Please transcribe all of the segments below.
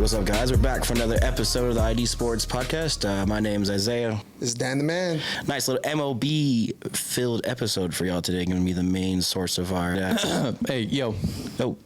What's up, guys? We're back for another episode of the ID Sports Podcast. My name's Isaiah. This is Dan the Man. Nice little MLB-filled episode for y'all today. Going to be the main source of our... Hey, yo. Oh,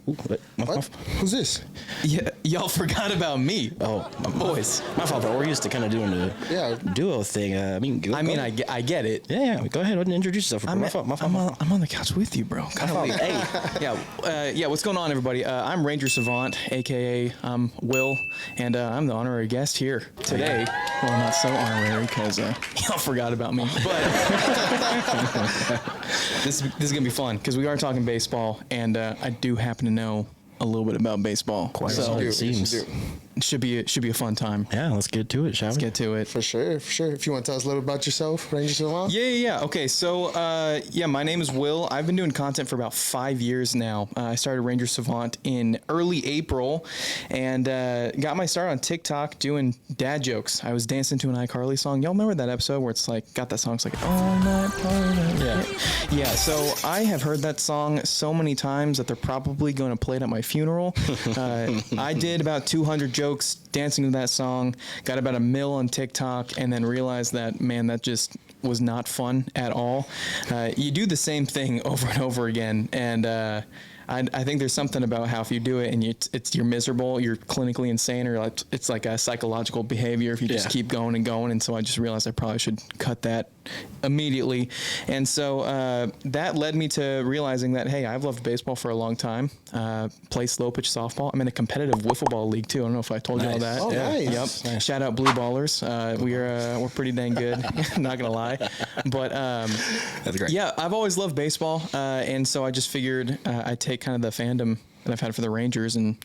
What? Who's this? Yeah, y'all forgot about me. Oh, boys. My fault, bro. We're used to kind of doing the duo thing. I get it. Yeah. Go ahead and introduce yourself. My fault. I'm on the couch with you, bro. Hey. Yeah. What's going on, everybody? I'm Ranger Savant, aka Will, and I'm the honorary guest here today. Well, not so honorary because y'all forgot about me, but this is gonna be fun because we are talking baseball, and I do happen to know a little bit about baseball. Quite so it seems. It should be a fun time. Yeah, let's get to it, shall we? Let's get to it. For sure. If you want to tell us a little about yourself, Ranger Savant. Yeah. Okay, so my name is Will. I've been doing content for about 5 years now. I started Ranger Savant in early April, and got my start on TikTok doing dad jokes. I was dancing to an iCarly song. Y'all remember that episode where it's like got that song? It's like all night party. Yeah. So I have heard that song so many times that they're probably going to play it at my funeral. I did about 200 jokes dancing to that song, got about 1 mil on TikTok, and then realized that, man, that just was not fun at all. You do the same thing over and over again, and I think there's something about how if you do it and you're miserable, you're clinically insane, or like it's like a psychological behavior if you just keep going and going. And so I just realized I probably should cut that immediately. And so that led me to realizing that, hey, I've loved baseball for a long time. Play slow pitch softball. I'm in a competitive wiffle ball league too. I don't know if I told you all that. Oh, nice. Yep. Nice. Shout out Blue Ballers. We're pretty dang good. Not gonna lie, but that's great. Yeah, I've always loved baseball, and so I just figured I'd take kind of the fandom that I've had for the Rangers, and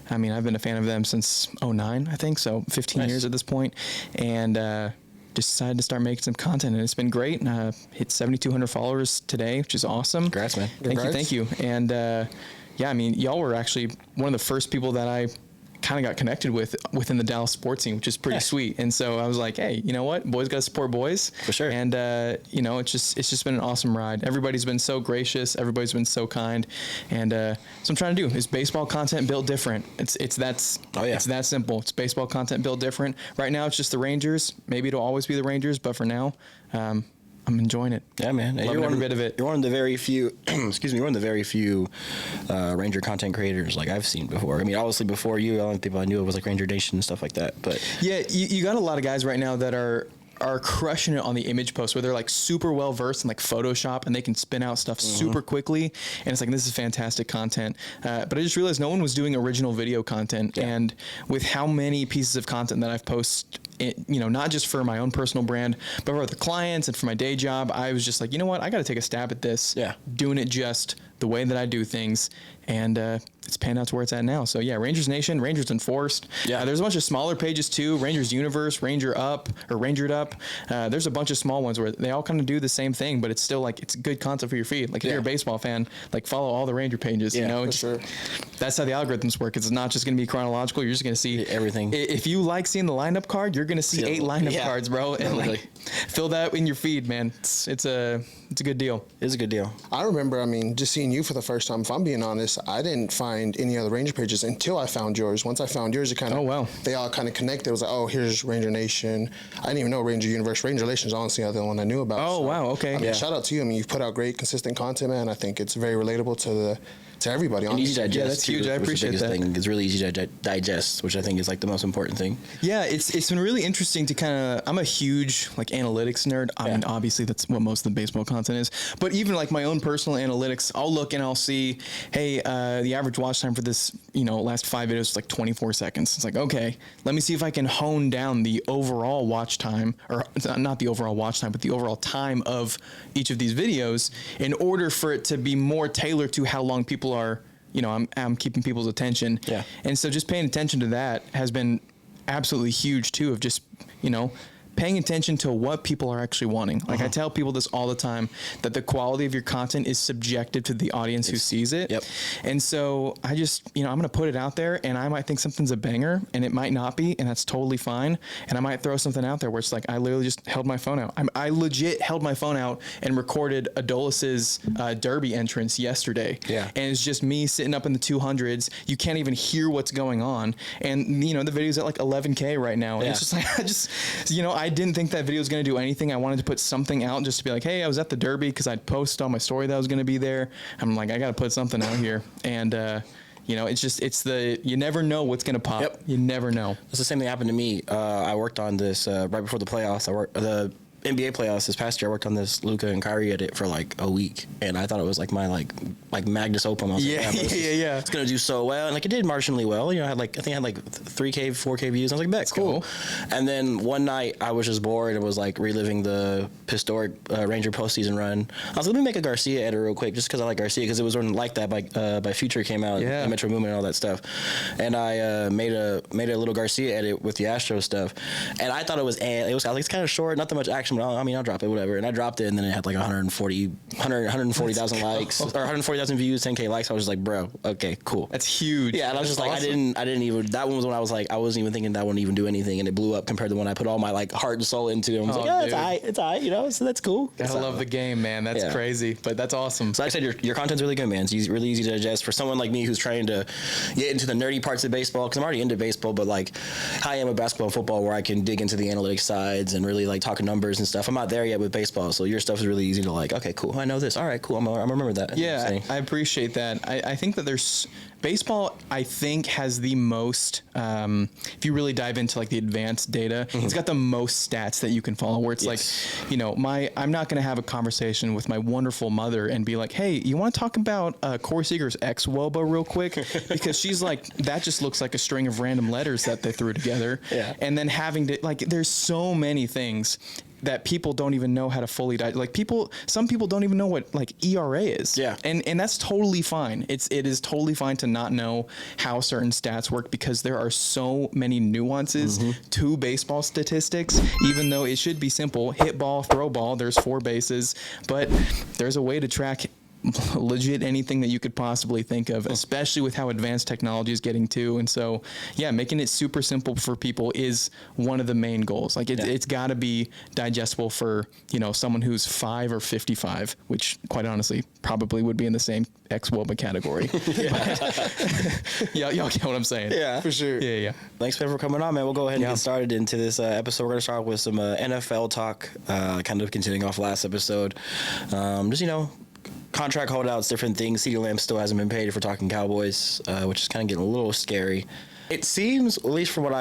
I mean I've been a fan of them since '09, I think, so 15 years at this point, and just decided to start making some content, and it's been great. Hit 7,200 followers today, which is awesome. Congrats, man. Thank you. And I mean, y'all were actually one of the first people that I kind of got connected with within the Dallas sports scene, which is pretty sweet. And so I was like, hey, you know what? Boys got to support boys. For sure. And, it's just been an awesome ride. Everybody's been so gracious. Everybody's been so kind. And so I'm trying to do is baseball content built different. It's that simple. It's baseball content built different. Right now it's just the Rangers. Maybe it'll always be the Rangers, but for now, I'm enjoying it. Yeah, man. Loving every bit of it. You're one of the very few, you're one of the very few Ranger content creators like I've seen before. I mean, obviously before you, the only people I knew was like Ranger Nation and stuff like that. But yeah, you got a lot of guys right now that are crushing it on the image posts where they're like super well versed in like Photoshop and they can spin out stuff super quickly, and it's like, this is fantastic content. But I just realized no one was doing original video content, and with how many pieces of content that I've posted, not just for my own personal brand, but for the clients and for my day job, I was just like, you know what, I got to take a stab at this, doing it just the way that I do things, and it's panned out to where it's at now. So yeah, Rangers Nation, Rangers Enforced. There's a bunch of smaller pages too, Rangers Universe, Ranger Up, or Rangered Up. There's a bunch of small ones where they all kind of do the same thing, but it's still like, it's good content for your feed. Like if you're a baseball fan, like follow all the Ranger pages, For sure. That's how the algorithms work. It's not just going to be chronological. You're just going to see everything. If you like seeing the lineup card, you're going to see 8 lineup cards, bro. And like, fill that in your feed, man. It's a good deal. It's a good deal. I remember, just seeing you for the first time. If I'm being honest, I didn't find any other Ranger pages until I found yours. Once I found yours, it kind of, they all kind of connected. It was like, oh, here's Ranger Nation. I didn't even know Ranger Universe. Ranger Relations, honestly, the other one I knew about. Oh, wow, okay. Shout out to you. You've put out great, consistent content, man. I think it's very relatable to everybody. And easy to digest. Yeah, that's huge. I appreciate that. It's really easy to digest, which I think is like the most important thing. Yeah, it's been really interesting to kind of. I'm a huge like analytics nerd. I mean, obviously that's what most of the baseball content is. But even like my own personal analytics, I'll look and I'll see, hey, the average watch time for this, last 5 videos is like 24 seconds. It's like, okay, let me see if I can hone down the overall watch time, or not the overall watch time, but the overall time of each of these videos, in order for it to be more tailored to how long people are, I'm keeping people's attention. Yeah. And so just paying attention to that has been absolutely huge too, of just, paying attention to what people are actually wanting. Like I tell people this all the time, that the quality of your content is subjective to the audience who sees it. Yep. And so I just, I'm going to put it out there, and I might think something's a banger and it might not be, and that's totally fine. And I might throw something out there where it's like, I literally just held my phone out. I legit held my phone out and recorded Adolis's Derby entrance yesterday. Yeah. And it's just me sitting up in the 200s. You can't even hear what's going on. And, the video's at like 11K right now. And it's just like, I didn't think that video was going to do anything. I wanted to put something out just to be like, hey, I was at the Derby, because I'd post on my story that I was going to be there. I'm like, I got to put something out here. And, you never know what's going to pop. Yep. You never know. It's the same thing happened to me. I worked on this right before the playoffs. The NBA playoffs this past year. I worked on this Luka and Kyrie edit for like a week, and I thought it was like my like Magnus Opum. I was Yeah. It's gonna do so well, and like it did marginally well. I think I had like 3K, 4K views. I was like, bet, cool. And then one night I was just bored and was like reliving the historic Ranger postseason run. I was like, let me make a Garcia edit real quick, just because I like Garcia, because it was when Like That by Future came out, Metro Movement and all that stuff. And I made a little Garcia edit with the Astro stuff, and I thought I was like, it's kind of short, not that much action. I'll drop it, whatever. And I dropped it, and then it had like 140,000 likes, or 140,000 views, 10K likes. I was just like, bro, okay, cool. That's huge. Yeah, and I was just like, awesome. I didn't even, that one was when I was like, I wasn't even thinking that wouldn't even do anything, and it blew up compared to when I put all my like heart and soul into it. I was like, it's all right, so that's cool. I love the game, man. That's crazy, but that's awesome. So like I said, your content's really good, man. It's really easy to digest for someone like me who's trying to get into the nerdy parts of baseball, because I'm already into baseball, but like I am with basketball and football, where I can dig into the analytics sides and really like talk numbers and stuff. I'm not there yet with baseball, so your stuff is really easy to like, okay, cool, I know this. All right, cool, I'm gonna remember that. Yeah, I appreciate that. I think that there's baseball, I think, has the most, if you really dive into like the advanced data, it's got the most stats that you can follow, where it's like, I'm not going to have a conversation with my wonderful mother and be like, hey, you want to talk about Corey Seager's ex-Woba real quick? Because she's like, that just looks like a string of random letters that they threw together. Yeah. And then having to, like, there's so many things that people don't even know how to fully some people don't even know what like ERA is. Yeah. And that's totally fine. It is totally fine to not know how certain stats work, because there are so many nuances to baseball statistics, even though it should be simple. Hit ball, throw ball, there's 4 bases, but there's a way to track legit anything that you could possibly think of, especially with how advanced technology is getting to. And so, making it super simple for people is one of the main goals. Like it's got to be digestible for, someone who's 5 or 55, which quite honestly probably would be in the same ex-Woba category. Y'all get what I'm saying. Yeah, for sure. Yeah. Thanks for coming on, man. We'll go ahead and get started into this episode. We're going to start with some NFL talk, kind of continuing off last episode. Contract holdouts, different things. CeeDee Lamb still hasn't been paid if we're talking Cowboys, which is kind of getting a little scary. It seems, at least from what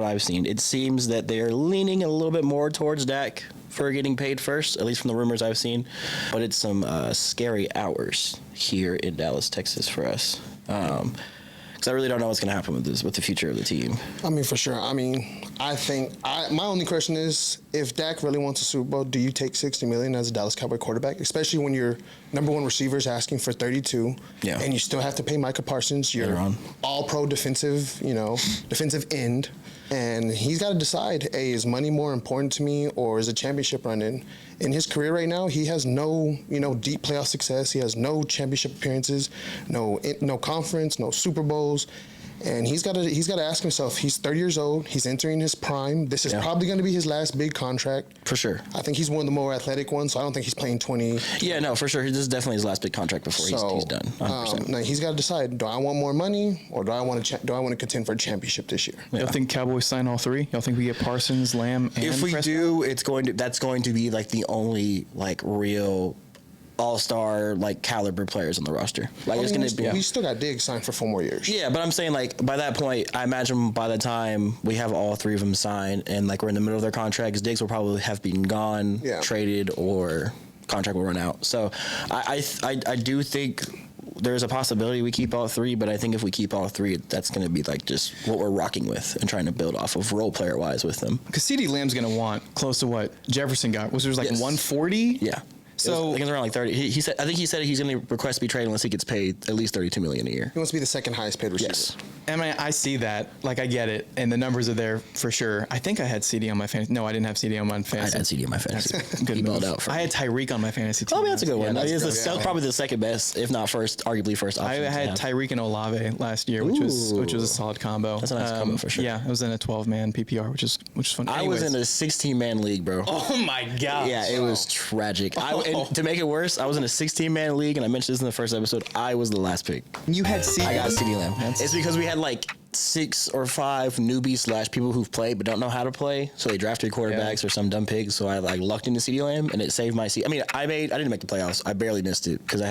I've seen, it seems that they're leaning a little bit more towards Dak for getting paid first, at least from the rumors I've seen. But it's some scary hours here in Dallas, Texas for us. Because I really don't know what's going to happen with the future of the team. I mean, for sure. I mean, I think my only question is, if Dak really wants a Super Bowl, do you take $60 million as a Dallas Cowboy quarterback, especially when your number one receiver is asking for 32, and you still have to pay Micah Parsons, your all-pro defensive end, and he's got to decide, hey, is money more important to me, or is a championship run in his career right now? He has no, deep playoff success. He has no championship appearances, no conference, no Super Bowls. And he's got to ask himself, he's 30 years old, he's entering his prime. This is probably going to be his last big contract. For sure. I think he's one of the more athletic ones, so I don't think he's playing 20. Yeah, no, for sure. This is definitely his last big contract before he's done. Now he's got to decide, do I want more money, or do I want to contend for a championship this year? Y'all think Cowboys sign all 3? Y'all think we get Parsons, Lamb, and If we Prescott? do, that's going to be like the only like real all-star like caliber players on the roster. Like it's gonna be. We still got Diggs signed for 4 more years. Yeah, but I'm saying like by that point, I imagine by the time we have all 3 of them signed and like we're in the middle of their contracts, Diggs will probably have been gone, traded, or contract will run out. So I do think there's a possibility we keep all 3, but I think if we keep all 3, that's going to be like just what we're rocking with and trying to build off of role player wise with them. Because CeeDee Lamb's going to want close to what Jefferson got. Was there like 140? Yeah. So I think it's around like 30. I think he said he's going to request to be traded unless he gets paid at least $32 million a year. He wants to be the second highest paid receiver. Yes. I mean, I see that. Like, I get it. And the numbers are there for sure. I think I had CD on my fantasy. No, I didn't have CD on my fantasy. I had CD on my fantasy. Good move. Out I had Tyreek on my fantasy team. Oh, man, that's a good one. Yeah, that was probably the second best, if not first, arguably first option. I had Tyreek and Olave last year, which was a solid combo. That's a nice combo for sure. Yeah, I was in a 12-man PPR, which is fun. I was in a 16-man league, bro. Oh my god. Yeah, it was tragic. And to make it worse, I was in a 16-man league, and I mentioned this in the first episode. I was the last pick. You had CD. I got CD Lamb. It's because we had like 6 or 5 newbies / people who've played but don't know how to play, so they drafted quarterbacks or some dumb pigs. So I like lucked into CD Lamb, and it saved my seat. I mean, I didn't make the playoffs. I barely missed it because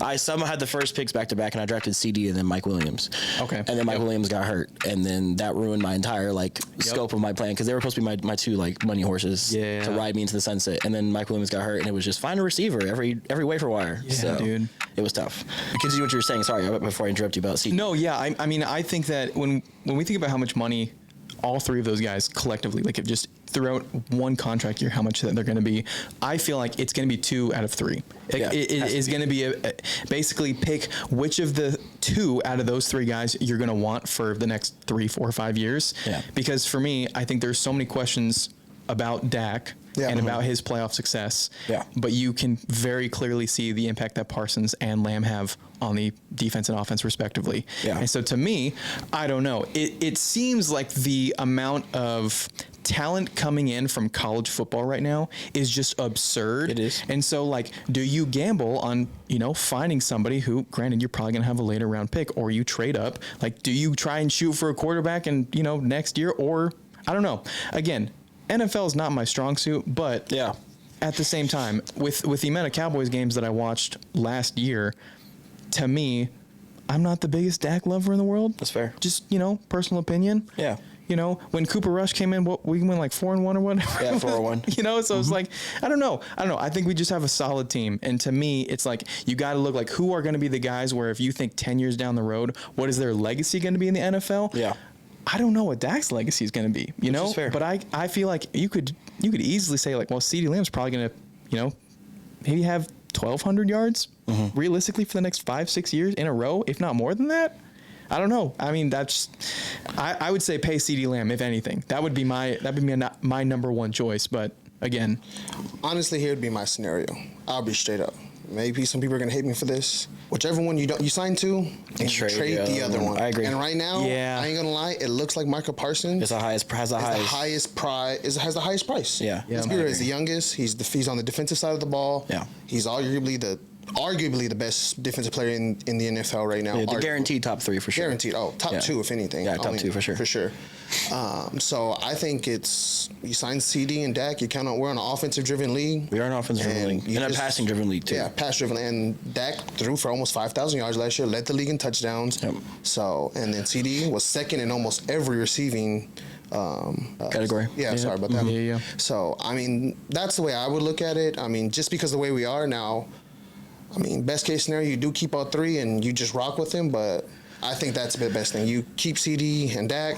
I somehow had the first picks back to back, and I drafted CD and then Mike Williams. Okay. And then Mike Williams got hurt, and then that ruined my entire scope of my plan because they were supposed to be my 2 like money horses to ride me into the sunset. And then Mike Williams got hurt, and it was just find a receiver every waiver wire. Yeah, so dude. It was tough. Continue what you were saying. Sorry, before I interrupt you about CD. No, yeah. I mean, I think that when we think about how much money all 3 of those guys collectively, like if just throughout one contract year, how much that they're going to be, I feel like it's going to be 2 out of 3. It is going to be basically pick which of the 2 out of those 3 guys you're going to want for the next 3, 4, 5 years. Yeah. Because for me, I think there's so many questions about Dak and about his playoff success. Yeah. But you can very clearly see the impact that Parsons and Lamb have on the defense and offense respectively. Yeah. And so to me, I don't know. It seems like the amount of talent coming in from college football right now is just absurd. It is. And so like, do you gamble on, finding somebody who, granted, you're probably going to have a later round pick, or you trade up? Like, do you try and shoot for a quarterback and, next year, or I don't know. Again, NFL is not my strong suit, but at the same time, with the amount of Cowboys games that I watched last year, to me, I'm not the biggest Dak lover in the world. That's fair. Just, personal opinion. Yeah. When Cooper Rush came in, we went like 4-1 or whatever. Yeah, 4-1. So it's like, I don't know. I think we just have a solid team. And to me, it's like, you got to look like who are going to be the guys where if you think 10 years down the road, what is their legacy going to be in the NFL? Yeah. I don't know what Dak's legacy is going to be, Which is fair. But I feel like you could easily say like, well, CeeDee Lamb's probably going to, maybe have 1,200 yards realistically for the next 5-6 years in a row, if not more than that. I don't know. I mean, I would say pay CeeDee Lamb if anything. That would be my number one choice. But again, honestly, here would be my scenario. I'll be straight up. Maybe some people are gonna hate me for this. Whichever one you sign to, and trade the other one. I agree. And right now, I ain't gonna lie, it looks like Michael Parsons has the highest price. Yeah. Peter is the youngest. He's on the defensive side of the ball. Yeah. He's arguably the best defensive player in the NFL right now. Yeah, the guaranteed top 3 for sure. Guaranteed. Oh, top 2 if anything. Yeah, top 2 for sure. For sure. So I think you sign CD and Dak. We're an offensive-driven league. We are an offensive-driven league, and a passing-driven league too. Yeah, pass-driven. And Dak threw for almost 5,000 yards last year. Led the league in touchdowns. Yep. So and then CD was second in almost every receiving category. Sorry about that. Yeah. So I mean, that's the way I would look at it. I mean, just because the way we are now. I mean, best case scenario, you do keep all 3 and you just rock with them, but I think that's the best thing. You keep CD and Dak,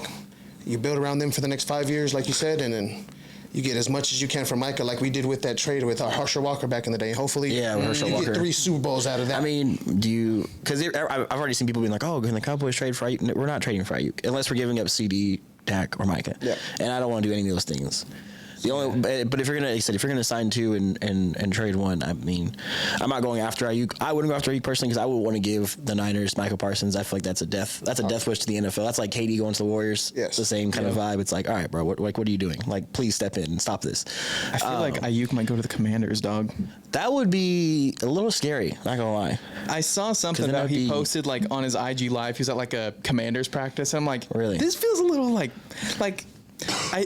you build around them for the next 5 years, like you said, and then you get as much as you can from Micah, like we did with that trade with Herschel Walker back in the day. Hopefully, Herschel you Walker. get 3 Super Bowls out of that. I mean, because I've already seen people being like, oh, can the Cowboys trade for Ayuk? We're not trading for Ayuk unless we're giving up CD, Dak, or Micah. Yeah. And I don't want to do any of those things. But if you're gonna sign 2 and trade 1, I mean, I'm not going after Ayuk. I wouldn't go after Ayuk personally because I would want to give the Niners Michael Parsons. I feel like that's a death wish to the NFL. That's like KD going to the Warriors. Yes. It's the same kind of vibe. It's like, all right, bro, what are you doing? Like, please step in and stop this. I feel like Ayuk might go to the Commanders, dog. That would be a little scary. Not gonna lie. I saw something about he posted like on his IG live. He was at like a Commanders practice, and I'm like, really? This feels a little like.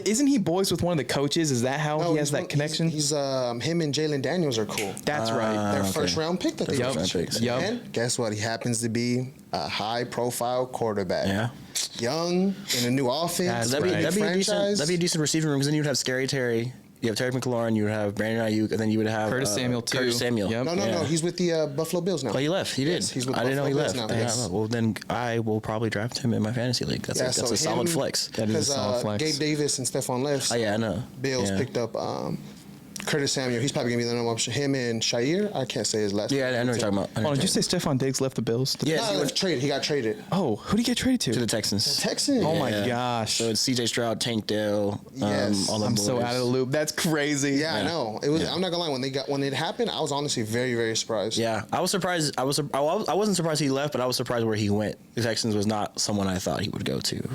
Isn't he boys with one of the coaches? Is that how he has that connection? He's him and Jalen Daniels are cool. That's right. Their first round pick that they got. Yep. And guess what? He happens to be a high profile quarterback. Yeah. Young in a new offense. That'd be a decent receiving room because then you'd have Scary Terry. You have Terry McLaurin, you would have Brandon Ayuk, and then you would have Curtis Samuel too. Curtis Samuel. Yep. No. He's with the Buffalo Bills now. Oh, he left. He did. Yes, he's with I didn't know he left. Now. Yes. Well, then I will probably draft him in my fantasy league. That's a solid flex. That is a solid flex. Gabe Davis and Stephon left. Oh yeah, I know. Bills picked up Curtis Samuel. He's probably gonna be the number one option. Him and Shair. I can't say his last name. Yeah, I know what you're talking about. Oh, did you say Stephon Diggs left the Bills? Yes, No, he got traded. Oh, who did he get traded to? to the Texans. Texans. Oh my Yeah. gosh. So it's C.J. Stroud, Tank Dell. Yes. All the I'm so boys. out of the loop. That's crazy. Yeah, I know. It was. I'm not gonna lie. When it happened, I was honestly very, very surprised. Yeah, I was surprised. I wasn't surprised he left, but I was surprised where he went. The Texans was not someone I thought he would go to.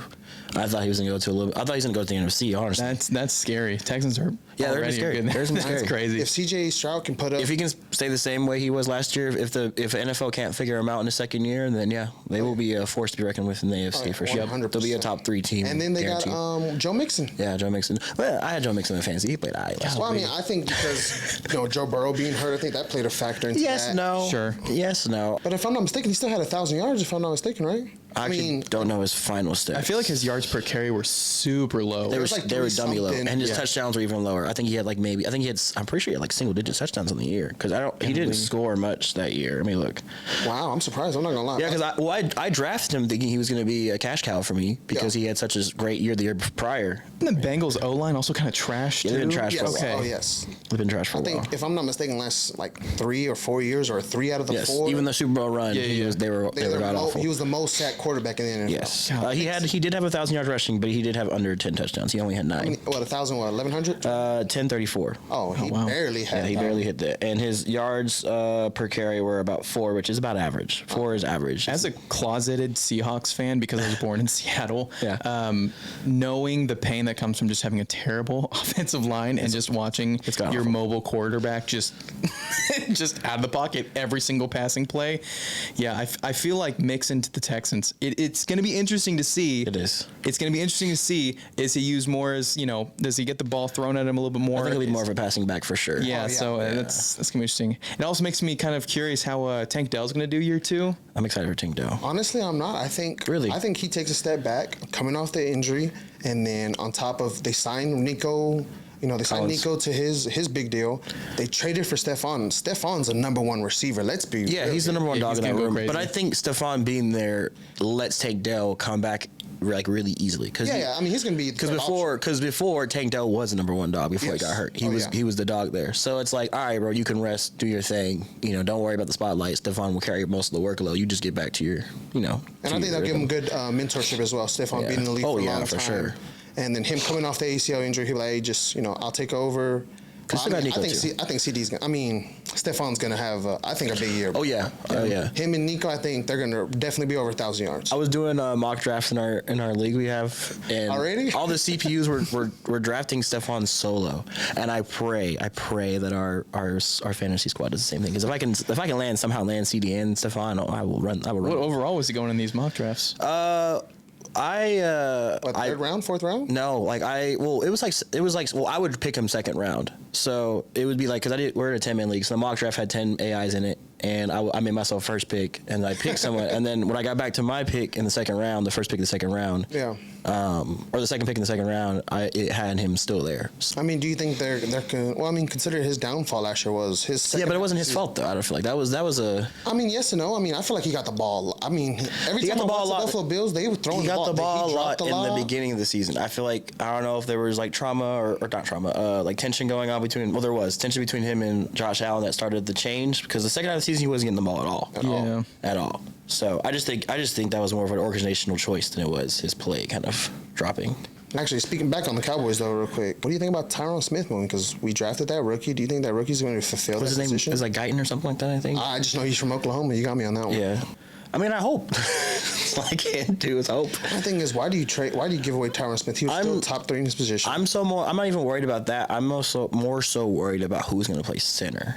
I thought he was gonna go to a little. I thought he was gonna go to the NFC. Honestly, That's scary. Texans are they're already scary. good. They're That's scary. crazy. If C.J. Stroud can put up, if he can stay the same way he was last year, if NFL can't figure him out in the second year, then yeah, they will be a force to be reckoned with in the AFC for sure. 100%. They'll be a top 3 team. and then they guaranteed. got Joe Mixon. Yeah, Joe Mixon. Well, I had Joe Mixon in fantasy. He played last Well, I week. mean, I think because Joe Burrow being hurt, I think that played a factor into Yes, that. no. Sure. Yes, no. But if I'm not mistaken, he still had 1,000 yards. If I'm not mistaken, right? I actually don't know his final stats. I feel like his yards per carry were super low. They were, was like they were dummy low, 3-something. and his Yeah. touchdowns were even lower. I think he had I'm pretty sure he had like single digit touchdowns on the year because he didn't score much that year. I mean, look. Wow, I'm surprised. I'm not gonna lie. Yeah, because I drafted him thinking he was going to be a cash cow for me because he had such a great year the year prior. And the Bengals O-line also kind of trashed. Yeah, they've been too? trash for a Yes. while. Oh yes. They've been trash for I a while. think if I'm not mistaken, last like 3 or 4 years, or 3 out of the Yes, 4. even the Super Bowl run, Yeah. they were god awful. He was the most sacked quarterback in the NFL. Yes, God, he did have 1,000 yards rushing, but he did have under 10 touchdowns. He only had 9. What 1,000? What 1,100? 1034. Oh, he wow. barely had. Yeah, he barely hit that, and his yards per carry were about 4, which is about average. 4 is average. As a closeted Seahawks fan, because I was born in Seattle, Yeah. knowing the pain that comes from just having a terrible offensive line and just watching god your awful. mobile quarterback just out of the pocket every single passing play, I feel like Mixon to the Texans. It's going to be interesting to see. It is. It's going to be interesting to see. Is he used more as does he get the ball thrown at him a little bit more? I think he'll be more of a passing back for sure. Yeah, so that's gonna be interesting. It also makes me kind of curious how Tank Dell's gonna do year 2. I'm excited for Tank Dell. Honestly, I'm not. I think he takes a step back, coming off the injury, and then on top of they signed Nico. They signed Nico to his big deal. They traded for Stephon. Stephon's a number 1 receiver. Let's be Yeah, real he's the here. number 1 dog in that gonna go room. crazy. But I think Stephon being there lets Tank Dell come back like really easily. Yeah, I mean he's gonna be Because before Tank Dell was the number 1 dog before he Yes. got hurt. He Oh, was the dog there. So it's like, all right, bro, you can rest, do your thing. Don't worry about the spotlight. Stephon will carry most of the workload. You just get back to your, And I think they'll give him good mentorship as well. Stephon being in the league for a long for time. sure. And then him coming off the ACL injury, he'll be like, hey, just I'll take over. Still got Nico, too. I think CD's gonna. I mean, Stephon's gonna have I think a big year. Oh yeah. Him and Nico, I think they're gonna definitely be over 1,000 yards. I was doing mock drafts in our league we have, and Already? all the CPUs were drafting Stephon solo, and I pray that our fantasy squad does the same thing. Because if I can somehow land CD and Stephon, I will run. What overall was he going in these mock drafts? Third round, 4th round? No, I would pick him second round. So it would be like, because we're in a 10-man league, so the mock draft had 10 AIs in it, and I made myself first pick, and I picked someone, and then when I got back to my pick in the second round, the first pick of the second round, or the second pick in the second round, it had him still there. I mean, do you think they're well? I mean, consider his downfall last year was his. Second But it wasn't his fault though. I don't feel like that was a. I mean, yes and no. I mean, I feel like he got the ball. I mean, every He got time the I ball a watched the lot. Buffalo Bills, they were throwing He got the ball a lot dropped in the beginning of the season. I feel like I don't know if there was like trauma or not trauma, like tension going on between. Well, there was tension between him and Josh Allen that started the change because the second half of the season he wasn't getting the ball at all. So I just think that was more of an organizational choice than it was his play kind of dropping. Actually, speaking back on the Cowboys though, real quick, what do you think about Tyron Smith moving? Because we drafted that rookie. Do you think that rookie's going to fulfill What's that his name? position? Is like Guyton or something like that? I think. I just know he's from Oklahoma. You got me on that one. Yeah. I mean, I hope. All I can do is hope. My thing is, why do you give away Tyron Smith? He was still top 3 in his position. I'm not even worried about that. I'm more so worried about who's going to play center.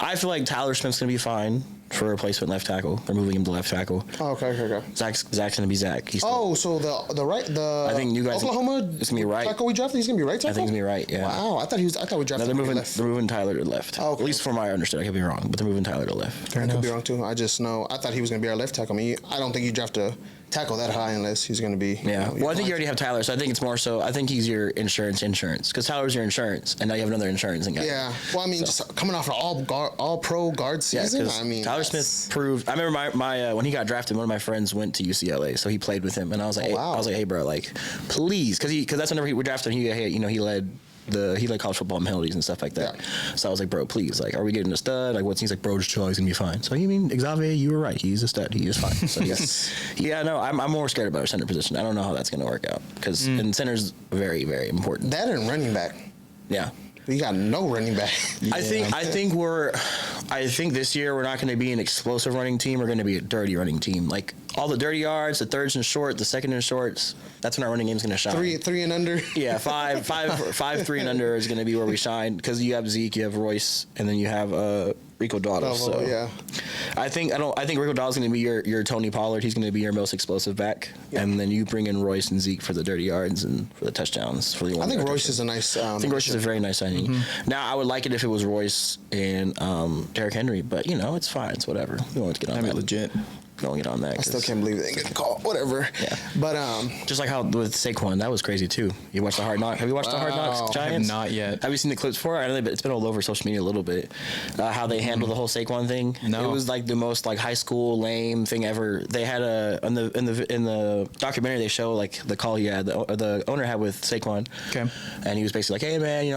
I feel like Tyler Smith's going to be fine for a replacement left tackle. They're moving him to left tackle. Oh, okay. Zach's going to be Zach. So the I think you guys. Oklahoma It's going to be right. tackle we drafted, he's going to be right tackle? I think it's going to be right, yeah. Wow, I thought we No, drafted they're him left. moving Tyler to left. Oh, okay. At least from my understanding. I could be wrong, but they're moving Tyler to left. I could be wrong too. I just know I thought he was going to be our left tackle. I mean, I don't think you draft a tackle that high unless he's going to be. Yeah. Well, I think you already have Tyler, so I think it's more so. I think he's your insurance, because Tyler's your insurance, and now you have another insurance guy. Yeah. Well, I mean, just coming off an all pro guard season. Yeah, I mean, Tyler Smith proved. I remember my when he got drafted, one of my friends went to UCLA, so he played with him, and I was like, wow. hey bro, like, please, because that's whenever we drafted him, he led he liked college football penalties and stuff like that. Yeah. So I was like, bro, please, like, are we getting a stud? Like, what's he's like, bro, just chill, he's gonna be fine. So you mean Xavier, you were right. He's a stud. He is fine. So yes, yeah, no, I'm more scared about our center position. I don't know how that's gonna work out because and center's very, very important. That and running back. Yeah. We got no running back. Yeah. I think this year we're not going to be an explosive running team. We're going to be a dirty running team. Like all the dirty yards, the thirds and short, the second and shorts. That's when our running game's going to shine. Three and under. Yeah, five, 3 and under is going to be where we shine because you have Zeke, you have Royce, and then you have Rico Dotto. So yeah. I think Rico Dotto's going to be your Tony Pollard. He's going to be your most explosive back, and then you bring in Royce and Zeke for the dirty yards and for the touchdowns. I think Royce is a nice. I think Royce is a very nice signing. Mm-hmm. Now I would like it if it was Royce and Derrick Henry, but it's fine. It's whatever. We want to get on that. Legit. Don't get on that. I still can't believe they didn't get the call. Whatever. Yeah. But just like how with Saquon, that was crazy too. You watched the Hard Knocks? Have you watched the Hard Knocks Giants? Not yet. Have you seen the clips for it? I know, but it's been all over social media a little bit. How they handle the whole Saquon thing. No. It was like the most like high school lame thing ever. They had in the documentary they show like the call he had the owner had with Saquon. Okay. And he was basically like, hey man,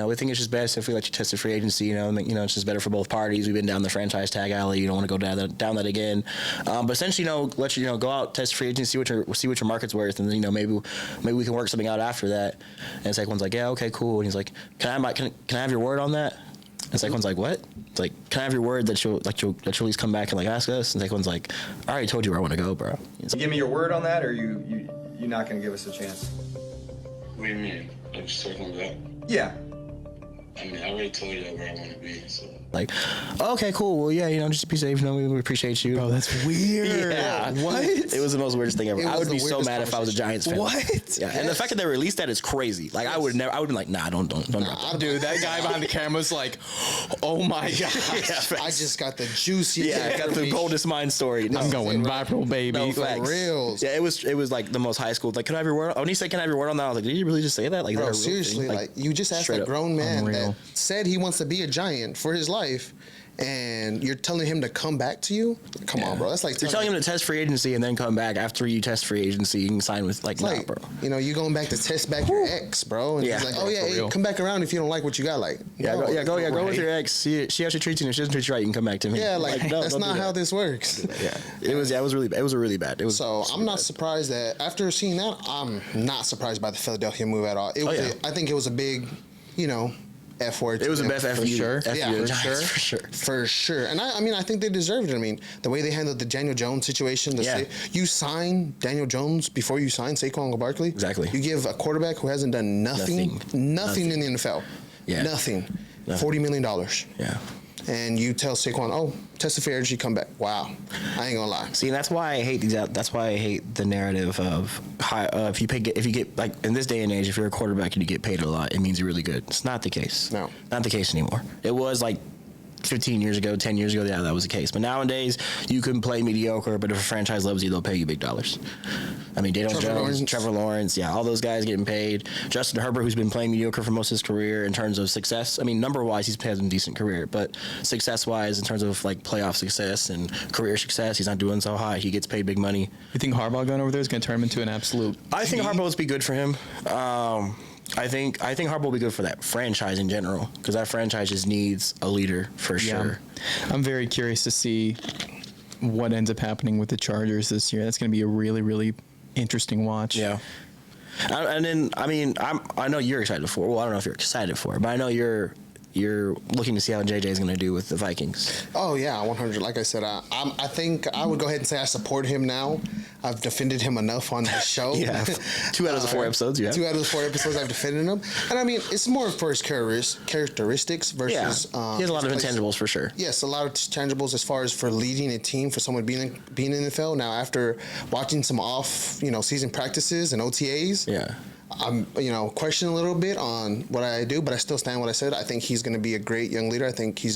we think it's just best if we let you test the free agency. It's just better for both parties. We've been down the franchise tag alley. You don't want to go down that again. But essentially, let you go out, test free agency, see what your market's worth, and then maybe we can work something out after that. And Saquon's like, yeah, okay, cool. And he's like, can I have your word on that? And Saquon's like, what? It's like, can I have your word that you'll at least come back and like ask us? And Saquon's like, I already told you where I want to go, bro. Like, give me your word on that, or you're not gonna give us a chance? What do you mean? Like circling back? Yeah. I mean, I already told you where I want to be, so. Like, okay, cool. Well, yeah, just be safe. We appreciate you. Bro, that's weird. Yeah. What? It was the most weirdest thing ever. I would be so mad if I was a Giants fan. What? Yeah. Yes. And the fact that they released that is crazy. Like, I would be like, nah, don't. Dude, that guy behind the camera was like, oh my God. I just got the juiciest. Yeah, I got the Goldest Mine story. I'm going viral, baby. No, for reals. Yeah, it was like the most high school. Like, can I have your word? When he said, can I have your word on that? I was like, did you really just say that? Like, bro, seriously, like you just asked a grown man that said he wants to be a Giant for his life, and you're telling him to come back to you? Come on, bro. That's like you're telling him to test free agency and then come back after you test free agency. You can sign with nah, bro. You going back to test back your ex, bro. And he's like, oh yeah, hey, come back around if you don't like what you got. Like, go with your ex. She actually treats you. And if she doesn't treat you right, you can come back to me. Yeah, like no, that's not how this works. Yeah, it was really bad. It was really bad. So I'm not surprised that after seeing that, I'm not surprised by the Philadelphia move at all. I think it was a big, F word. It was a best F for sure. For sure. And I think they deserved it. I mean, the way they handled the Daniel Jones situation. You sign Daniel Jones before you sign Saquon Barkley. Exactly. You give a quarterback who hasn't done nothing in the NFL. Yeah. Nothing. $40 million. Yeah. And you tell Saquon, test the free agency, come back. Wow, I ain't gonna lie. See, that's why I hate That's why I hate the narrative of if you get like in this day and age, if you're a quarterback and you get paid a lot, it means you're really good. It's not the case. No, not the case anymore. It was like 15 years ago, 10 years ago, that was the case. But nowadays, you can play mediocre, but if a franchise loves you, they'll pay you big dollars. I mean, Daniel Jones, Trevor Lawrence, all those guys getting paid. Justin Herbert, who's been playing mediocre for most of his career in terms of success. I mean, number-wise, he's had a decent career, but success-wise, in terms of like playoff success and career success, he's not doing so high. He gets paid big money. You think Harbaugh going over there is going to turn him into an absolute? I think Harbaugh would be good for him. I think Harbaugh will be good for that franchise in general because that franchise just needs a leader for sure. I'm very curious to see what ends up happening with the Chargers this year. That's going to be a really, really interesting watch. Yeah. And then, I know you're excited for it. Well, I don't know if you're excited for it, but I know you're looking to see how JJ is going to do with the Vikings. Oh, yeah, 100. Like I said, I think I would go ahead and say I support him now. I've defended him enough on the show. Yeah, 2 out of the 4 episodes, yeah. 2 out of the 4 episodes I've defended him. And it's more for his characteristics versus... Yeah, he has a lot of intangibles for sure. Yes, a lot of tangibles as far as for leading a team, for someone being in the NFL. Now, after watching some season practices and OTAs... Yeah. I'm, questioning a little bit on what I do, but I still stand what I said. I think he's going to be a great young leader. I think he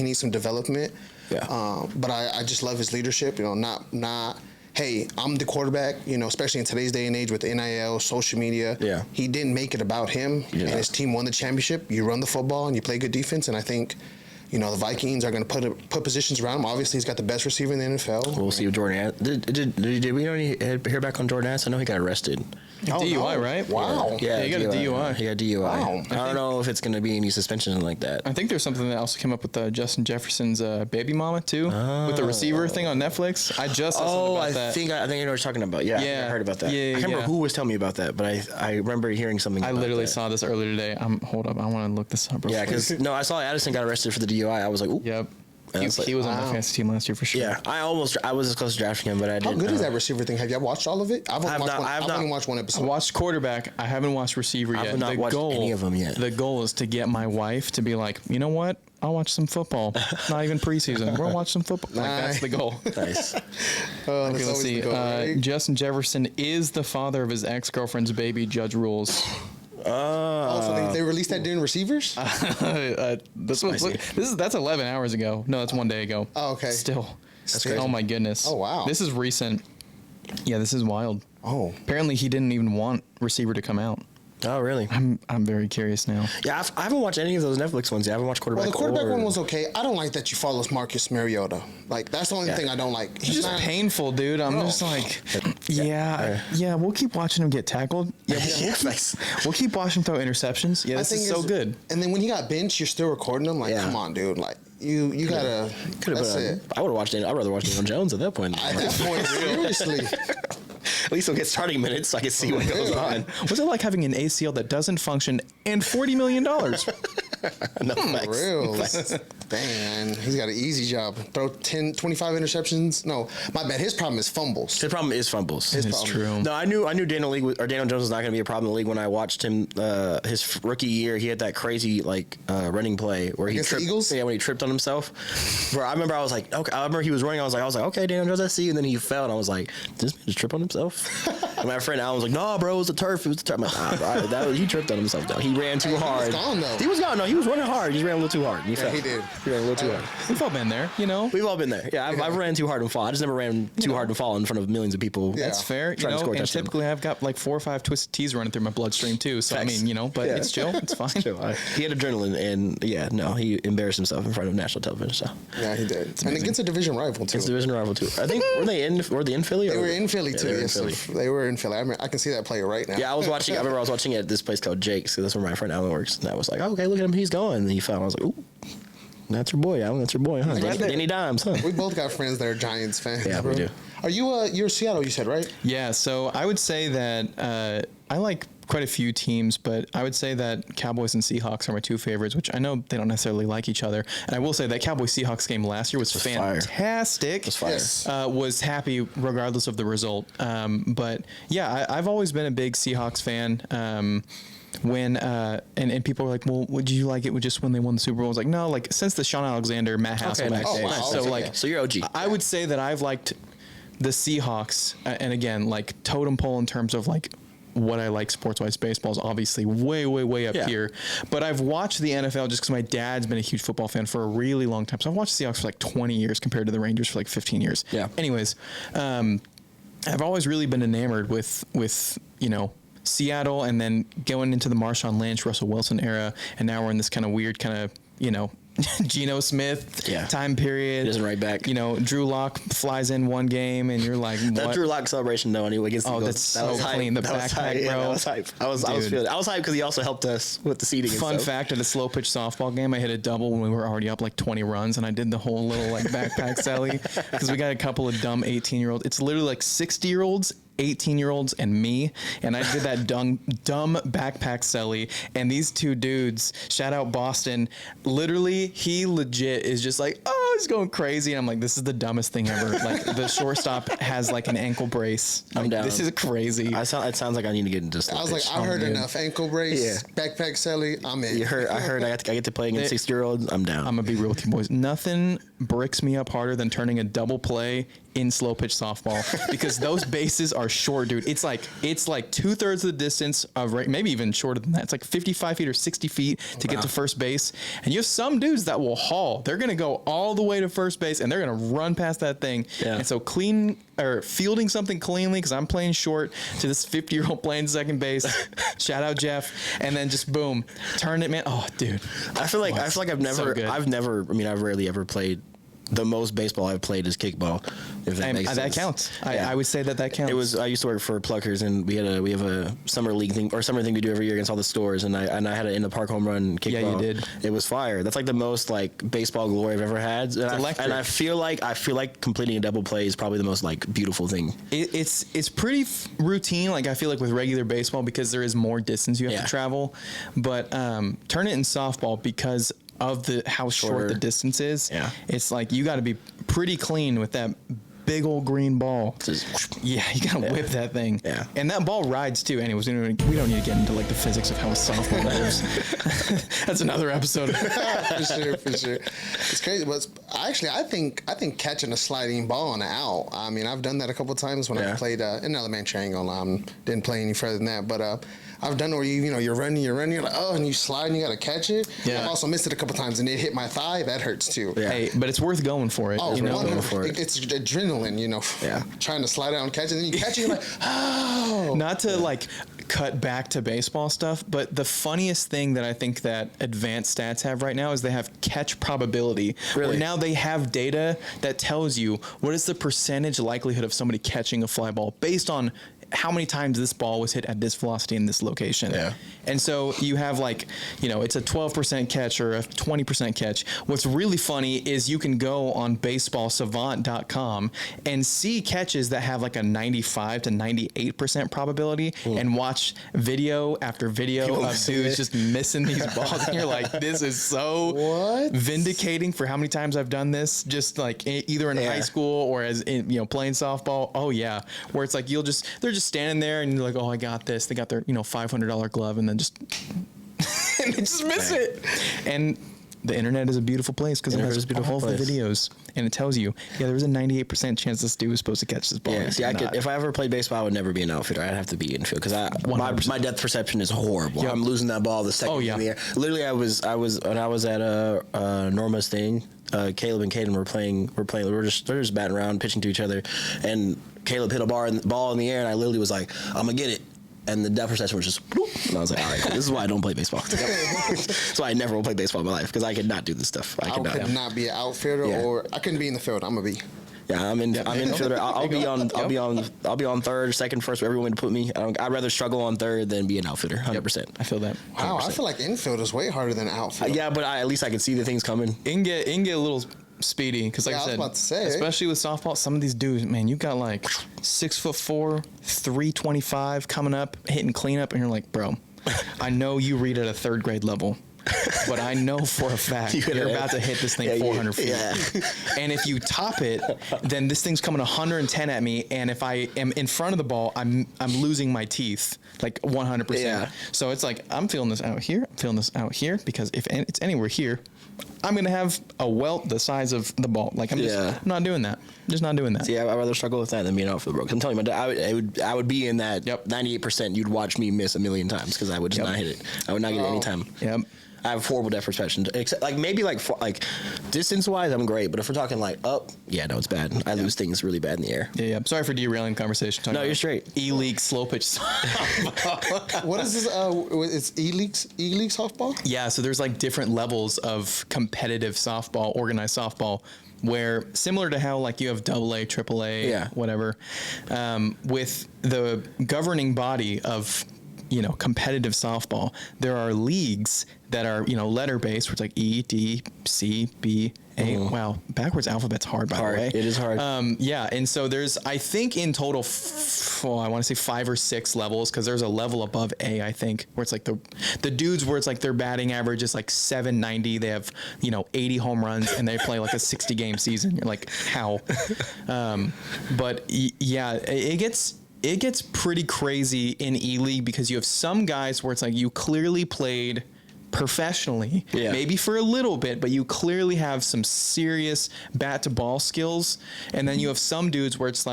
needs some development. Yeah. But I just love his leadership. Not hey, I'm the quarterback. Especially in today's day and age with NIL, social media. Yeah. He didn't make it about him, and his team won the championship. You run the football and you play good defense, and I think the Vikings are going to put positions around him. Obviously, he's got the best receiver in the NFL. We'll see if Jordan. Did we already hear back on Jordan? I know he got arrested. DUI, right? Wow. Yeah, he got a DUI. He got DUI. Wow. I don't know if it's going to be any suspension like that. I think there's something that also came up with Justin Jefferson's baby mama too, with the receiver thing on Netflix. I just saw something about that. I think I know what you're talking about. Yeah, I heard about that. Yeah, I can't remember who was telling me about that, but I remember hearing something. I literally saw this earlier today. Hold up, I want to look this up. Yeah, because I saw Addison got arrested for the DUI. I was like, ooh. Yep. He was on my fantasy team last year for sure. Yeah, I was as close to drafting him, but I didn't. How good is that receiver thing? Have you watched all of it? I've only watched one episode. I watched quarterback. I haven't watched receiver yet. I've not watched any of them yet. The goal is to get my wife to be like, you know what? I'll watch some football. Not even preseason. We'll watch some football. That's the goal. Nice. Okay, let's see. Right? Justin Jefferson is the father of his ex-girlfriend's baby. Judge rules. So they released that during receivers? That's 11 hours ago. No, that's 1 day ago. Oh, okay. Still. That's crazy. Oh my goodness. Oh wow. This is recent. Yeah, this is wild. Oh. Apparently he didn't even want receiver to come out. Oh, really? I'm very curious now. Yeah, I haven't watched any of those Netflix ones yet. I haven't watched quarterback. Well, the quarterback one was okay. I don't like that you follow Marcus Mariota. Like, that's the only thing I don't like. It's just painful, dude. I'm just like, yeah, we'll keep watching him get tackled. Yeah, we'll keep watching him throw interceptions. Yeah, this is so good. And then when he got benched, you're still recording him. Like, come on, dude. Like, you gotta. That's it. I would have watched it. I'd rather watch Daniel Jones at that point. At that point, seriously. At least he'll get starting minutes so I can see what goes on. What's it like having an ACL that doesn't function and $40 million? No facts. Real. Dang, man. He's got an easy job. Throw 10, 25 interceptions. No, my bad. His problem is fumbles. His problem is fumbles. It's true. No, I knew Daniel Jones was not going to be a problem in the league when I watched him his rookie year. He had that crazy running play where he tripped. The Eagles? Yeah, when he tripped on himself. Where I remember I was like, okay. I remember he was running. I was like, okay, Daniel Jones, I see. And then he fell, and I was like, did this man just trip on himself? And my friend Alan was like, nah, bro, it was the turf. I'm like, bro, he tripped on himself though. He ran too hard. He was gone though. He was gone. No, he was running hard. He ran a little too hard. He did. He ran a little too hard. We've all been there, you know. We've all been there. Yeah, I've ran too hard and fall. I just never ran too hard and fall in front of millions of people. That's fair. You know, and typically I've got like 4 or 5 twisted teas running through my bloodstream too. So I mean, but it's chill. It's fine. He had adrenaline, and he embarrassed himself in front of national television. So yeah, he did. And against a division rival too. Against a division rival too. I think were they in Philly? They were in Philly too. Yes, they were in Philly. I can see that player right now. Yeah, I remember I was watching it at this place called Jake's. That's where my friend Alan works. And I was like, oh, okay, look at him, he's going. And he fell. I was like, ooh, that's your boy, Alan. That's your boy, huh? Danny Dimes, huh? We both got friends that are Giants fans. Yeah, bro. we do. Are you? You're Seattle, you said, right? Yeah. So I would say that I like quite a few teams, but I would say that Cowboys and Seahawks are my 2 favorites, which I know they don't necessarily like each other. And I will say that Cowboys-Seahawks game last year was fantastic. It was fire. Yes. Was happy regardless of the result. But yeah, I've always been a big Seahawks fan. When and people were like, well, would you like it just when they won the Super Bowl? I was like, no, like since the Sean Alexander, Matt Hasselbeck days. Wow. So so you're OG. I would say that I've liked the Seahawks, and again, like totem pole in terms of like what I like sports-wise. Baseball is obviously way up here. But I've watched the NFL just because my dad's been a huge football fan for a really long time. So I've watched the Seahawks for like 20 years compared to the Rangers for like 15 years. Yeah. Anyways, I've always really been enamored with Seattle, and then going into the Marshawn Lynch, Russell Wilson era, and now we're in this kind of weird Geno Smith time period. Doesn't right back. Drew Lock flies in one game, and you're like, what? That Drew Lock celebration though, anyway. That's so clean. The backpack, bro. That was hype. I was feeling. I was hyped because he also helped us with the seating. Fun fact: at a slow pitch softball game, I hit a double when we were already up like 20 runs, and I did the whole little like backpack celly because we got a couple of dumb 18-year-olds. It's literally like 60-year-olds. 18-year-olds and me, and I did that dumb backpack celly, and these 2 dudes, shout out Boston, literally he legit is just like, oh, he's going crazy, and I'm like, this is the dumbest thing ever. Like the shortstop has like an ankle brace. I'm down. This is crazy. It sounds like I need to get into this. I was like, I heard enough. Ankle brace, backpack celly, I'm in. I heard I get to play against 60-year-olds. I'm down. I'm gonna be real with you boys. Nothing bricks me up harder than turning a double play in slow pitch softball because those bases are short, dude. It's like 2/3 of the distance of maybe even shorter than that. It's like 55 feet or 60 feet to get to first base. And you have some dudes that will haul. They're gonna go all the way to first base and they're gonna run past that thing. Yeah. And so clean or fielding something cleanly because I'm playing short to this 50-year-old playing second base. Shout out Jeff, and then just boom, turn it, man. Oh, dude. I feel like I've rarely ever played. The most baseball I've played is kickball. If that makes sense. That counts. Yeah. I would say that counts. I used to work for Pluckers, and we have a summer league thing or summer thing we do every year against all the stores, and I had it in the park home run kickball. Yeah, you did. It was fire. That's like the most like baseball glory I've ever had. And I feel like completing a double play is probably the most like beautiful thing. It's pretty routine. Like I feel like with regular baseball because there is more distance you have to travel, but turn it in softball because of how short the distance is. Yeah. It's like you got to be pretty clean with that big old green ball. Yeah, you got to whip that thing. Yeah. And that ball rides too. Anyways, we don't need to get into like the physics of how a softball moves. That's another episode. For sure. It's crazy, but I think catching a sliding ball on an out. I mean, I've done that a couple of times when I played in elementary. I ain't gonna lie, didn't play any further than that, but I've done where you're running, you're like, oh, and you slide and you gotta catch it. Yeah. I've also missed it a couple times and it hit my thigh. That hurts too. Yeah. Hey, but it's worth going for it. Oh, going for it. It's adrenaline, trying to slide out and catch it. And then you catch it, you're like, oh. Not to like cut back to baseball stuff, but the funniest thing that I think that advanced stats have right now is they have catch probability. Really? Where now they have data that tells you what is the percentage likelihood of somebody catching a fly ball based on how many times this ball was hit at this velocity in this location. Yeah. And so you have like, it's a 12% catch or a 20% catch. What's really funny is you can go on baseballsavant.com and see catches that have like a 95 to 98% probability and watch video after video of dudes just missing these balls. And you're like, this is so vindicating for how many times I've done this, just like either in high school or as in, playing softball. Oh yeah. Where it's like, they're just standing there and you're like, oh, I got this. They got their, $500 glove and then just, and they just miss it. And the internet is a beautiful place because it has all the videos and it tells you, there's a 98% chance this dude was supposed to catch this ball. Yeah, see, if I ever played baseball, I would never be an outfielder. I'd have to be infield because my depth perception is horrible. Yep. I'm losing that ball the second in the air. Literally, I was when I was at Norma's thing. Caleb and Caden were just batting around, pitching to each other, and Caleb hit a ball in the air, and I literally was like, I'm gonna get it. And the depth perception was just, bloop. And I was like, all right, this is why I don't play baseball. That's why I never will play baseball in my life, because I could not do this stuff. I could not be an outfielder, or I couldn't be in the field. I'm gonna be. Yeah, I'm infielder. I'll be on third, second, first, wherever you want me to put me. I'd rather struggle on third than be an outfielder. 100%. I feel that. 100%. Wow, I feel like infield is way harder than outfield. Yeah, but at least I can see the things coming. It can get a little speedy because, like I said, was about to say, especially with softball, some of these dudes, man, you got like 6'4", 325 coming up, hitting cleanup, and you're like, bro, I know you read at a third grade level. But I know for a fact you're about to hit this thing 400 feet. Yeah. And if you top it, then this thing's coming 110 at me. And if I am in front of the ball, I'm losing my teeth like 100%. Yeah. So it's like, I'm feeling this out here. I'm feeling this out here because if it's anywhere here, I'm going to have a welt the size of the ball. Like I'm not doing that. Just not doing that. See, I'd rather struggle with that than being outfield, bro. I'm telling you, I would be in that 98%. You'd watch me miss a million times because I would just not hit it. I would not get it any time. Yep. I have horrible depth perception. Except, maybe distance wise, I'm great. But if we're talking up, no, it's bad. I lose things really bad in the air. Yeah. Sorry for derailing the conversation. No, you're straight. E-League slow pitch. What is this? It's E-League softball? Yeah. So there's different levels of competitive softball, organized softball, where similar to how you have AA, AAA, whatever, with the governing body of competitive softball, there are leagues that are, letter based, where it's E, D, C, B, A. Wow. Backwards alphabet's hard, by the way. It is hard. And so there's, I think in total, I want to say 5 or 6 levels, because there's a level above A, I think, where it's the dudes where it's their batting average is 790. They have, 80 home runs and they play a 60 game season. You're like, how? But yeah, it gets pretty crazy in E-League because you have some guys where it's you clearly played professionally, maybe for a little bit, but you clearly have some serious bat to ball skills. And then you have some dudes where it's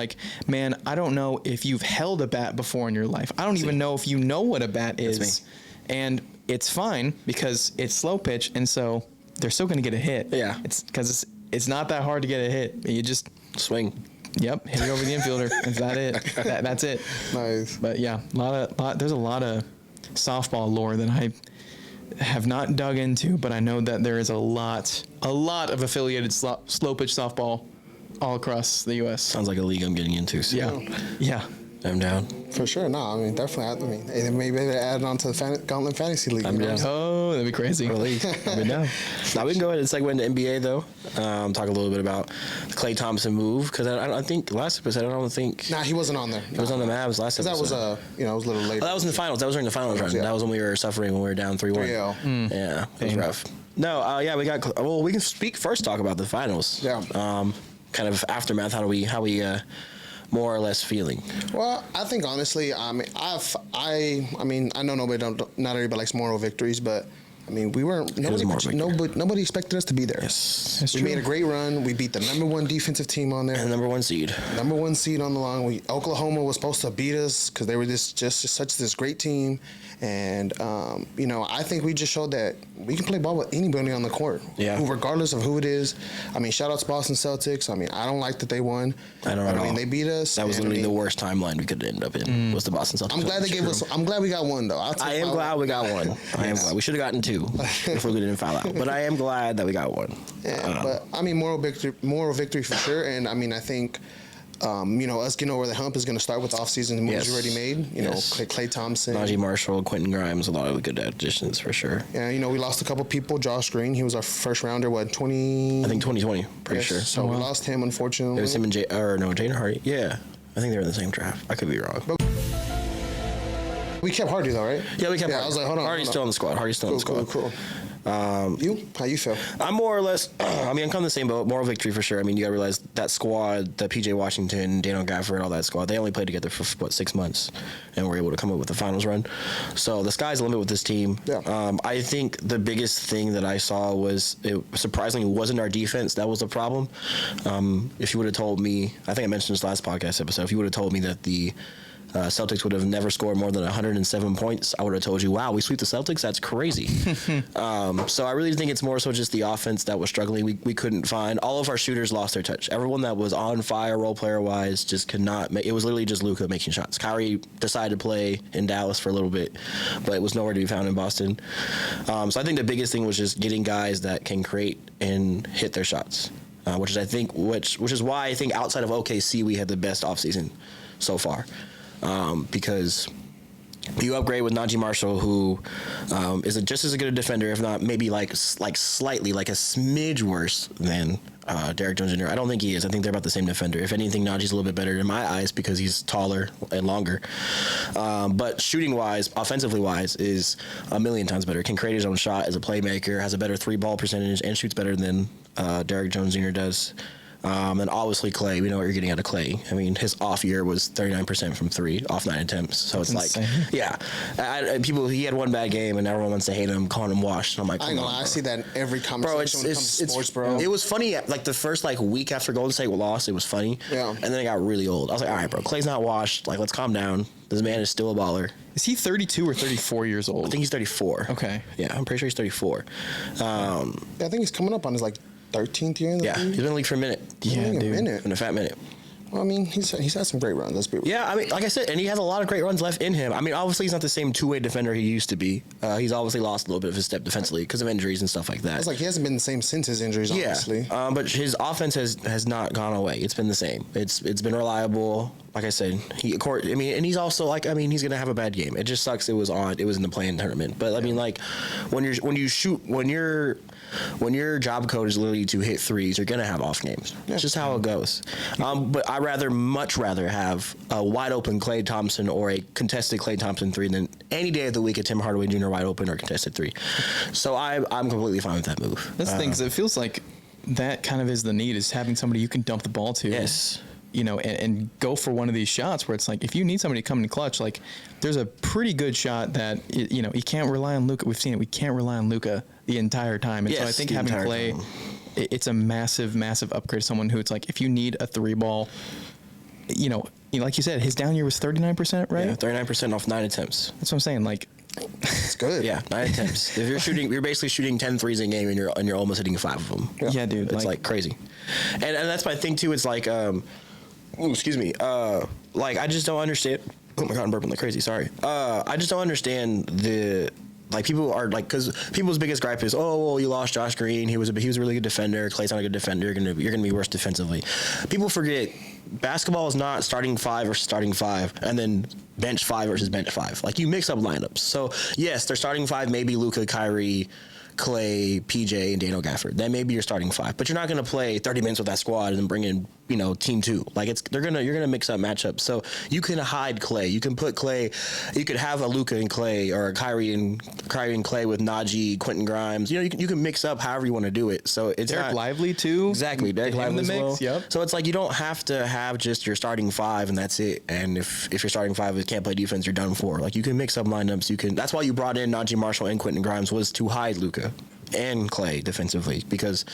man, I don't know if you've held a bat before in your life. I don't even know if you know what a bat is. And it's fine because it's slow pitch. And so they're still going to get a hit. Yeah. It's because it's not that hard to get a hit. You just swing. Yep, hit it over the infielder. Is that it? That's it. Nice. But yeah, there's a lot of softball lore that I have not dug into, but I know that there is a lot of affiliated slow pitch softball all across the U.S. Sounds like a league I'm getting into. So. Yeah. I'm down. For sure. No, I mean, definitely. I mean, maybe they add it on to the Gauntlet Fantasy League. I'm down. Oh, that'd be crazy. I'll be down. Now we can go ahead and segue into NBA though. Talk a little bit about the Klay Thompson move because I think last episode I don't think. Nah, he wasn't on there. He was on the Mavs last episode. That was it was a little later. Oh, that was in the finals. That was during the finals run. Yeah. That was when we were suffering when we were down 3-1. 3-0. Yeah, it was rough. No, we got. Well, we can talk about the finals. Yeah. Kind of aftermath. How we more or less feeling? Well, I think honestly, I mean, I know not everybody likes moral victories, but I mean, nobody expected us to be there. Yes, we made a great run. We beat the #1 defensive team on there, and the #1 seed. #1 seed on the line. Oklahoma was supposed to beat us because they were just such this great team, and I think we just showed that we can play ball with anybody on the court. Yeah. Regardless of who it is. I mean, shout out to Boston Celtics. I mean, I don't like that they won. I don't know. I mean, they beat us. That was literally the worst timeline we could end up in. Was the Boston Celtics? I'm glad they gave us. I'm glad we got one though. I am glad we got one. I am glad. We should have gotten 2 if we didn't foul out. But I am glad that we got one. Yeah, but I mean, moral victory for sure. And I mean, I think. Us getting over the hump is going to start with off-season moves you already made. Klay Thompson, Najee Marshall, Quentin Grimes, a lot of good additions for sure. Yeah, we lost a couple people. Josh Green, he was our first rounder. I think 2020, pretty sure. So we lost him, unfortunately. It was him and Jaden Hardy. Yeah, I think they were in the same draft. I could be wrong. We kept Hardy though, right? Yeah, we kept. I was like, hold on. Hardy's still on the squad. Cool. How you feel? I'm more or less. I'm kind of the same boat. Moral victory for sure. I mean, you got to realize that squad, the PJ Washington, Daniel Gafford, all that squad. They only played together for 6 months, and were able to come up with the finals run. So the sky's the limit with this team. Yeah. I think the biggest thing that I saw was it surprisingly wasn't our defense that was the problem. If you would have told me, I think I mentioned this last podcast episode. If you would have told me that the Celtics would have never scored more than 107 points, I would have told you, wow, we sweep the Celtics? That's crazy. So I really think it's more so just the offense that was struggling. We couldn't find. All of our shooters lost their touch. Everyone that was on fire role player-wise just could not make. It was literally just Luka making shots. Kyrie decided to play in Dallas for a little bit, but it was nowhere to be found in Boston. So I think the biggest thing was just getting guys that can create and hit their shots, which is why I think outside of OKC, we had the best offseason so far. Because you upgrade with Najee Marshall, who is just as good a defender, if not maybe like slightly, like a smidge worse than Derek Jones Jr. I don't think he is. I think they're about the same defender. If anything, Najee's a little bit better in my eyes because he's taller and longer. But shooting-wise, offensively-wise, is a million times better. Can create his own shot as a playmaker, has a better 3-ball percentage, and shoots better than Derek Jones Jr. does. And obviously Klay, we know what you're getting out of Klay. I mean, his off year was 39% from 3 off 9 attempts. So That's it's insane. like, yeah, he had one bad game and everyone wants to hate him, calling him washed. And I'm like, I ain't gonna lie, I see that in every conversation when it comes to sports, bro. It was funny, like the first week after Golden State lost, it was funny. Yeah. And then it got really old. I was like, all right, bro, Klay's not washed. Like, let's calm down. This man is still a baller. Is he 32 or 34 years old? I think he's 34. Okay. Yeah, I'm pretty sure he's 34. I think he's coming up on his 13th year in the league. He's been in the league for a minute. Yeah, dude. In a fat minute. Well, I mean, he's had some great runs. Let's be real. Yeah, I mean, like I said, and he has a lot of great runs left in him. I mean, obviously he's not the same two-way defender he used to be. He's obviously lost a little bit of his step defensively because of injuries and stuff like that. It's like he hasn't been the same since his injuries, honestly. Yeah, but his offense has not gone away. It's been the same. It's been reliable. Like I said, and he's also he's gonna have a bad game. It just sucks. It was in the play-in tournament. But I mean, like when your job code is literally to hit threes, you're gonna have off games. Yeah. It's just how it goes. But I much rather have a wide open Klay Thompson or a contested Klay Thompson 3 than any day of the week a Tim Hardaway Jr. wide open or contested 3. So I'm completely fine with that move. That's the thing, 'cause it feels like that kind of is the need, is having somebody you can dump the ball to. Yes. And go for one of these shots where it's like, if you need somebody to come in clutch, like there's a pretty good shot that, you can't rely on Luka. We've seen it. We can't rely on Luka the entire time. And so I think having Klay, it's a massive, massive upgrade to someone who it's like, if you need a 3-ball, like you said, his down year was 39%, right? Yeah, 39% off 9 attempts. That's what I'm saying. Like, it's good. Yeah, 9 attempts. If you're basically shooting 10 threes a game and you're almost hitting 5 of them. Yeah, dude. It's like crazy. And that's my thing too. It's like, Ooh, excuse me. Like I just don't understand. Oh my god, I'm burping like crazy. Sorry. I just don't understand the. Like people are like, because people's biggest gripe is, oh, well, you lost Josh Green. He was a really good defender. Clay's not a good defender. You're gonna be worse defensively. People forget basketball is not starting 5 versus starting 5, and then bench 5 versus bench 5. Like you mix up lineups. So yes, they're starting 5, maybe Luka, Kyrie, Clay, PJ, and Daniel Gafford. That may be your starting 5, but you're not going to play 30 minutes with that squad and bring in, team 2. Like you're gonna mix up matchups. So you can hide Clay. You can put Clay. You could have a Luka and Clay or a Kyrie and Clay with Najee, Quentin Grimes. You can mix up however you want to do it. So it's Derek Lively too. Exactly, Derek Lively as well. Yep. So it's like you don't have to have just your starting 5 and that's it. And if your starting 5 can't play defense, you're done for. Like you can mix up lineups. That's why you brought in Najee Marshall and Quentin Grimes, was to hide Luka and Clay defensively, because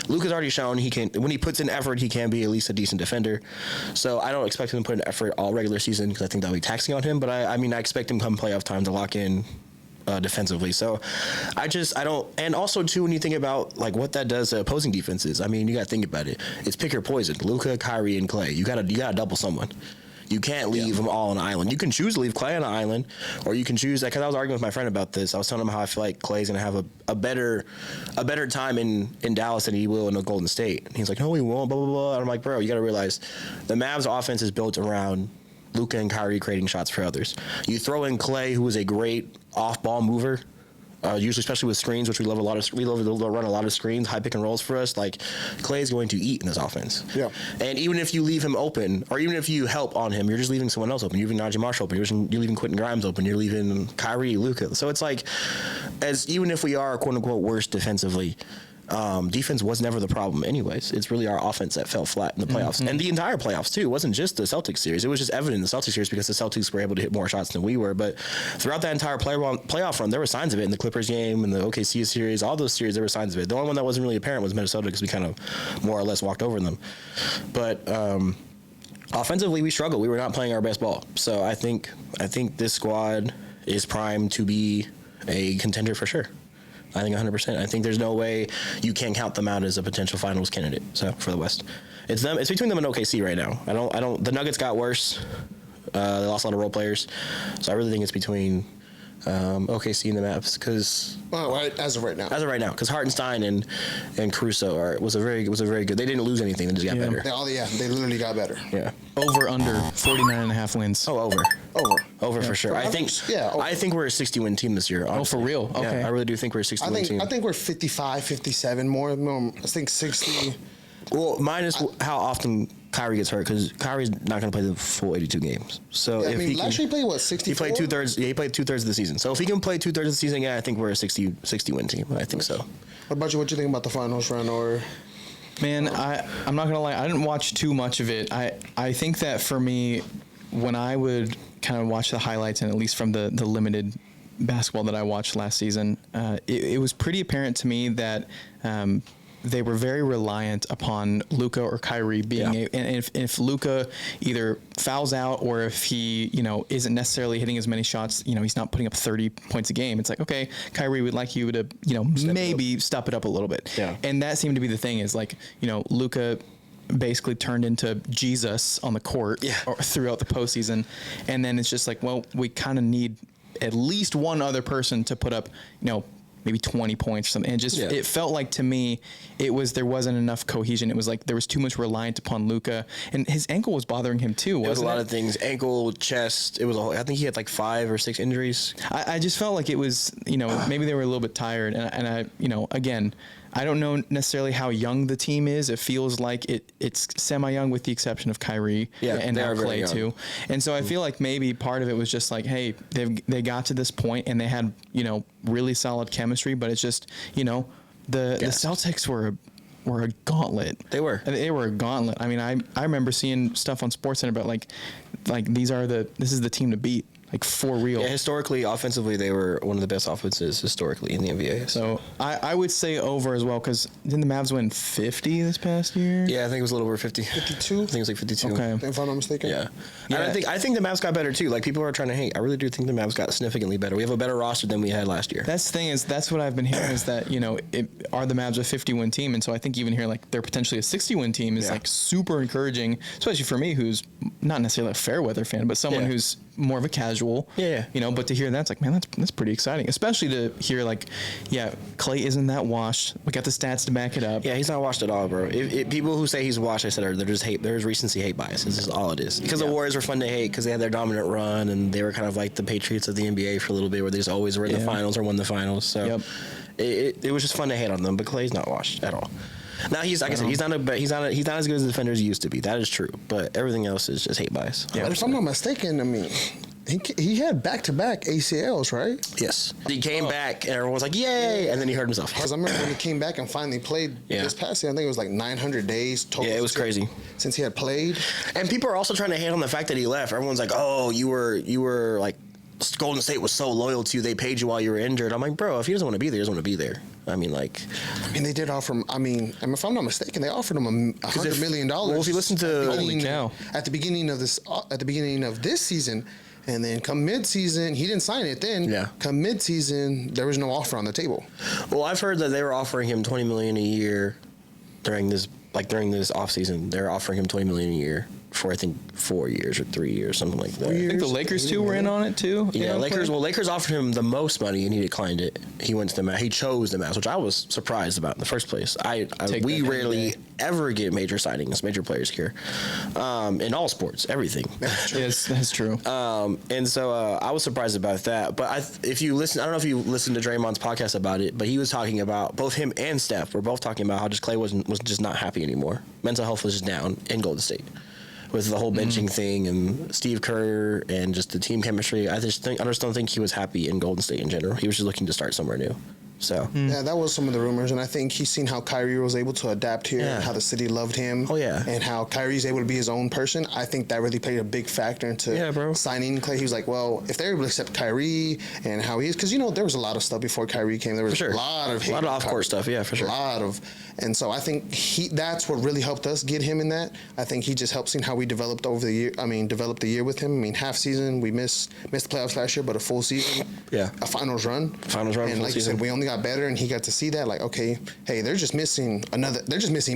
Luka's already shown he can, when he puts in effort, he can be at least a decent defender. So I don't expect him to put in effort all regular season, because I think that'll be taxing on him. But I expect him come playoff time to lock in defensively. So I don't, and also too, when you think about like what that does to opposing defenses, I mean, you got to think about it. It's pick your poison. Luka, Kyrie, and Clay. You gotta double someone. You can't leave them all on an island. You can choose to leave Clay on an island, or you can choose that. Because I was arguing with my friend about this. I was telling him how I feel like Clay's gonna have a better time in Dallas than he will in Golden State. And he's like, no, he won't. Blah blah blah. And I'm like, bro, you got to realize the Mavs offense is built around Luka and Kyrie creating shots for others. You throw in Clay, who is a great off-ball mover. Usually, especially with screens, which we love to run a lot of screens, high pick and rolls for us. Like Clay is going to eat in this offense. Yeah. And even if you leave him open, or even if you help on him, you're just leaving someone else open. You're leaving Najee Marshall open. You're leaving Quentin Grimes open. You're leaving Kyrie, Luka. So it's like, even if we are quote unquote worse defensively, defense was never the problem anyways. It's really our offense that fell flat in the playoffs. And the entire playoffs too. It wasn't just the Celtics series. It was just evident in the Celtics series because the Celtics were able to hit more shots than we were. But throughout that entire playoff run, there were signs of it in the Clippers game and the OKC series. All those series, there were signs of it. The only one that wasn't really apparent was Minnesota, because we kind of more or less walked over them. But offensively, we struggled. We were not playing our best ball. So I think this squad is primed to be a contender for sure. I think 100%. I think there's no way you can count them out as a potential finals candidate. So for the West, it's them. It's between them and OKC right now. I don't. The Nuggets got worse. They lost a lot of role players. So I really think it's between OKC and the Mavs, because as of right now, because Hartenstein and Caruso was a very good. They didn't lose anything. They just got better. They literally got better. Yeah. Over under 49.5 wins. Oh, over for sure. I think we're a 60-win team this year. Honestly. Oh, for real? Okay. Yeah, I really do think we're a 60-win team. I think we're 55, 57 more. I think 60. Well, minus how often Kyrie gets hurt, because Kyrie's not going to play the full 82 games. So if he last year he played what, 64? He played 2/3. Yeah, he played 2/3 of the season. So if he can play 2/3 of the season, I think we're a 60-win team. I think so. What about you? What you think about the finals run? Or man, I'm not gonna lie. I didn't watch too much of it. I think that for me, when I would kind of watch the highlights, and at least from the limited basketball that I watched last season, it was pretty apparent to me that they were very reliant upon Luka or Kyrie being and if Luka either fouls out, or if he isn't necessarily hitting as many shots, he's not putting up 30 points a game, it's like, okay, Kyrie, would like you to maybe step it up a little bit. Yeah. And that seemed to be the thing, is like, Luka basically turned into Jesus on the court throughout the postseason, and then it's just like, well, we kind of need at least one other person to put up maybe 20 points or something. And just it felt like, to me, there wasn't enough cohesion. It was like there was too much reliant upon Luka, and his ankle was bothering him too. Wasn't it? Was a lot of things: ankle, chest. It was I think he had like 5 or 6 injuries. I just felt like it was maybe they were a little bit tired, and I again, I don't know necessarily how young the team is. It feels like it's semi-young, with the exception of Kyrie and now Clay too. And so I feel like maybe part of it was just like, hey, they got to this point and they had really solid chemistry, but it's just the Celtics were a gauntlet. They were a gauntlet. I mean, I remember seeing stuff on SportsCenter about like this is the team to beat. like for real. Yeah, historically, offensively, they were one of the best offenses historically in the NBA. So I would say over as well, because didn't the Mavs win 50 this past year? Yeah, I think it was a little over 50. 52? I think it was like 52. Okay. If I'm not mistaken. Yeah. Yeah. And I think the Mavs got better too. Like people are trying to hate. I really do think the Mavs got significantly better. We have a better roster than we had last year. That's the thing is that's what I've been hearing is that, are the Mavs a 50-win team? And so I think even here, like they're potentially a 60-win team is like super encouraging, especially for me, who's not necessarily a fair weather fan, but someone who's more of a casual. Yeah. But to hear that's like, man, that's pretty exciting. Especially to hear like, yeah, Clay isn't that washed. We got the stats to back it up. Yeah, he's not washed at all, bro. People who say he's washed, I said, they're just hate. There's recency hate bias. This is all it is. Because the Warriors were fun to hate because they had their dominant run and they were kind of like the Patriots of the NBA for a little bit, where they just always were in the finals or won the finals. So it was just fun to hate on them. But Clay's not washed at all. Now he's like I said, he's not as good as the defender as he used to be. That is true. But everything else is just hate bias. Yeah, but if I'm not mistaken, I mean, he had back-to-back ACLs, right? Yes. He came back and everyone was like, yay! And then he hurt himself. Because I remember when he came back and finally played this past year, I think it was like 900 days total. Yeah, it was crazy. Since he had played. And people are also trying to hate on the fact that he left. Everyone's like, oh, you were like, Golden State was so loyal to you, they paid you while you were injured. I'm like, bro, if he doesn't want to be there, he doesn't want to be there. I mean, they did offer him, if I'm not mistaken, they offered him $100 million. Well, if you listen to at the beginning of this season, and then come mid-season, he didn't sign it then. Yeah. Come mid-season, there was no offer on the table. Well, I've heard that they were offering him $20 million a year during this offseason. They're offering him $20 million a year for I think 4 years or 3 years, something like that. I think the Lakers too were in on it too. Yeah, Lakers offered him the most money and he declined it. He went to the Mavs. He chose the Mavs, which I was surprised about in the first place. We rarely ever get major signings, major players here, in all sports, everything. Yes, that's true. And so I was surprised about that. But I don't know if you listened to Draymond's podcast about it, but he was talking about both him and Steph were both talking about how just Clay was just not happy anymore. Mental health was just down in Golden State. With the whole benching thing and Steve Kerr and just the team chemistry, I just don't think he was happy in Golden State in general. He was just looking to start somewhere new. So yeah, that was some of the rumors, and I think he's seen how Kyrie was able to adapt here, and how the city loved him. Oh yeah, and how Kyrie's able to be his own person. I think that really played a big factor into signing Clay. He was like, well, if they're able to accept Kyrie and how he is, because there was a lot of stuff before Kyrie came. There was a lot of off-court stuff. Yeah, for sure. And so I think that's what really helped us get him in that. I think he just helped seeing how we developed over the year. Developed the year with him. Half season we missed the playoffs last year, but a full season, a finals run, and like you said, we only got better, and he got to see that. Like, okay, hey, they're just missing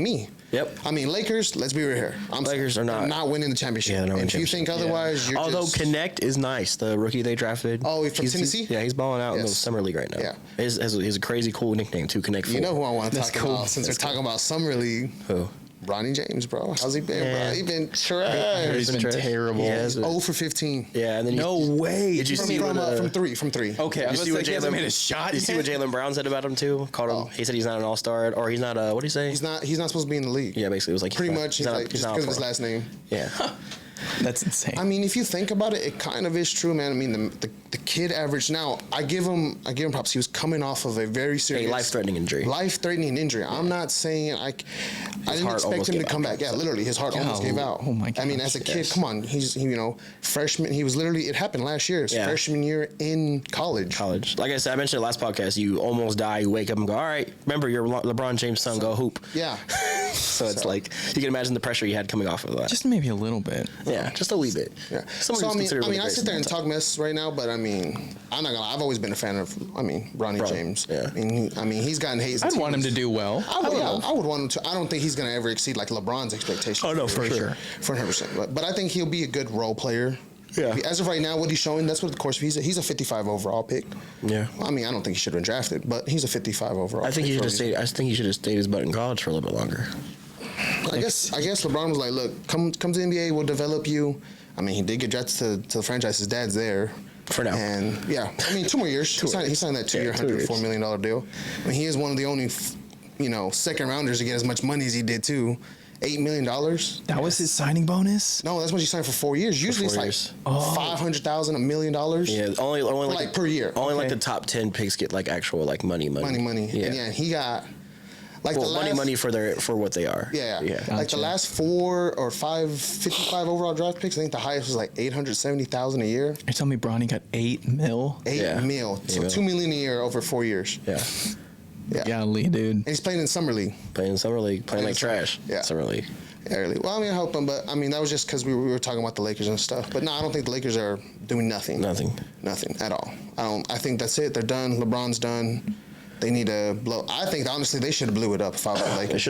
me. Yep. Lakers. Let's be real here. Lakers are not winning the championship. Yeah, if you think otherwise, you're although Connect is nice, the rookie they drafted. Oh, from Tennessee. He's balling out in the summer league right now. Yeah, he's a crazy cool nickname too. Connect. You know who I want to talk about since we're talking about summer league? Who? Bronny James, bro. How's he been, bro? He been trash. He's been terrible. Yeah, 0 for 15. Yeah, and then no way. Did you see from three? Okay, you see what Jalen made a shot. You see what Jalen Brown said about him too? Called him. He said he's not an all-star, or he's not a. What did he say? He's not supposed to be in the league. Yeah, basically, it was like pretty much. He's like just because of his last name. Yeah. That's insane. If you think about it, it kind of is true, man. The kid average now. I give him props. He was coming off of a very serious life-threatening injury. I'm not saying I didn't expect him to come back. Yeah, literally, his heart almost gave out. Oh my god. As a kid, come on. He's freshman. He was literally. It happened last year. His freshman year in college. Like I said, I mentioned in the last podcast. You almost die. You wake up and go, all right. Remember, you're LeBron James' son. Go hoop. Yeah. So it's like you can imagine the pressure you had coming off of that. Just maybe a little bit. Yeah, just a wee bit. Yeah. So I sit there and talk mess right now, but I'm not gonna. I've always been a fan of. Bronny James. Yeah. He's gotten hate. I'd want him to do well. I would want him to. I don't think he's gonna ever exceed like LeBron's expectations. Oh no, for sure. For 100%. But I think he'll be a good role player. Yeah. As of right now, what he's showing, that's what of course he's a 55 overall pick. Yeah. I don't think he should have been drafted, but he's a 55 overall. I think he should have stayed. I think he should have stayed his butt in college for a little bit longer. I guess LeBron was like, look, come to the NBA, we'll develop you. He did get drafted to the franchise. His dad's there. For now. And, 2 more years. He signed that 2-year, $104 million deal. He is one of the only, second rounders to get as much money as he did, too. $8 million. That was his signing bonus? No, that's what he signed for 4 years. Usually it's like $500,000, $1 million. Yeah, only like per year. Only like the top 10 picks get like actual like money. Money. Yeah. And he got... Like money for what they are. Yeah. Gotcha. Like the last 4 or 5 55 overall draft picks, I think the highest was like 870,000 a year. You're telling me Bronny got $8 million? 8 mil. So $2 million a year over 4 years. Yeah. Yeah. Golly, dude. And he's playing in summer league. Playing like trash. Yeah. Summer league. Yeah, really. Well, I mean, I hope him, but I mean, that was just because we were talking about the Lakers and stuff. But no, I don't think the Lakers are doing nothing. Nothing at all. I think that's it. They're done. LeBron's done. They need to blow. I think honestly they should have blew it up if I was the Lakers.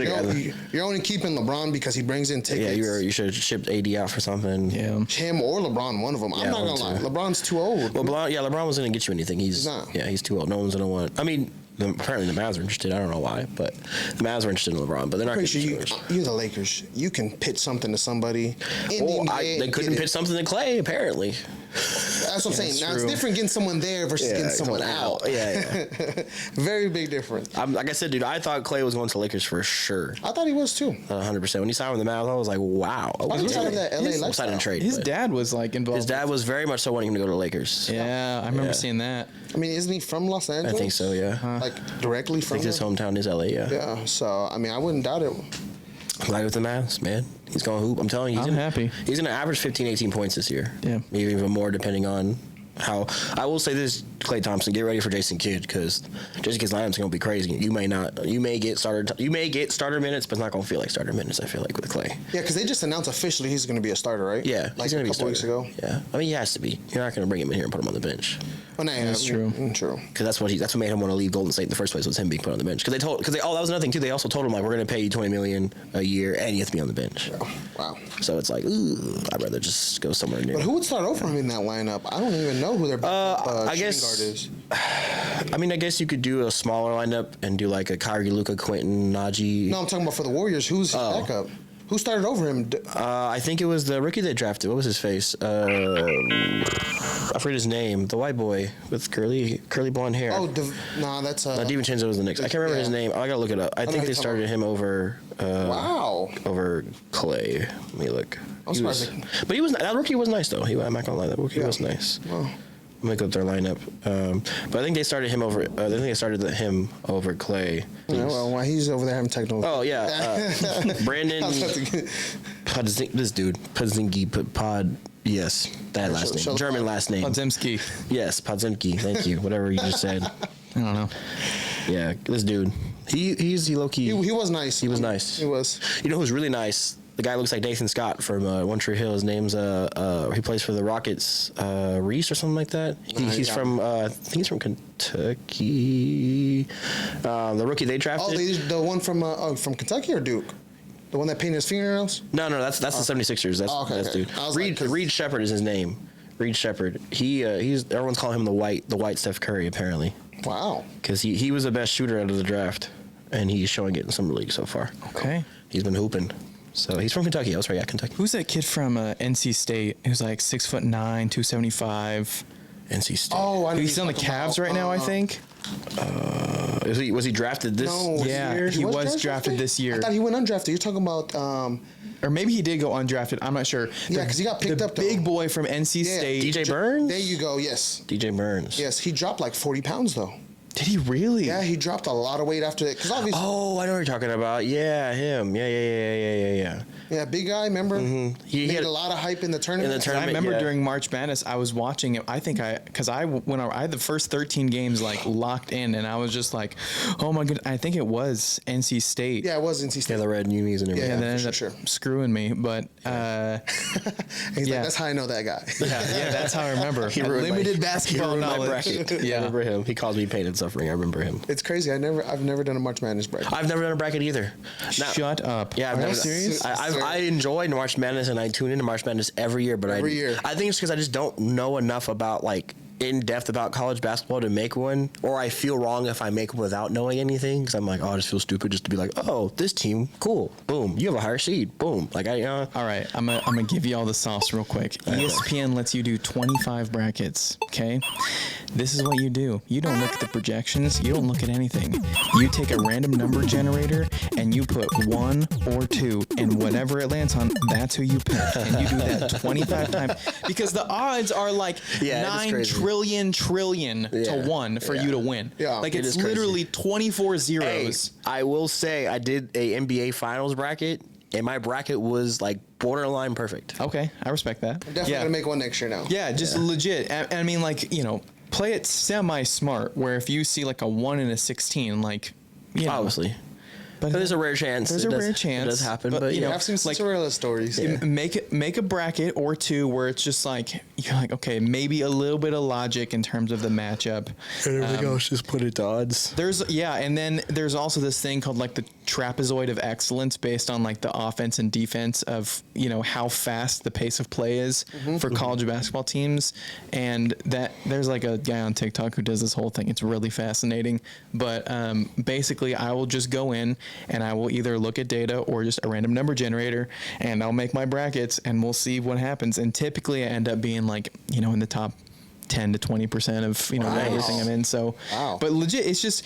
You're only keeping LeBron because he brings in tickets. Yeah, you should have shipped AD out for something. Yeah. Him or LeBron, one of them. I'm not gonna lie. LeBron's too old. Well, LeBron wasn't gonna get you anything. He's not. Yeah, he's too old. No one's gonna want. I mean, apparently the Mavs are interested. I don't know why, but the Mavs are interested in LeBron. But they're not. You're the Lakers. You can pitch something to somebody. They couldn't pitch something to Clay apparently. That's what I'm saying. Now it's different getting someone there versus getting someone out. Yeah. Very big difference. Like I said, dude, I thought Clay was going to Lakers for sure. I thought he was too. 100%. When he signed with the Mavs, I was like, wow. I'm tired of that LA lifestyle. Trade. His dad was like involved. His dad was very much so wanting him to go to the Lakers. Yeah, I remember seeing that. I mean, isn't he from Los Angeles? I think so, yeah. Like directly from I think his hometown is LA, yeah. Yeah, so I mean, I wouldn't doubt it. Glad with the Mavs, man. He's going to hoop. I'm telling you, I'm happy. He's going to average 15, 18 points this year. Yeah. Maybe even more depending on how. I will say this, Klay Thompson, get ready for Jason Kidd because Jason Kidd's lineup's going to be crazy. You may get starter minutes, but it's not going to feel like starter minutes, I feel like, with Klay. Yeah, because they just announced officially he's going to be a starter, right? Yeah. Like a couple weeks ago. Yeah. I mean, he has to be. You're not going to bring him in here and put him on the bench. Well, that's true. True. Because that's what made him want to leave Golden State in the first place was him being put on the bench. Because that was another thing too. They also told him like we're going to pay you $20 million a year and you have to be on the bench. Wow. So it's like, ooh, I'd rather just go somewhere new. But who would start over him in that lineup? I don't even know who their I guess shooting guard is. I guess you could do a smaller lineup and do like a Kyrie, Luka, Quentin, Najee. No, I'm talking about for the Warriors. Who's his backup? Who started over him? I think it was the rookie they drafted. What was his face? I forget his name. The white boy with curly blonde hair. Oh, that's DiVincenzo was the Knicks. I can't remember his name. I gotta look it up. I think they started him over. Over Clay. Let me look. But that rookie was nice though. I'm not gonna lie. That rookie was nice. Wow. Make up their lineup, but I think they started him over. I think they started him over Clay. Yeah, well, while he's over there having technical. Oh yeah, Brandon. This dude, Podzinski, Pod. Yes, that last name, German last name. Podzemski. Yes, Podzemski. Thank you. Whatever you just said. I don't know. Yeah, this dude. He's low key. He was nice. He was nice. He was. You know who's really nice? The guy looks like Nathan Scott from One Tree Hill. His name's he plays for the Rockets, Reese or something like that. He's from I think he's from Kentucky. The rookie they drafted. Oh, the one from Kentucky or Duke? The one that painted his fingernails? No, that's the 76ers. That's dude. Reed Shepard is his name. Reed Shepard. He's everyone's calling him the white Steph Curry apparently. Wow. Because he was the best shooter out of the draft, and he's showing it in summer league so far. Okay. He's been hooping. So he's from Kentucky. I was right, yeah, Kentucky. Who's that kid from NC State who's like 6'9", 275? NC State. Oh, I know. He's on the Cavs right now, I think. Was he drafted this year? He was drafted this year. I thought he went undrafted. You're talking about... or maybe he did go undrafted. I'm not sure. Yeah, because he got picked up. The big boy from NC State. DJ Burns? There you go, yes. DJ Burns. Yes, he dropped like 40 pounds, though. Did he really? Yeah, he dropped a lot of weight after it. Oh, I know what you're talking about. Yeah, him. Yeah. Yeah, big guy, remember? Mm-hmm. He had a lot of hype in the tournament. I remember during March Madness, I was watching it. I had the first 13 games like locked in, and I was just like, oh my goodness. I think it was NC State. Yeah, it was NC State. Yeah, the red unis and everything. Yeah, that ended up screwing me. But he's like, that's how I know that guy. Yeah, that's how I remember. Limited basketball knowledge. Yeah, I remember him. He called me pain and suffering. I remember him. It's crazy. I've never done a March Madness bracket. I've never done a bracket either. Shut up. Yeah, Are you serious? I enjoy March Madness and I tune into March Madness every year, but I think it's because I just don't know enough about in depth about college basketball to make one, or I feel wrong if I make one without knowing anything because I'm like, oh, I just feel stupid just to be like, oh, this team, cool, boom, you have a higher seed, boom, All right, I'm gonna give you all the sauce real quick. ESPN lets you do 25 brackets. Okay, this is what you do. You don't look at the projections. You don't look at anything. You take a random number generator and you put 1 or 2, and whatever it lands on, that's who you pick, and you do that 25 times because the odds are like 9 trillion to 1 for you to win. Yeah. Like It it's is crazy. literally 24 zeros. Hey, I will say I did a NBA Finals bracket, and my bracket was like borderline perfect. Okay, I respect that. Definitely gonna make one next year now. Yeah, just legit. I mean, like, you know, play it semi-smart, where if you see like a 1 and a 16, like, you know. Obviously. But There's a rare chance. There's It a does- rare chance. It does happen, but, but you yeah. know, I've seen like, Cinderella stories. make a bracket or two where it's just like, you're like, okay, maybe a little bit of logic in terms of the matchup. And everything else, just put it to odds. And then there's also this thing called like the trapezoid of excellence based on like the offense and defense of, you know, how fast the pace of play is for college basketball teams. And that there's like a guy on TikTok who does this whole thing. It's really fascinating. But basically I will just go in and I will either look at data or just a random number generator, and I'll make my brackets and we'll see what happens. And typically I end up being like, you know, in the top 10 to 20% of, you know, everything I'm in. So, but legit, it's just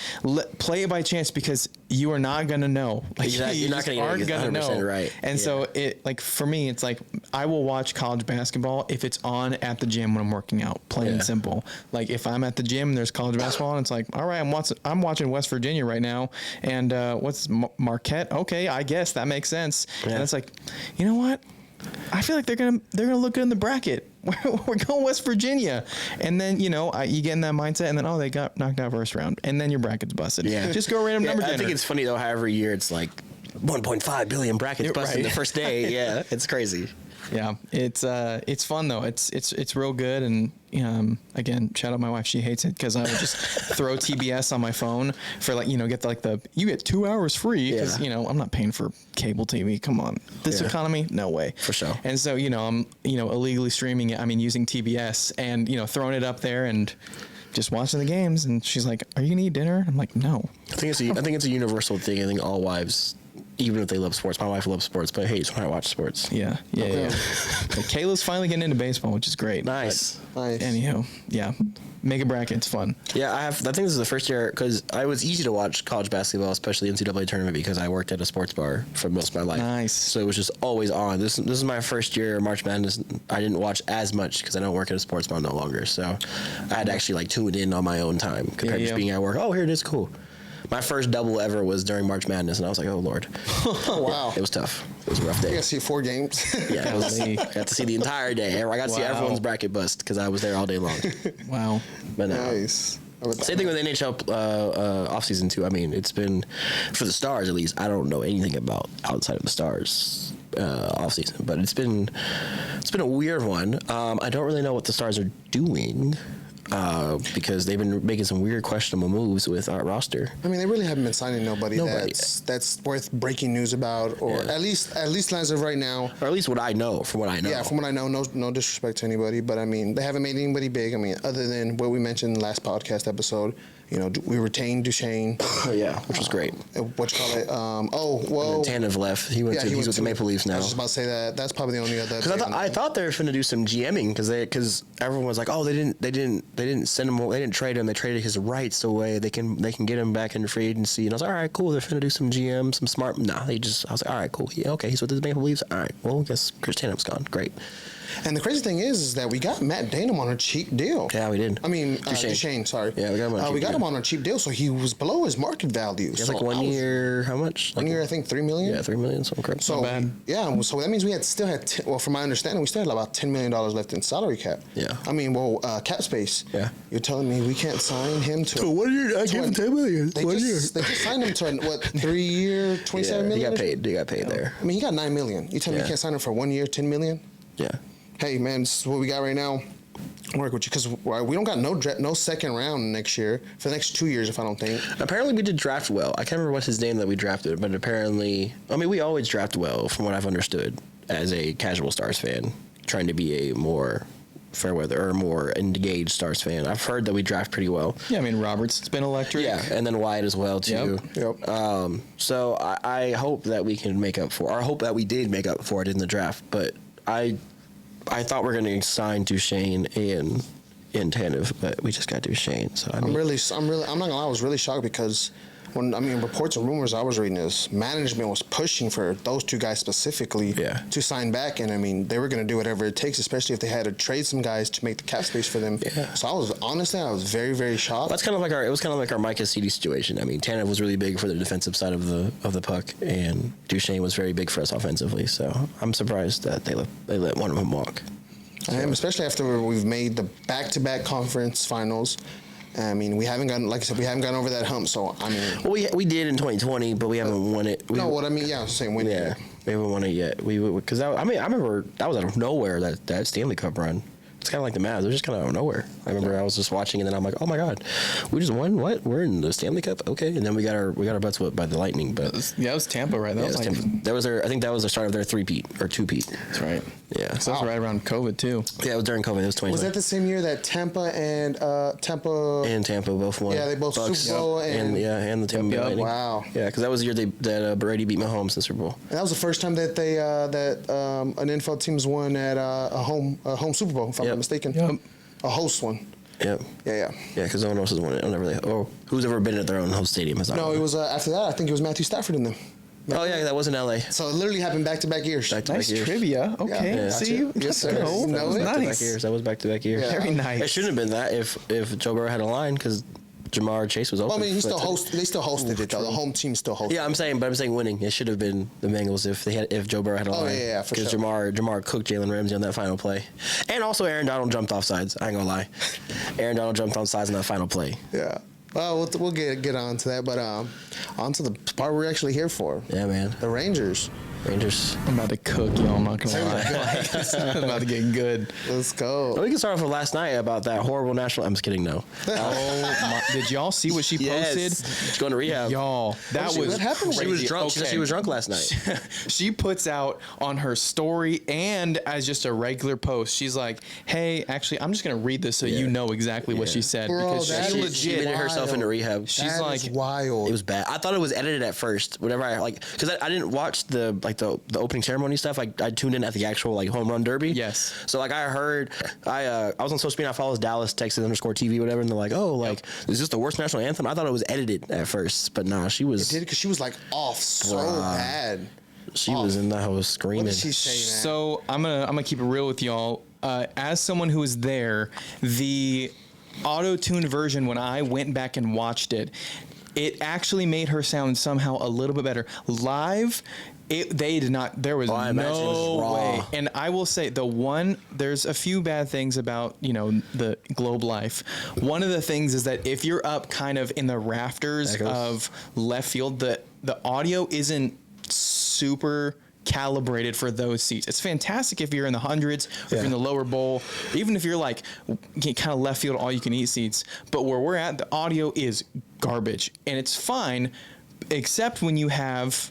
play it by chance, because you are not going to know. Like, Exactly. You're not just gonna get aren't 100% right. And so it, like, for me, it's like, I will watch college basketball if it's on at the gym when I'm working out, plain and simple. Like, if I'm at the gym and there's college basketball and it's like, all right, I'm watching West Virginia right now. And what's Marquette? Okay, I guess that makes sense. Yeah. And it's like, you know what? I feel like they're gonna look good in the bracket. We're going West Virginia, and then, you know, you get in that mindset, and then they got knocked out first round, and then your bracket's busted. Yeah. Just go random number I generator. think it's funny though how every year it's like 1.5 billion brackets busted the first day. Yeah, it's crazy. Yeah, it's fun though. It's real good, and again, shout out my wife. She hates it because I would just throw TBS on my phone for, like, you know, you get 2 hours free, because you know, I'm not paying for cable TV. Come on, this economy, no way. For sure. And so, you know, I'm, you know, illegally streaming it. I mean, using TBS and, you know, throwing it up there and just watching the games. And she's like, "Are you gonna eat dinner?" I'm like, "No." I think it's a universal thing. I think all wives, even if they love sports, my wife loves sports, but hates when I watch sports. Yeah. But Kayla's finally getting into baseball, which is great. Nice. Nice. Anyhow, yeah, make a bracket. It's fun. Yeah, I think this is the first year, because it was easy to watch college basketball, especially NCAA tournament, because I worked at a sports bar for most of my life. Nice. So it was just always on. This is my first year March Madness. I didn't watch as much because I don't work at a sports bar no longer. So I had to actually like tune in on my own time compared to just being at work. Oh, here it is, cool. My first double ever was during March Madness, and I was like, oh, Lord. Wow. It was tough. It was a rough I day. got to see 4 games. Yeah, I got to see the entire day. I got to see everyone's bracket bust because I was there all day long. Wow. But Nice. same thing with NHL offseason, too. I mean, it's been, for the Stars at least, I don't know anything about outside of the Stars offseason, but it's been a weird one. I don't really know what the Stars are doing. Because they've been making some weird, questionable moves with our roster. I mean, they really haven't been signing nobody. That's worth breaking news about, or at least as of right now. Or at least what I know, from what I know. Yeah, from what I know, no disrespect to anybody, but I mean, they haven't made anybody big. I mean, other than what we mentioned in the last podcast episode, you know, we retained Duchesne. Yeah, which was great. What you call it? Tanev left. He's with the Maple Leafs now. I was just about to say that. That's probably the only other. Because I thought they were finna do some GMing because everyone was like, oh, they didn't send him, they didn't trade him, they traded his rights away. They can get him back in free agency. And I was like, all right, cool. They're finna do some GM, some smart. Nah, I was like, all right, cool. Yeah, okay, he's with the Maple Leafs. All right, well, I guess Chris Tanev's gone. Great. And the crazy thing is that we got Matt Danum on a cheap deal. Yeah, we did. I mean, Duchesne. Sorry. Yeah, we got him on a cheap we got deal. him on a cheap deal, so he was below his market value. It's so like 1 year, how much? 1 year, I think $3 million. Yeah, $3 million, something correct. So bad. yeah, so that means we still had from my understanding, we still had about $10 million left in salary cap. Yeah. I mean, cap space. Yeah. You're telling me we can't sign him to 1 year, I gave him $10 million. They just signed him to what, 3 year, $27 million? He got paid there. I mean, he got $9 million. You tell me you can't sign him for 1 year, $10 million? Yeah. Hey man, this is what we got right now. I'll work with you because we don't got no second round next year for the next 2 years, if I don't think. Apparently, we did draft well. I can't remember what's his name that we drafted, but apparently, I mean, we always draft well, from what I've understood, as a casual Stars fan, trying to be a more fair weather or more engaged Stars fan. I've heard that we draft pretty well. Yeah, I mean, Roberts has been electric. Yeah, and then Wyatt as well too. Yep. So I hope that we can make up for. Or I hope that we did make up for it in the draft. But I thought we were going to sign Duchesne in in Tanev, but we just got to do Shane. So I mean, I'm not gonna lie, I was really shocked because reports and rumors I was reading is management was pushing for those two guys specifically to sign back, and I mean they were gonna do whatever it takes, especially if they had to trade some guys to make the cap space for them. Yeah. So I was very, very shocked. Well, that's kind of like our Micah Cedi situation. I mean, Tanev was really big for the defensive side of the puck, and Duchesne was very big for us offensively. So I'm surprised that they let one of them walk. I am, especially after we've made the back-to-back conference finals. I mean, we haven't gotten over that hump. So I mean, well, we did in 2020, but we haven't won it. Same win. Yeah, we haven't won it yet. Because I remember that was out of nowhere, that Stanley Cup run. It's kind of like the Mavs. They're just kind of out of nowhere. I remember I was just watching, and then I'm like, oh my god, we just won. What? We're in the Stanley Cup. Okay, and then we got our butts whipped by the Lightning. But it was Tampa, right? That was I think that was the start of their 3-peat or 2-peat. That's right. Yeah, so that was right around COVID too. Yeah, it was during COVID. It was 2020. Was that the same year that Tampa both won? Yeah, they both Bucks, Super Bowl and the Tampa Bay Lightning. Wow. Yeah, because that was the year that Brady beat Mahomes in the Super Bowl. And that was the first time that they an NFL team's won at a home Super Bowl, if I'm not mistaken. Yep. A host one. Yep. Yeah. Yeah, because no one else has won it. Who's ever been at their own host stadium has not won. It was after that. I think it was Matthew Stafford in them. Oh yeah, that was in LA. So it literally happened back-to-back years. Nice trivia. Okay. Yeah. See, yes, sir. That was nice. That was back-to-back years. Yeah. Very nice. It shouldn't have been that if Joe Burrow had a line, because Jamar Chase was open. Well, I mean, they still hosted it though. The home team still hosted. Yeah, I'm saying winning. It should have been the Bengals if Joe Burrow had a line. Yeah, for sure. Because Jamar cooked Jalen Ramsey on that final play, and also Aaron Donald jumped off sides. I ain't gonna lie, Aaron Donald jumped on sides in that final play. Yeah. Well, we'll get on to that, but on to the part we're actually here for. Yeah, man. The Rangers. I'm about to cook, y'all. I'm not gonna lie. I'm about to get good. Let's go. Well, we can start off with last night about that horrible national. I'm just kidding. No. Did y'all see what she posted? She's going to rehab. Y'all, what happened? She was drunk. Okay. She said she was drunk last night. She puts out on her story and as just a regular post, she's like, "Hey, actually, I'm just gonna read this so you know exactly what she said." Bro, because she admitted herself into rehab. She's like, wild. It was bad. I thought it was edited at first. Whenever because I didn't watch the opening ceremony stuff. I tuned in at the actual home run derby. Yes. So I heard I was on social media. I followed Dallas Texas _TV whatever, and they're like, "Oh, is this the worst national anthem?" I thought it was edited at first, but nah, she was. It did because she was off so bad. She was in the house screaming. What did she say, man? So I'm gonna keep it real with y'all. As someone who was there, the auto-tuned version when I went back and watched it, it actually made her sound somehow a little bit better live. They did not. There was no way. And I will say there's a few bad things about the Globe Life. One of the things is that if you're up kind of in the rafters of left field, the audio isn't super calibrated for those seats. It's fantastic if you're in the hundreds, if you're in the lower bowl, even if you're kind of left field, all you can eat seats. But where we're at, the audio is garbage, and it's fine, except when you have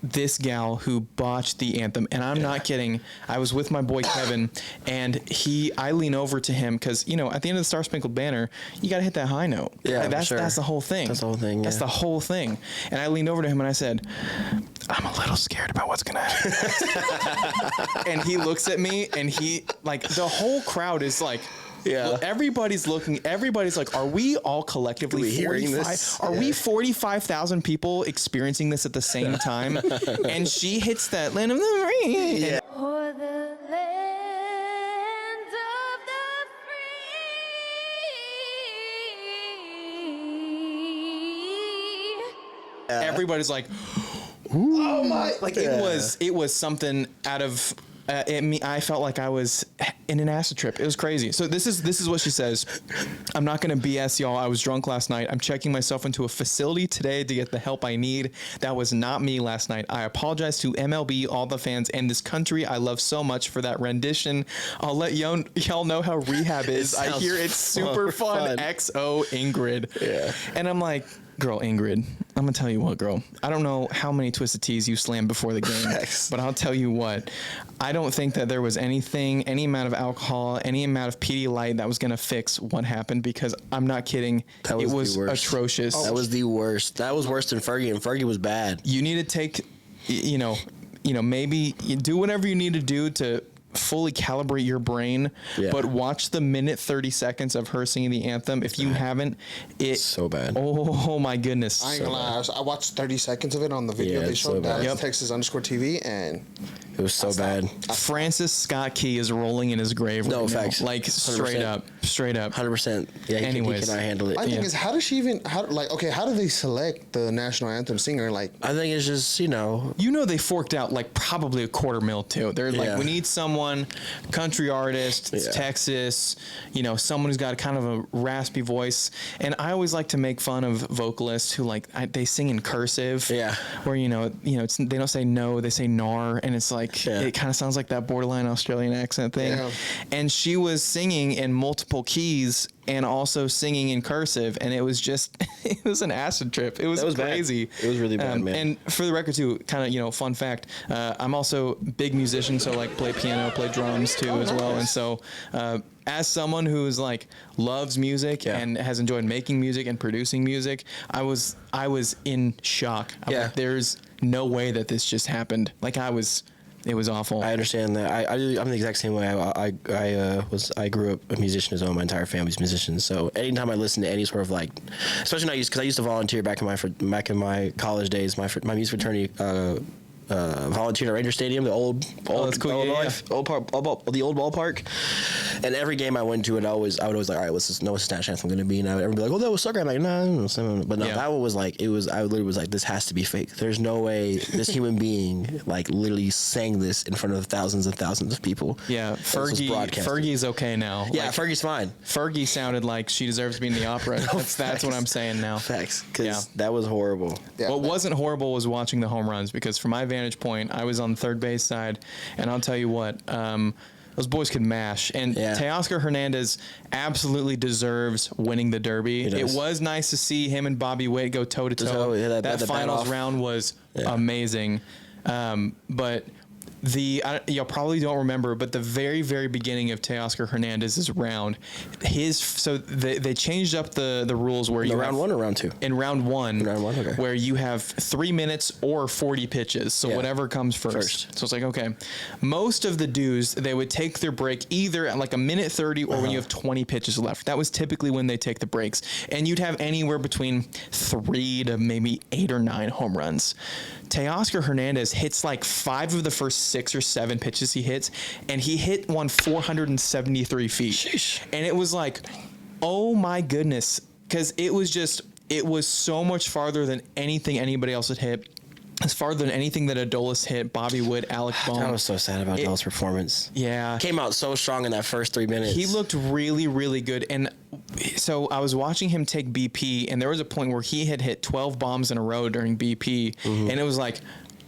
this gal who botched the anthem. And I'm not kidding. I was with my boy Kevin, and I lean over to him because, at the end of the Star Spangled Banner, you got to hit that high note. Yeah, that's the whole thing. That's the whole thing. That's the whole thing. And I leaned over to him and I said, "I'm a little scared about what's going to happen." And he looks at me, and the whole crowd is like, yeah. Everybody's looking. Everybody's like, "Are we all collectively hearing this? Are we 45,000 people experiencing this at the same time?" And she hits that land of the free. Yeah. For the land of the free. Everybody's like, "Ooh." Oh my! It was something out of. I felt like I was in an acid trip. It was crazy. So this is what she says. "I'm not going to BS y'all. I was drunk last night. I'm checking myself into a facility today to get the help I need. That was not me last night. I apologize to MLB, all the fans, and this country I love so much for that rendition. I'll let y'all know how rehab is. I hear it's super fun. XO Ingrid." Yeah. And I'm like, "Girl, Ingrid, I'm gonna tell you what, girl. I don't know how many Twisted Teas you slammed before the game, but I'll tell you what. I don't think that there was any amount of alcohol, any amount of Pedialyte that was gonna fix what happened, because I'm not kidding. It was atrocious. That was the worst. That was worse than Fergie, and Fergie was bad. You need to take, maybe you do whatever you need to do to fully calibrate your brain, but watch the minute 30 seconds of her singing the anthem. If you haven't, it's so bad. Oh my goodness. I ain't gonna lie. I watched 30 seconds of it on the video they showed. Texas_TV, and it was so bad. Francis Scott Key is rolling in his grave. No, right facts. Now. Like 100%. straight up. 100%. Yeah. Anyways, he cannot handle it. My thing is, how does she even? How do they select the national anthem singer? Like, I think it's just they forked out like probably $250,000 too. They're like, we need someone, country artist, it's Texas, someone who's got kind of a raspy voice. And I always like to make fun of vocalists who they sing in cursive. Yeah. Where they don't say no, they say nar, and it's like it kind of sounds like that borderline Australian accent thing. Yeah. And she was singing in multiple keys and also singing in cursive, and it was just it was an acid trip. It was crazy. Bad. It was really bad, man. And for the record too, kind of fun fact, I'm also a big musician, so like play piano, play drums too as well. And so as someone who's like loves music and has enjoyed making music and producing music, I was in shock. Like, there's no way that this just happened. Like it was awful. I understand that. I'm the exact same way. I grew up a musician as well. My entire family's musicians. So anytime I listen to any sort of especially now, because I used to volunteer back in my college days. My music fraternity volunteered at Ranger Stadium, the old ballpark. And every game I went to, I would always like, all right, what's the national anthem going to be? And everybody be like, oh, that was sucker. I'm like, no, but no, that one was like, I literally was like, this has to be fake. There's no way this human being literally sang this in front of thousands and thousands of people. Yeah, Fergie's okay now. Yeah, Fergie's fine. Fergie sounded like she deserves to be in the opera. That's what I'm saying now. Facts, because that was horrible. Yeah. What wasn't horrible was watching the home runs, because from my vantage point, I was on the third base side, and I'll tell you what, those boys could mash. And Teoscar Hernandez absolutely deserves winning the Derby. It was nice to see him and Bobby Witt go toe-to-toe. That finals round was amazing. But you probably don't remember, but the very, very beginning of Teoscar Hernandez's round, they changed up the rules where round one or round two? In round one, okay. Where you have 3 minutes or 40 pitches, so whatever comes first. So it's like, okay, most of the dudes, they would take their break either at like a minute 30 or when you have 20 pitches left. That was typically when they take the breaks, and you'd have anywhere between 3 to maybe 8 or 9 home runs. Teoscar Hernandez hits like 5 of the first 6 or 7 pitches he hits, and he hit one 473 feet. Sheesh. And it was like, oh my goodness, because it was so much farther than anything anybody else had hit. It's farther than anything that Adolis hit, Bobby Wood, Alec Bohm. I was so sad about Adolis' performance. Yeah. Came out so strong in that first 3 minutes. He looked really, really good. And so I was watching him take BP, and there was a point where he had hit 12 bombs in a row during BP. Mm-hmm. And it was like,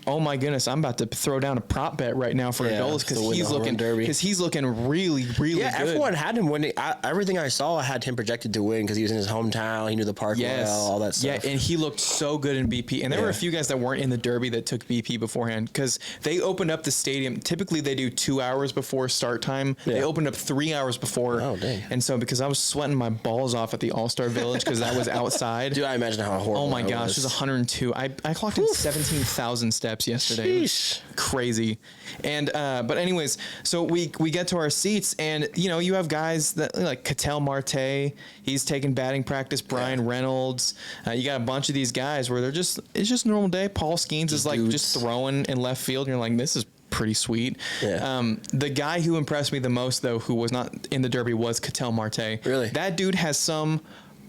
oh my goodness, I'm about to throw down a prop bet right now for Adolis, because he's looking really, really good. Yeah, everyone had him winning. Everything I saw had him projected to win because he was in his hometown. He knew the park well, all that stuff. Yeah, and he looked so good in BP. And there were a few guys that weren't in the Derby that took BP beforehand, because they opened up the stadium. Typically, they do 2 hours before start time. Yeah. They opened up 3 hours before. Oh, dang. And so because I was sweating my balls off at the All-Star Village because that was outside. Dude, I imagine how horrible. Oh my gosh, it was 102. I clocked in 17,000 steps yesterday. Sheesh. Crazy. And but anyways, so we get to our seats, and you have guys that like Ketel Marte, he's taking batting practice, Brian Reynolds, you got a bunch of these guys where it's just a normal day. Paul Skeens is like just throwing in left field, and you're like, this is pretty sweet. Yeah. The guy who impressed me the most, though, who was not in the Derby, was Ketel Marte. Really? That dude has some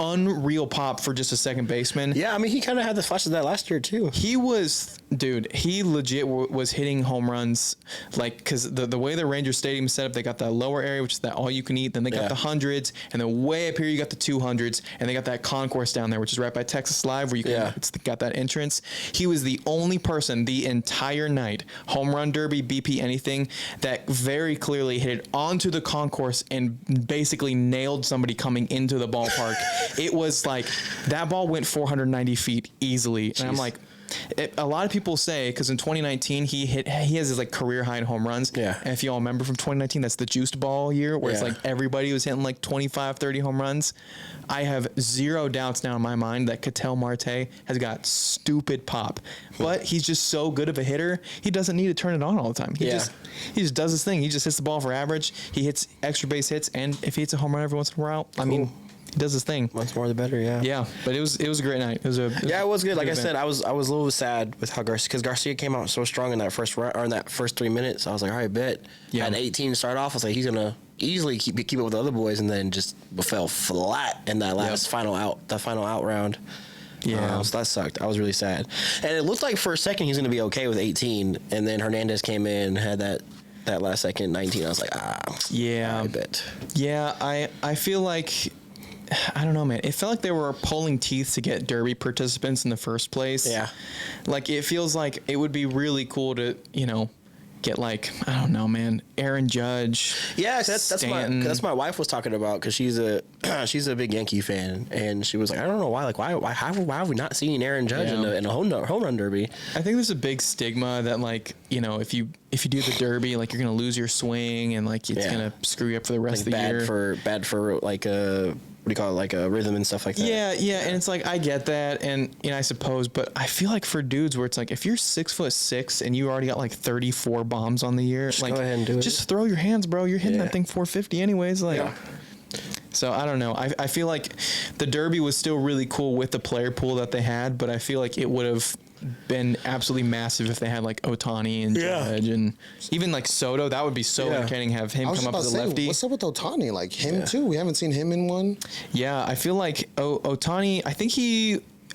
unreal pop for just a second baseman. Yeah, I mean, he kind of had the flashes of that last year too. He legit was hitting home runs, like, because the way the Ranger Stadium is set up, they got that lower area, which is that all you can eat, then they got the 100s, and then way up here you got the 200s, and they got that concourse down there, which is right by Texas Live, where you can it's got that entrance. He was the only person the entire night, home run derby, BP, anything, that very clearly hit it onto the concourse and basically nailed somebody coming into the ballpark. It was like that ball went 490 feet easily, and I'm like. A lot of people say, because in 2019 he has his like career high in home runs. Yeah. And if you all remember from 2019, that's the juiced ball year where it's like everybody was hitting like 25, 30 home runs. I have zero doubts now in my mind that Ketel Marte has got stupid pop, but he's just so good of a hitter. He doesn't need to turn it on all the time. He just does his thing. He just hits the ball for average. He hits extra base hits, and if he hits a home run every once in a while, I mean. He does his thing. Once more, the better. Yeah. Yeah, but it was a great night. It was good. Like I event. said, I was a little sad with how Garcia came out so strong in that first run, or in that first 3 minutes. I was like, all right, bet. Yeah. Had 18 to start off. I was like, he's gonna easily keep up with the other boys, and then just fell flat in that last final out round. Yeah, so that sucked. I was really sad, and it looked like for a second he's gonna be okay with 18, and then Hernandez came in, had that last second 19. I was like, yeah, I bet. Yeah, I feel like. I don't know, man. It felt like they were pulling teeth to get Derby participants in the first place. Yeah. Like, it feels like it would be really cool to, get like, I don't know, man, Aaron Judge. Yeah, that's my wife was talking about, because she's a big Yankee fan, and she was like, I don't know why, like why have we not seen Aaron Judge in a home run derby? I think there's a big stigma that, like, if you do the derby, like, you're gonna lose your swing, and like it's gonna screw you up for the rest of the year. Bad for like what do you call it, like a rhythm and stuff like that. Yeah, and it's like, I get that, and I suppose, but I feel like for dudes where it's like, if you're 6'6" and you already got like 34 bombs on the year, just like, go ahead and do it. Just throw your hands, bro. You're hitting that thing 450 anyways. Like, so I don't know. I feel like the Derby was still really cool with the player pool that they had, but I feel like it would have been absolutely massive if they had like Ohtani and Judge and even like Soto. That would be so entertaining to have him come up as a lefty. What's up with Ohtani? Like him too? We haven't seen him in one. Yeah, I feel like Ohtani. I think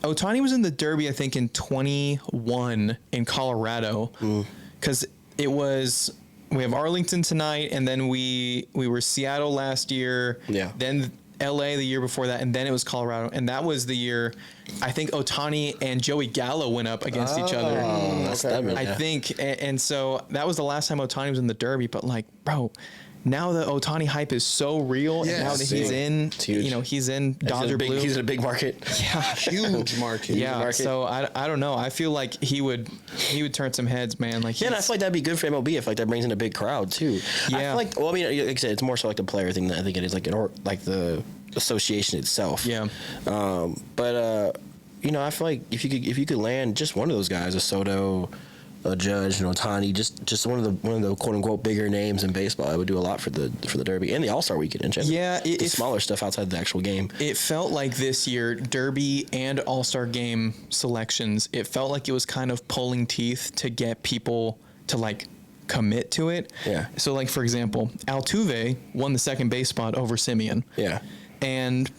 Ohtani was in the Derby. I think in 21 in Colorado, because it was. We have Arlington tonight, and then we were Seattle last year. Yeah. Then LA the year before that, and then it was Colorado, and that was the year I think Ohtani and Joey Gallo went up against each other. I think, and so that was the last time Ohtani was in the Derby. But like, bro, now the Ohtani hype is so real, and now that he's in, he's in Dodger Blue. He's in a big market. Yeah, huge market. Yeah, so I don't know. I feel like he would turn some heads, man. Like, and I feel like that'd be good for MLB if like that brings in a big crowd too. Yeah. I feel like, well, I mean, like I said, it's more so like the player thing than I think it is like like the association itself. Yeah. But I feel like if you could land just one of those guys, a Soto, a Judge, and Ohtani, just one of the quote unquote bigger names in baseball, it would do a lot for the Derby and the All-Star Weekend in general. Yeah, the smaller stuff outside the actual game. It felt like this year, Derby and All-Star Game selections, it felt like it was kind of pulling teeth to get people to like commit to it. Yeah. So like, for example, Altuve won the second base spot over Simeon. Yeah. And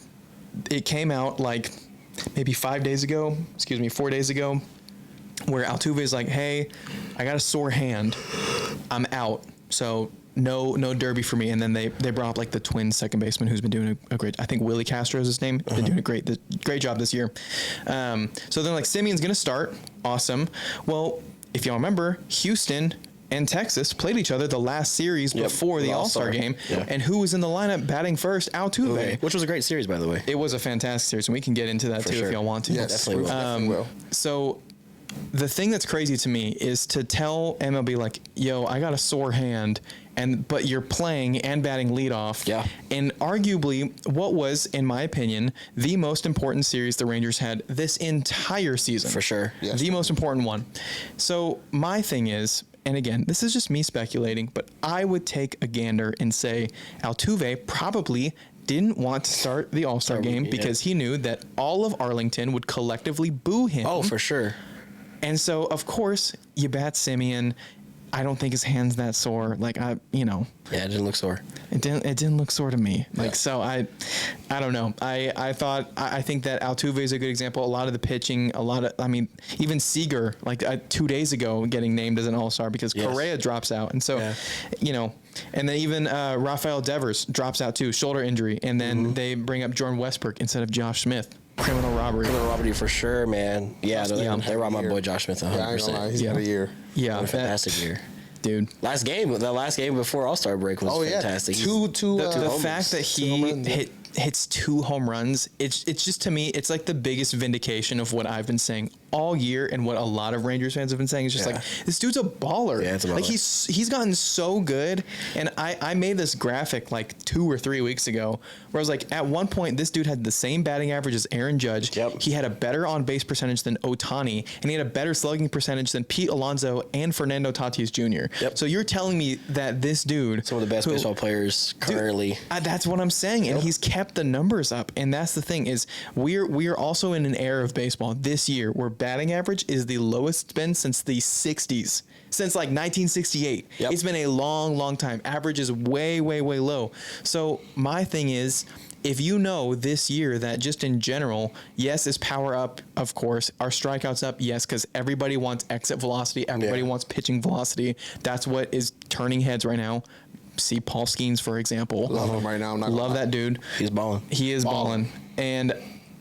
it came out like maybe 4 days ago, where Altuve is like, hey, I got a sore hand. I'm out. So no Derby for me. And then they brought up like the Twins second baseman who's been doing a great, I think Willie Castro is his name, been doing a great job this year. So then like Simeon's going to start. Awesome. Well, if y'all remember, Houston and Texas played each other the last series before the All-Star game. Yeah. And who was in the lineup batting first? Altuve. Which was a great series, by the way. It was a fantastic series, and we can get into that too if y'all want to. Yes, definitely will. So the thing that's crazy to me is to tell MLB like, yo, I got a sore hand, but you're playing and batting leadoff. Yeah. And arguably what was, in my opinion, the most important series the Rangers had this entire season. For sure. Yes. The most important one. So my thing is, and again, this is just me speculating, but I would take a gander and say Altuve probably didn't want to start the All-Star game because he knew that all of Arlington would collectively boo him. Oh, for sure. And so, of course, you bat Simeon. I don't think his hand's that sore. Like, Yeah, it didn't look sore. It didn't look sore to me. Like, so I don't know. I think that Altuve is a good example. A lot of the pitching, even Seager, like 2 days ago, getting named as an All-Star because Correa drops out. And so, and then even Rafael Devers drops out too, shoulder injury. And then they bring up Jordan Westbrook instead of Josh Smith. Criminal robbery for sure, man. Yeah, they robbed my boy Josh Smith 100%. Yeah, I ain't gonna lie. He's got a year. Yeah, a fantastic year, dude. The last game before All-Star break was fantastic. The fact that he hit hits 2 home runs. It's just, to me, it's like the biggest vindication of what I've been saying all year and what a lot of Rangers fans have been saying. It's just like, this dude's a baller. Yeah, it's a baller. Like he's gotten so good. And I made this graphic like 2 or 3 weeks ago where I was like, at one point, this dude had the same batting average as Aaron Judge. Yep. He had a better on-base percentage than Ohtani, and he had a better slugging percentage than Pete Alonso and Fernando Tatis Jr. Yep. So you're telling me that this dude, Some of the best baseball players currently. that's what I'm saying, and he's kept the numbers up. And that's the thing, is we're also in an era of baseball this year where batting average is the lowest it's been since the 60s. Since like 1968. Yep. It's been a long time. Average is way low. So my thing is, if you know this year that just in general, yes, is power up, of course. Are strikeouts up? Yes, because everybody wants exit velocity. Everybody wants pitching velocity. That's what is turning heads right now. See Paul Skeens, for example. Love him right now. I'm not Love that dude. He's balling. He is balling. And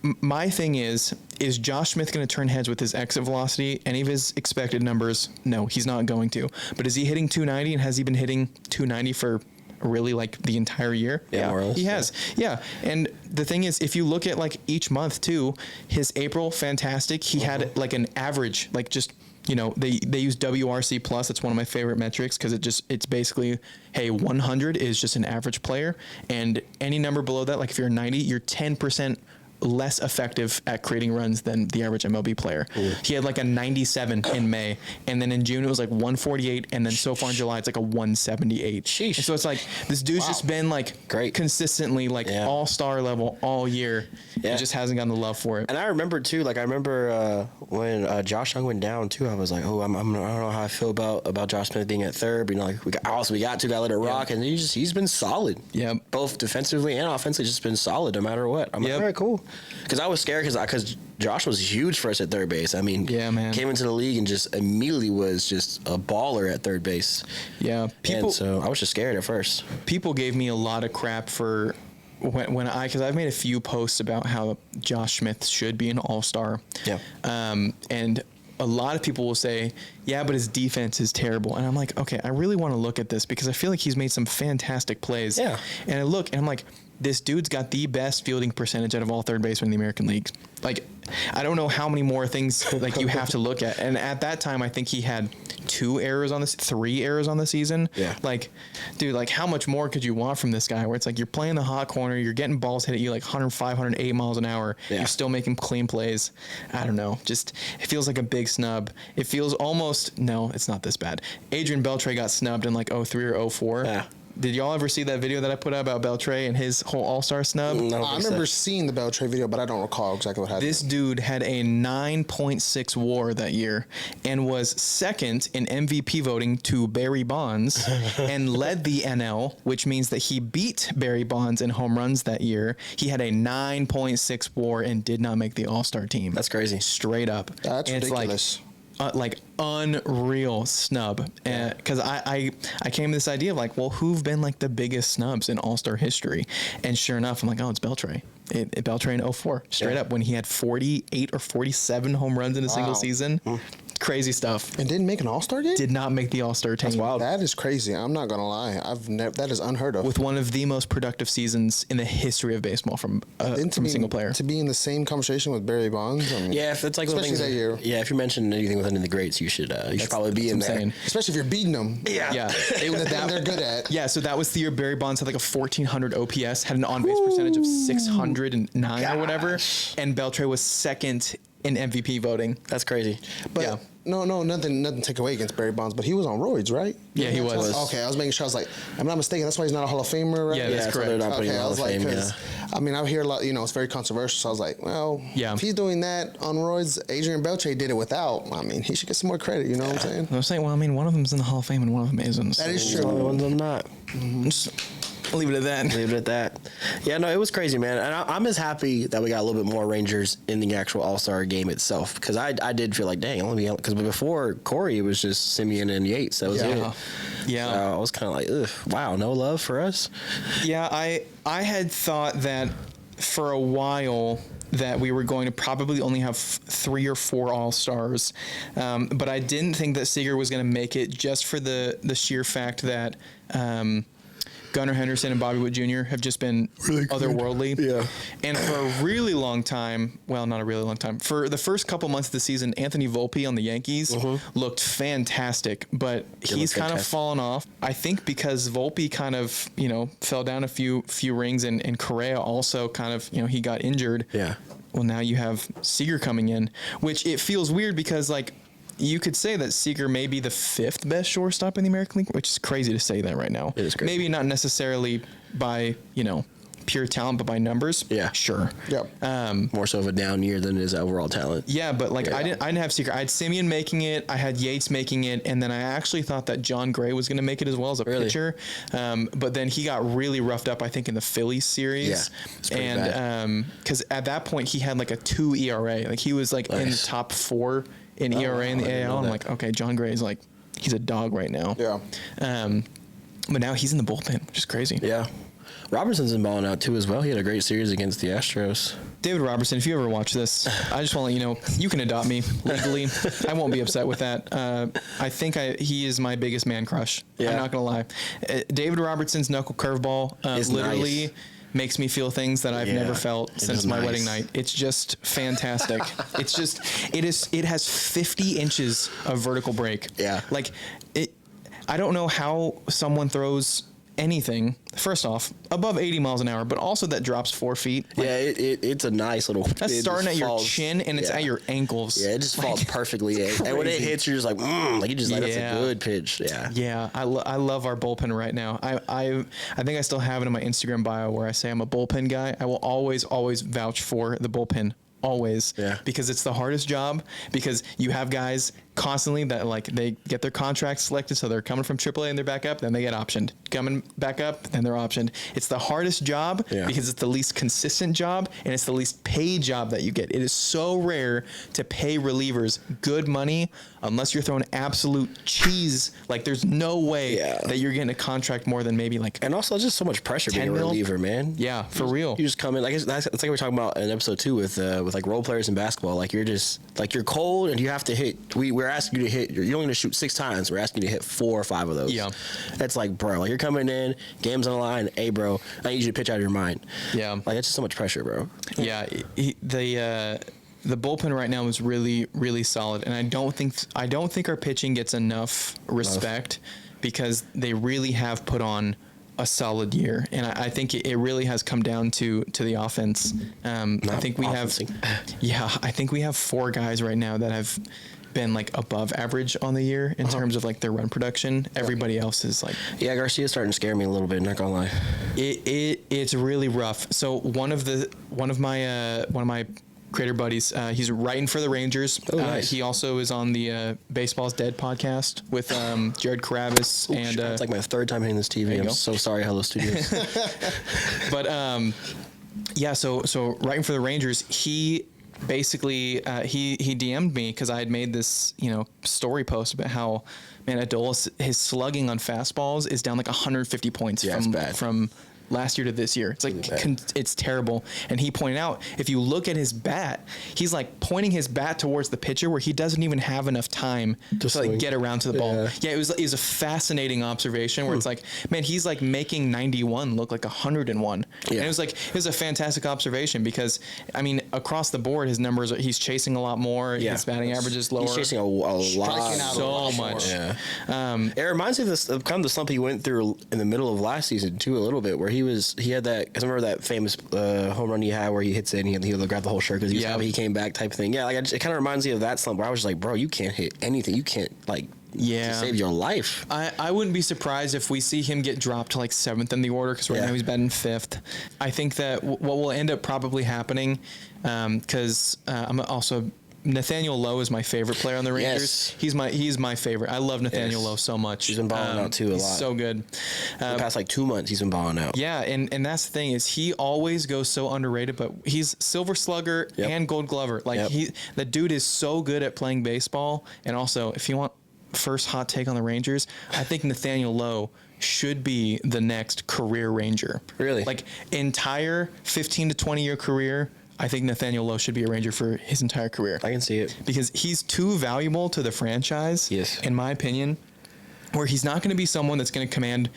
my thing is Josh Smith going to turn heads with his exit velocity? Any of his expected numbers? No, he's not going to. But is he hitting 290, and has he been hitting 290 for really like the entire year? Yeah, more or less, he has. Yeah. And the thing is, if you look at like each month too, his April, fantastic. He had like an average, like just, you know, they use WRC plus. It's one of my favorite metrics because it's basically, hey, 100 is just an average player, and any number below that, like if you're 90, you're 10% less effective at creating runs than the average MLB player. Ooh. He had like a 97 in May, and then in June it was like 148, and then so far in July it's like a 178. Sheesh. And so it's like this dude's just been like great, consistently like all-star level all year. He just hasn't gotten the love for it. And I remember too, like when Josh Young went down too, I was like, oh, I don't know how I feel about Josh Smith being at third, but you know, like we got to let it rock, and he's been solid. Yeah, both defensively and offensively, just been solid no matter what. I'm like, all right, cool. Because I was scared because Josh was huge for us at third base. I mean, came into the league and just immediately was just a baller at third base. Yeah, and so I was just scared at first. People gave me a lot of crap for because I've made a few posts about how Josh Smith should be an all-star. Yeah. And a lot of people will say, yeah, but his defense is terrible. And I'm like, okay, I really want to look at this because I feel like he's made some fantastic plays. Yeah. And I look and I'm like, this dude's got the best fielding percentage out of all third basemen in the American League. Like, I don't know how many more things like you have to look at. And at that time, I think he had 3 errors on the season. Yeah. Like, dude, like how much more could you want from this guy? Where it's like you're playing the hot corner, you're getting balls hit at you like 105, 108 miles an hour. Yeah. You're still making clean plays. I don't know. Just it feels like a big snub. It feels almost it's not this bad. Adrian Beltre got snubbed in like 03 or 04. Yeah. Did y'all ever see that video that I put out about Beltre and his whole All-Star snub? No, I remember seeing the Beltre video, but I don't recall exactly what happened. This dude had a 9.6 WAR that year and was second in MVP voting to Barry Bonds and led the NL, which means that he beat Barry Bonds in home runs that year. He had a 9.6 WAR and did not make the All-Star team. That's crazy. Straight up. That's ridiculous. Like unreal snub, because I came to this idea of like, well, who've been like the biggest snubs in All-Star history? And sure enough, I'm like, oh, it's Beltre. Beltre in 04, straight up, when he had 48 or 47 home runs in a single season. Crazy stuff. And didn't make an All-Star game? Did not make the All-Star team. That's wild. That is crazy. I'm not going to lie. That is unheard of. With one of the most productive seasons in the history of baseball from a single player. To be in the same conversation with Barry Bonds. I mean, yeah, if it's like especially that year. Yeah, if you mention anything with any of the greats, you should probably be in there. Saying. Especially if you're beating them. Yeah. It was that they're good at. Yeah, so that was the year Barry Bonds had like a 1,400 OPS, had an on-base percentage of 609 or whatever, and Beltre was second in MVP voting. That's crazy. But no, nothing to take away against Barry Bonds, but he was on roids, right? Yeah, he was. Okay, I was making sure. I was like, I'm not mistaken. That's why he's not a Hall of Famer, right? Yeah, that's correct. Okay, I was like, because I mean, I hear a lot. It's very controversial. So I was like, well, if he's doing that on roids, Adrian Beltre did it without. I mean, he should get some more credit. You know what I'm saying? I was saying, well, I mean, one of them's in the Hall of Fame and one of them isn't. That is true. One of them not. Just leave it at that. Leave it at that. Yeah, no, it was crazy, man. And I'm as happy that we got a little bit more Rangers in the actual All-Star game itself, because I did feel like, dang, because before Corey, it was just Simeon and Yates. That was it. Yeah. So I was kind of like, ugh, wow, no love for us. Yeah, I had thought that for a while that we were going to probably only have 3 or 4 All-Stars, but I didn't think that Seager was going to make it just for the sheer fact that Gunnar Henderson and Bobby Witt Jr. have just been really otherworldly. Yeah. And for a really long time, well, not a really long time, for the first couple months of the season, Anthony Volpe on the Yankees looked fantastic, but he's kind of fallen off. I think because Volpe kind of, you know, fell down a few rings, and Correa also kind of, you know, he got injured. Yeah. Well, now you have Seager coming in, which it feels weird because, like, you could say that Seager may be the 5th best shortstop in the American League, which is crazy to say that right now. It is crazy. Maybe not necessarily by, you know, pure talent, but by numbers. Yeah. Sure. Yep. More so of a down year than it is overall talent. Yeah, but like I didn't have Seager. I had Simeon making it. I had Yates making it, and then I actually thought that John Gray was going to make it as well as a pitcher. But then he got really roughed up, I think, in the Phillies series. Yeah, and because at that point he had like a 2 ERA. Like he was like in the top 4 in ERA in the AL. I'm like, okay, John Gray is like, he's a dog right now. Yeah. But now he's in the bullpen, which is crazy. Yeah. Robertson's been balling out too as well. He had a great series against the Astros. David Robertson, if you ever watch this, I just want to let you know, you can adopt me legally. I won't be upset with that. I think he is my biggest man crush. Yeah. I'm not going to lie. David Robertson's knuckle curveball literally makes me feel things that I've never felt since my wedding night. It's just fantastic. It has 50 inches of vertical break. Yeah. Like, I don't know how someone throws anything, first off, above 80 miles an hour, but also that drops 4 feet. Like, yeah, it's a nice little. That's starting at your chin and it's at your ankles. Yeah, it just falls perfectly in. And when it hits, you're just like, like you just like, that's a good pitch. Yeah. Yeah, I love our bullpen right now. I think I still have it in my Instagram bio where I say I'm a bullpen guy. I will always vouch for the bullpen. Always. Yeah. Because it's the hardest job, because you have guys constantly that like they get their contracts selected, so they're coming from AAA and they're back up, then they get optioned. Coming back up, then they're optioned. It's the hardest job because it's the least consistent job and it's the least paid job that you get. It is so rare to pay relievers good money unless you're throwing absolute cheese. Like there's no way that you're getting a contract more than maybe like. And also, it's just so much pressure being a reliever, man. Yeah, for real. You just come in like that's like we were talking about in episode 2 with like role players in basketball. Like you're just like you're cold and you have to hit. We're asking you to hit. You're only going to shoot 6 times. We're asking you to hit 4 or 5 of those. Yeah, that's like, bro. Like you're coming in, game's on the line. Hey, bro, I need you to pitch out of your mind. Yeah, like it's just so much pressure, bro. Yeah, the bullpen right now is really, really solid, and I don't think our pitching gets enough respect because they really have put on a solid year, and I think it really has come down to the offense. I think we have 4 guys right now that have been like above average on the year in terms of like their run production. Everybody else is like, Garcia's starting to scare me a little bit, not gonna lie. It's really rough. So one of my creator buddies, he's writing for the Rangers. Nice. He also is on the Baseball's Dead podcast with Jared Carabas. It's like my 3rd time hitting this TV. I'm so sorry, Hello Studios. But so writing for the Rangers, he basically he DM'd me because I had made this story post about how Adolis, his slugging on fastballs is down like 150 points from last year to this year. It's like it's terrible. And he pointed out, if you look at his bat, he's like pointing his bat towards the pitcher where he doesn't even have enough time to like get around to the ball. Yeah, it was a fascinating observation where it's like, man, he's like making 91 look like 101. And it was a fantastic observation because I mean across the board his numbers he's chasing a lot more. His batting average is lower. He's chasing a lot, so much. Yeah. It reminds me of kind of the slump he went through in the middle of last season too, a little bit, where he had that. I remember that famous home run he had where he hits it and he'll grab the whole shirt because he came back type thing. Yeah, like it kind of reminds me of that slump where I was just like, bro, you can't hit anything. You can't to save your life. I wouldn't be surprised if we see him get dropped to like 7th in the order because right now he's batting 5th. I think that what will end up probably happening because I'm also. Nathaniel Lowe is my favorite player on the Rangers. Yes. He's my favorite. I love Nathaniel Lowe so much. He's been balling out too a lot. He's so good. The past like 2 months, he's been balling out. Yeah, and that's the thing is he always goes so underrated, but he's Silver Slugger and Gold Glover. Like the dude is so good at playing baseball. And also, if you want first hot take on the Rangers, I think Nathaniel Lowe should be the next career Ranger. Really? Like entire 15 to 20 year career. I think Nathaniel Lowe should be a Ranger for his entire career. I can see it. Because he's too valuable to the franchise, in my opinion, where he's not going to be someone that's going to command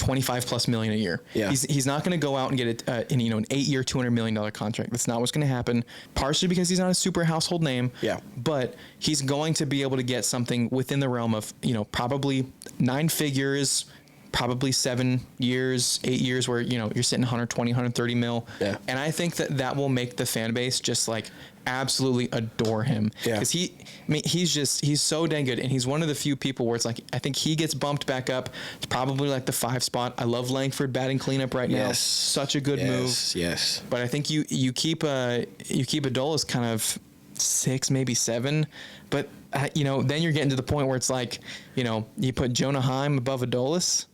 $25+ million a year. Yeah. He's not going to go out and get an 8-year, $200 million contract. That's not what's going to happen. Partially because he's not a super household name. Yeah. But he's going to be able to get something within the realm of, probably 9 figures, probably 7 years, 8 years where, you're sitting 120, 130 mil. Yeah. And I think that will make the fan base just like absolutely adore him. Yeah. Because he's so dang good. And he's one of the few people where it's like, I think he gets bumped back up. It's probably like the 5 spot. I love Langford batting cleanup right now. Such a good move. Yes. But I think you keep Adolis kind of 6, maybe 7. But, then you're getting to the point where it's like, you put Jonah Heim above Adolis.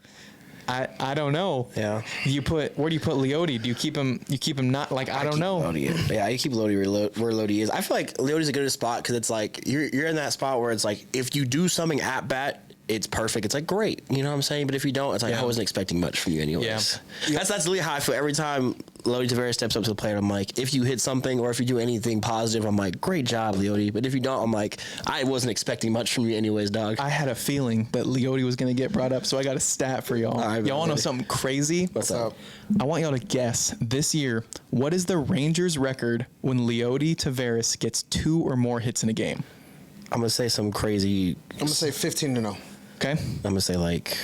I don't know. Yeah. Where do you put Leote? Do you keep him? You keep him not like I don't know. Yeah, you keep Lodi where Lodi is. I feel like Leote's a good spot because it's like you're in that spot where it's like if you do something at bat, it's perfect. It's like great, you know what I'm saying? But if you don't, it's like I wasn't expecting much from you anyways. Yeah. That's literally how I feel every time Lodi Tavares steps up to the plate. I'm like, if you hit something or if you do anything positive, I'm like, great job, Leote. But if you don't, I'm like, I wasn't expecting much from you anyways, dog. I had a feeling that Leote was going to get brought up, so I got a stat for y'all. Y'all want to know something crazy? What's up? I want y'all to guess this year, what is the Rangers record when Leote Tavares gets 2 or more hits in a game? I'm gonna say some crazy. I'm gonna say 15-0. Okay. I'm gonna say like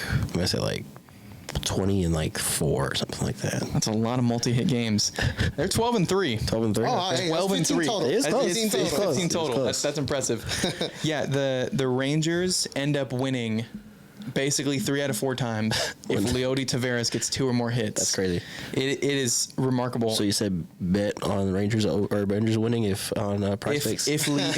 20 and like 4 or something like that. That's a lot of multi-hit games. They're 12-3. 12-3. Oh, hey, 12-3. total. It's close. It's 15 total. That's impressive. Yeah, the Rangers end up winning basically 3 out of 4 times if Leote Tavares gets 2 or more hits. That's crazy. It is remarkable. So you said bet on the Rangers or Rangers winning if on Prize Picks? If Leote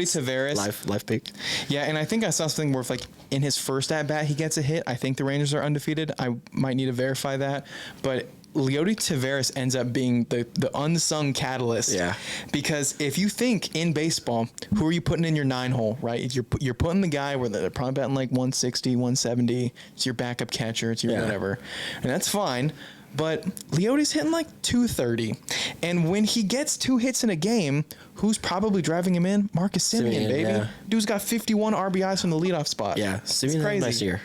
Tavares life pick. Yeah, and I think I saw something where if like in his first at bat he gets a hit, I think the Rangers are undefeated. I might need to verify that, but Leote Tavares ends up being the unsung catalyst. Yeah. Because if you think in baseball, who are you putting in your 9-hole, right? You're putting the guy where they're probably batting like 160, 170. It's your backup catcher. It's your whatever. And that's fine. But Leote's hitting like 230. And when he gets 2 hits in a game, who's probably driving him in? Marcus Semien, baby. Yeah. Dude's got 51 RBIs from the leadoff spot. Yeah, Semien had a nice year.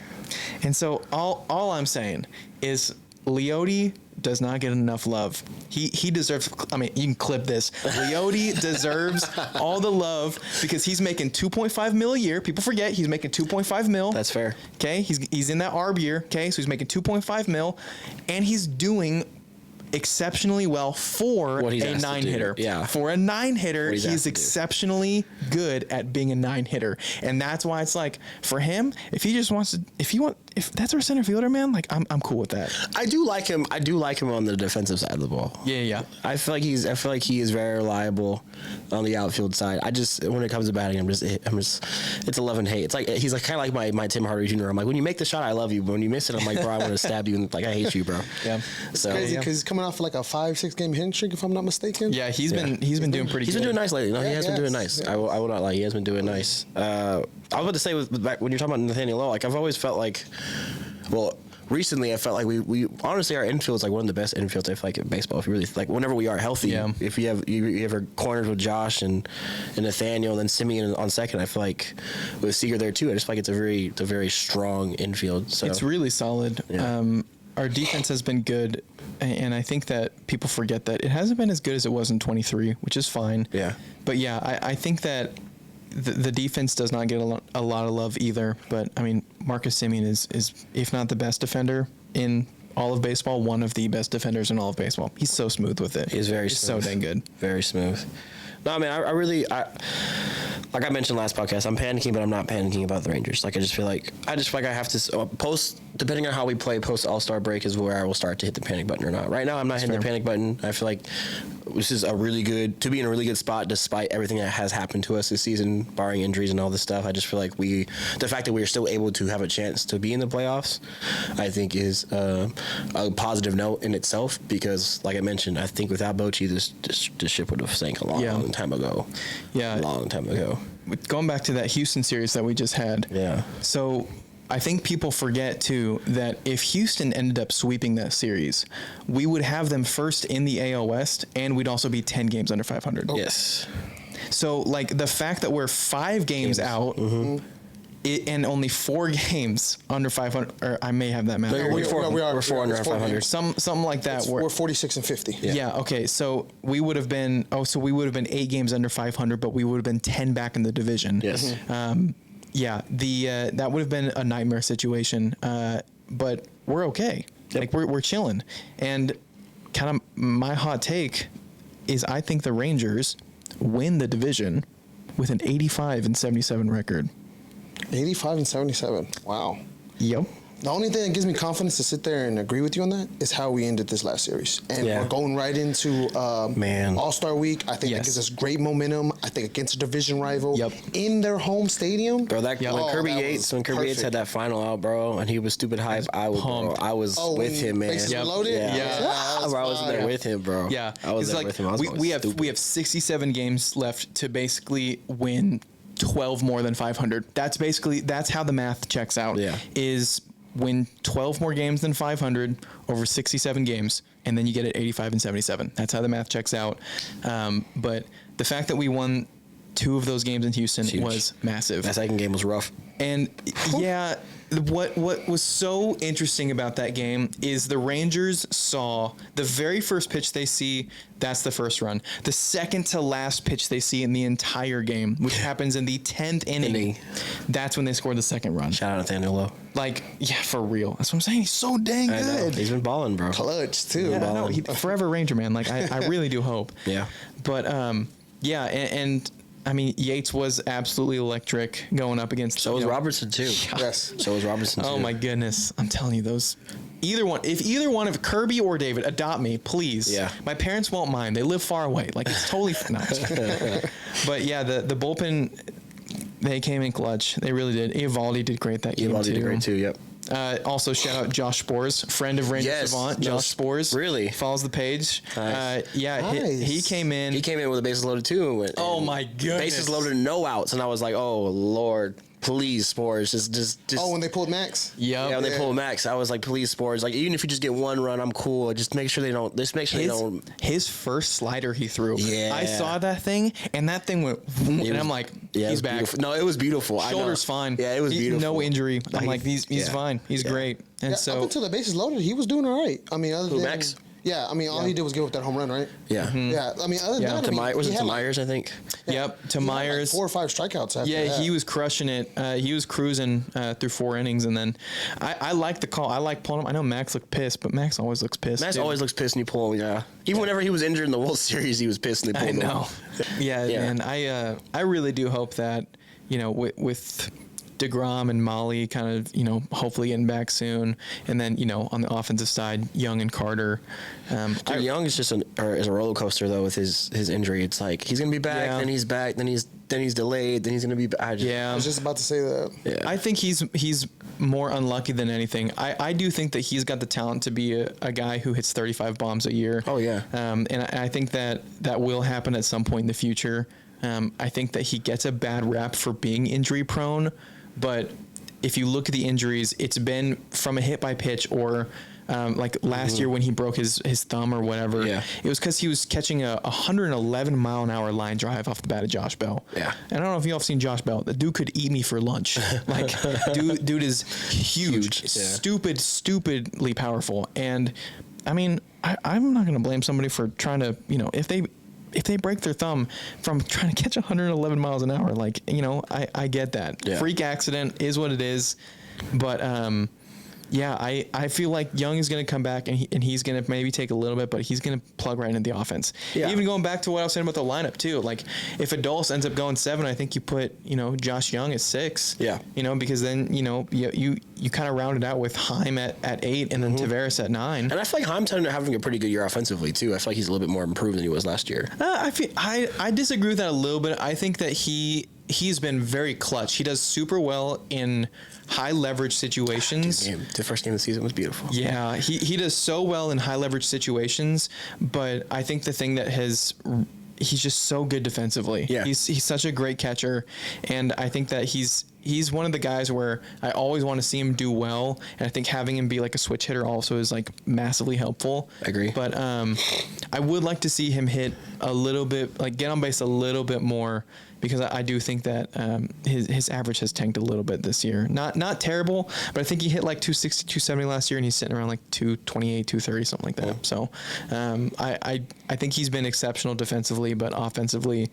And so all I'm saying is Leote does not get enough love. He deserves, I mean, you can clip this. Leote deserves all the love because he's making $2.5 million a year. People forget he's making $2.5 million. That's fair. Okay, he's in that ARB year. Okay, so he's making $2.5 million, and he's doing exceptionally well for a 9-hitter. Yeah. For a 9-hitter, he's exceptionally good at being a 9-hitter. And that's why it's like for him, if that's our center fielder, man, like I'm cool with that. I do like him on the defensive side of the ball. Yeah. I feel like he is very reliable on the outfield side. I just when it comes to batting, I'm just it's 11-hate. It's like he's like kind of like my Tim Hardaway Jr. I'm like when you make the shot, I love you, but when you miss it, I'm like, bro, I want to stab you and like I hate you, bro. Yeah. So Crazy because he's coming off like a 5-6 game hitting streak, if I'm not mistaken. Yeah, he's been doing pretty good. He's been doing nice lately. No, he has been doing nice. Yeah. I will not lie. He has been doing nice. I was about to say back when you're talking about Nathaniel Lowe, like I've always felt like, well, recently I felt like we honestly our infield is like one of the best infields I feel like in baseball. If you really like whenever we are healthy, if you have our corners with Josh and Nathaniel and then Semien on second, I feel like with Seager there too. I just feel like it's a very strong infield. So it's really solid. Yeah. Our defense has been good, and I think that people forget that it hasn't been as good as it was in 23, which is fine. Yeah. But yeah, I think that the defense does not get a lot of love either. But I mean, Marcus Semien is if not the best defender in all of baseball, one of the best defenders in all of baseball. He's so smooth with it. He's smooth. so dang good. Very smooth. No, I mean, I really like I mentioned last podcast, I'm panicking, but I'm not panicking about the Rangers. Like I just feel like I have to post, depending on how we play, post All-Star break is where I will start to hit the panic button or not. Right now, I'm not hitting the panic button. I feel like this is to be in a really good spot despite everything that has happened to us this season, barring injuries and all this stuff. I just feel like the fact that we are still able to have a chance to be in the playoffs, I think is a positive note in itself because, like I mentioned, I think without Bochy, this ship would have sank a long time ago. Yeah. A long time ago. Going back to that Houston series that we just had. Yeah. So I think people forget, too, that if Houston ended up sweeping that series, we would have them first in the AL West, and we'd also be 10 games under 500. Yes. So, like, the fact that we're 5 games out and only 4 games under 500. Or I may have that math. We're 4 under 500. Something like that. We're 46 and 50. Yeah. Okay. So we would have been. So we would have been 8 games under 500, but we would have been 10 back in the division. Yes. Yeah. That would have been a nightmare situation. But we're okay. Yep. Like we're chilling. And kind of my hot take is I think the Rangers win the division with an 85 and 77 record. 85 and 77. Wow. Yep. The only thing that gives me confidence to sit there and agree with you on that is how we ended this last series. And Yeah. we're going right into All-Star Week. I think that gives us great momentum. I think against a division rival in their home stadium. Bro, when Kirby Yates had that final out, bro, and he was stupid hype, I was with him, man. Bases loaded? Yeah. Bro, I was there with him, bro. Yeah. I was there with him. I was we have 67 games left to basically win 12 more than 500. That's how the math checks out. Yeah. Is win 12 more games than 500 over 67 games, and then you get it 85 and 77. That's how the math checks out. But the fact that we won 2 of those games in Houston was massive. That second game was rough. And what was so interesting about that game is the Rangers saw the very first pitch they see, that's the first run. The second to last pitch they see in the entire game, which happens in the 10th inning, that's when they scored the second run. Shout out Nathaniel Lowe. Like, yeah, for real. That's what I'm saying. He's so dang I know. good. He's been balling, bro. Clutch, too. Yeah, no, forever Ranger, man. Like, I really do hope. Yeah. But, yeah, and I mean, Yates was absolutely electric going up against. So was Robertson too. Yes. So was Robertson too. Oh my goodness! I'm telling you, if either one of Kirby or David adopt me, please. Yeah. My parents won't mind. They live far away. Like it's totally no. But yeah, the bullpen, they came in clutch. They really did. Evaldi did great that game too. Evaldi did great too. Yep. Also, shout out Josh Spores, friend of Ranger Savant. Josh Spores really follows the page. Nice. He came in. He came in with the bases loaded too. Oh my goodness! Bases loaded, no outs, and I was like, oh Lord. Please, Spores, just. Oh, when they pulled Max. Yeah, when they pulled Max, I was like, please, Spores. Like, even if you just get one run, I'm cool. Just make sure they don't. Just make sure they don't. His first slider he threw. Yeah, I saw that thing, and that thing went. And I'm like, he's back. Beautiful. No, it was beautiful. Shoulder's fine. Yeah, it was beautiful. No injury. I'm like, he's fine. He's great. And so up until the bases loaded, he was doing all right. I mean, other than Max. Yeah, I mean, all he did was give up that home run, right? Yeah. Mm-hmm. Yeah, I mean, other than that, Was it to Myers, I think? Yep, to he had Myers. like 4 or 5 strikeouts after that. He was crushing it. He was cruising through 4 innings, and then I like the call. I like pulling him. I know Max looked pissed, but Max always looks pissed. Max always looks pissed when you pull him, yeah. Even whenever he was injured in the World Series, he was pissed and they pulled him. I know. Yeah, and I really do hope that, with DeGrom and Molly kind of, hopefully getting back soon. And then, on the offensive side, Young and Carter. Young is just is a roller coaster, though, with his injury. It's like he's going to be back, then he's back, then he's delayed, then he's going to be back. I was just about to say that. Yeah. I think he's more unlucky than anything. I do think that he's got the talent to be a guy who hits 35 bombs a year. Oh, yeah. And I think that will happen at some point in the future. I think that he gets a bad rap for being injury prone. But if you look at the injuries, it's been from a hit by pitch or like last year when he broke his thumb or whatever. Yeah. It was because he was catching a 111 mile an hour line drive off the bat of Josh Bell. Yeah. And I don't know if you all have seen Josh Bell. The dude could eat me for lunch. Like dude is huge. Stupidly powerful. And I mean, I'm not going to blame somebody for trying to, if they break their thumb from trying to catch 111 miles an hour, like, I get that. Yeah. Freak accident is what it is. But, I feel like Young is going to come back and he's going to maybe take a little bit, but he's going to plug right into the offense. Yeah. Even going back to what I was saying about the lineup too, like if Adolis ends up going 7, I think you put, Josh Young at 6. Yeah. Because then, you kind of round it out with Heim at 8 and then Tavares at 9. And I feel like Heim's having a pretty good year offensively too. I feel like he's a little bit more improved than he was last year. I disagree with that a little bit. I think that he's been very clutch. He does super well in high leverage situations. The first game of the season was beautiful. Yeah, he does so well in high leverage situations, but I think the thing that he's just so good defensively. Yeah. He's such a great catcher, and I think that he's one of the guys where I always want to see him do well, and I think having him be like a switch hitter also is like massively helpful. I agree. But I would like to see him hit a little bit, like get on base a little bit more because I do think that his average has tanked a little bit this year. Not terrible, but I think he hit like 260, 270 last year, and he's sitting around like 228, 230, something like that. So I think he's been exceptional defensively, but offensively,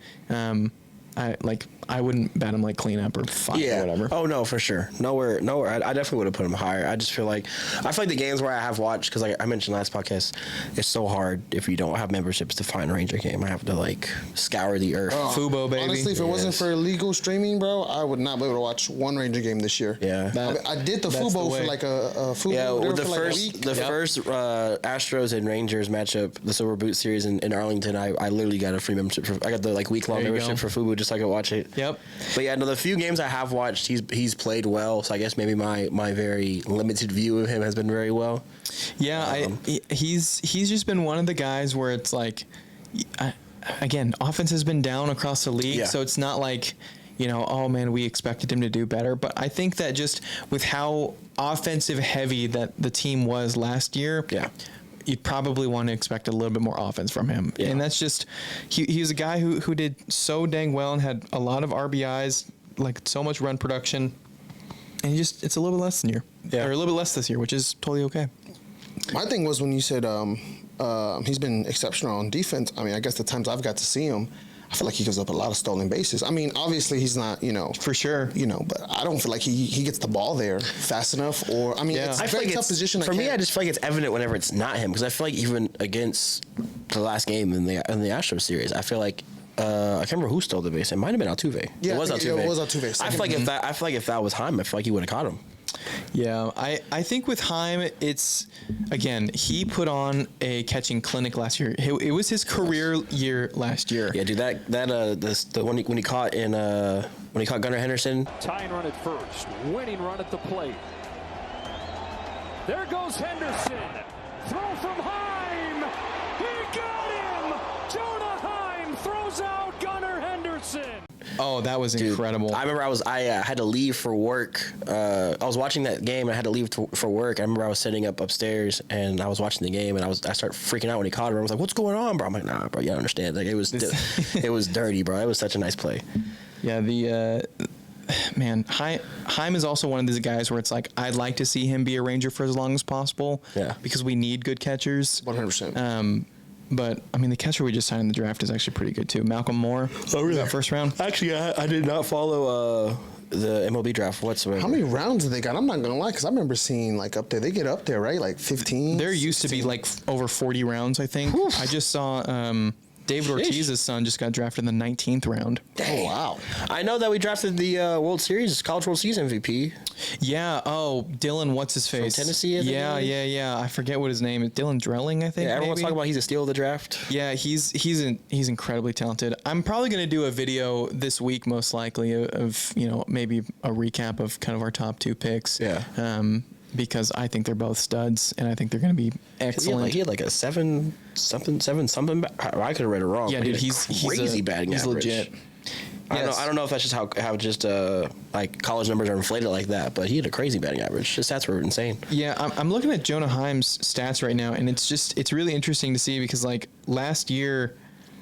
I wouldn't bat him like cleanup or 5 or whatever. Oh no, for sure. Nowhere. I definitely would have put him higher. I just feel like the games where I have watched, because like I mentioned last podcast, it's so hard if you don't have memberships to find a Ranger game. I have to like scour the earth. Fubo, baby. Honestly, if it wasn't for illegal streaming, bro, I would not be able to watch one Ranger game this year. Yeah. I did the Fubo for like a Fubo. Yeah, for the like first a week. first Astros and Rangers matchup, the Silver Boot series in Arlington, I literally got a free membership. I got the like week-long membership for Fubo just so I could watch it. Yep. But yeah, no, the few games I have watched, he's played well. So I guess maybe my very limited view of him has been very well. Yeah, he's just been one of the guys where it's like, again, offense has been down across the league, so it's not like, oh man, we expected him to do better. But I think that just with how offensive heavy that the team was last year, you'd probably want to expect a little bit more offense from him. Yeah. And that's just, he was a guy who did so dang well and had a lot of RBIs, like so much run production. And it's a little bit less than or a little bit less this year, which is totally okay. My thing was when you said he's been exceptional on defense. I mean, I guess the times I've got to see him, I feel like he gives up a lot of stolen bases. I mean, obviously he's not, for sure, but I don't feel like he gets the ball there fast enough. Or I mean, it's a very tough position. For me, I just feel like it's evident whenever it's not him, because I feel like even against the last game in the Astros series, I feel like I can't remember who stole the base. It might have been Altuve. Yeah, it was Altuve. I feel like if that was Heim, I feel like he would have caught him. Yeah, I think with Heim, it's, again, he put on a catching clinic last year. It was his career year last year. Yeah, dude, when he caught Gunnar Henderson. Tying run at first, winning run at the plate. There goes Henderson. Throw from Heim. He got him. Jonah Heim throws out Gunnar Henderson. Oh, that was incredible. I remember I had to leave for work. I was watching that game and I had to leave for work. I remember I was sitting upstairs and I was watching the game and I started freaking out when he caught it. I was like, "What's going on, bro?" I'm like, "Nah, bro, you don't understand." Like it was dirty, bro. It was such a nice play. Yeah, man, Heim is also one of these guys where it's like, I'd like to see him be a Ranger for as long as possible. Yeah. Because we need good catchers. 100%. But I mean, the catcher we just signed in the draft is actually pretty good too. Malcolm Moore. Oh, really? That first round. Actually, I did not follow the MLB draft whatsoever. How many rounds did they got? I'm not gonna lie, because I remember seeing like up there. They get up there, right? Like 15. There used 16. To be like over 40 rounds, I think. Oof. I just saw David Ortiz's son just got drafted in the 19th round. Dang. Oh, wow. I know that we drafted the World Series, College World Series MVP. Yeah. Oh, Dylan, what's his face? From Tennessee, I think. Yeah. I forget what his name is. Dylan Drelling, I think. Yeah, everyone's talking about he's a steal of the draft. Yeah, he's incredibly talented. I'm probably going to do a video this week, most likely, of maybe a recap of kind of our top 2 picks. Yeah. Because I think they're both studs, and I think they're going to be excellent. He had like a 7 something. I could have read it wrong. Yeah, dude, he's crazy batting average. He's legit. I don't know if that's just how like college numbers are inflated like that, but he had a crazy batting average. His stats were insane. Yeah, I'm looking at Jonah Heim's stats right now, and it's really interesting to see because like last year,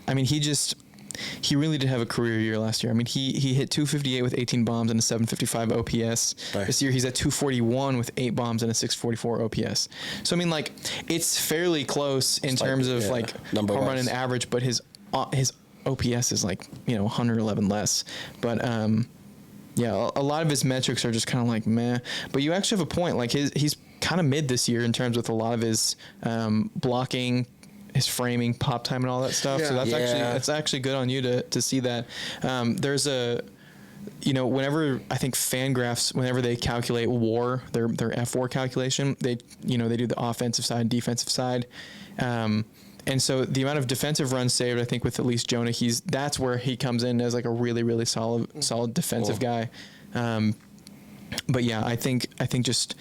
I mean, he really did have a career year last year. I mean, he hit 258 with 18 bombs and a 755 OPS. Right. This year he's at 241 with 8 bombs and a 644 OPS. So I mean, like, it's fairly close in terms of like home run and average, but his OPS is like 111 less. But yeah, a lot of his metrics are just kind of like meh. But you actually have a point. Like he's kind of mid this year in terms with a lot of his blocking, his framing, pop time, and all that stuff. Yeah. So that's actually good on you to see that. There's whenever I think Fangraphs, whenever they calculate WAR, their F4 calculation, they do the offensive side, defensive side, and so the amount of defensive runs saved, I think with at least Jonah, that's where he comes in as like a really really solid defensive guy. But yeah, I think just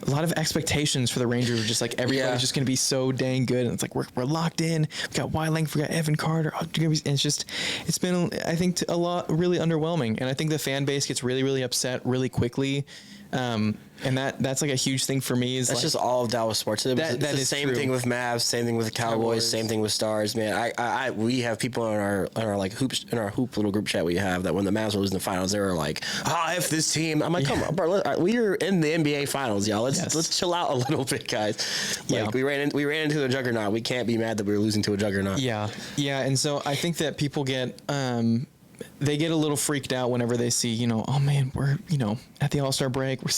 a lot of expectations for the Rangers, just like everybody's just going to be so dang good, and it's like we're locked in. We got Weiling, we got Evan Carter, and it's been, I think, a lot really underwhelming, and I think the fan base gets really really upset really quickly And that's like a huge thing for me. That's just all of Dallas sports. It's the same thing with Mavs, same thing with the Cowboys, same thing with Stars. Man, we have people in our like hoops in our hoop little group chat we have that when the Mavs were losing the finals, they were like, F this team. I'm like, come on, bro. We're in the NBA finals, y'all. Let's chill out a little bit, guys. Like we ran into a juggernaut. We can't be mad that we were losing to a juggernaut. Yeah. And so I think that people get they get a little freaked out whenever they see, oh man, we're, at the All-Star break, we're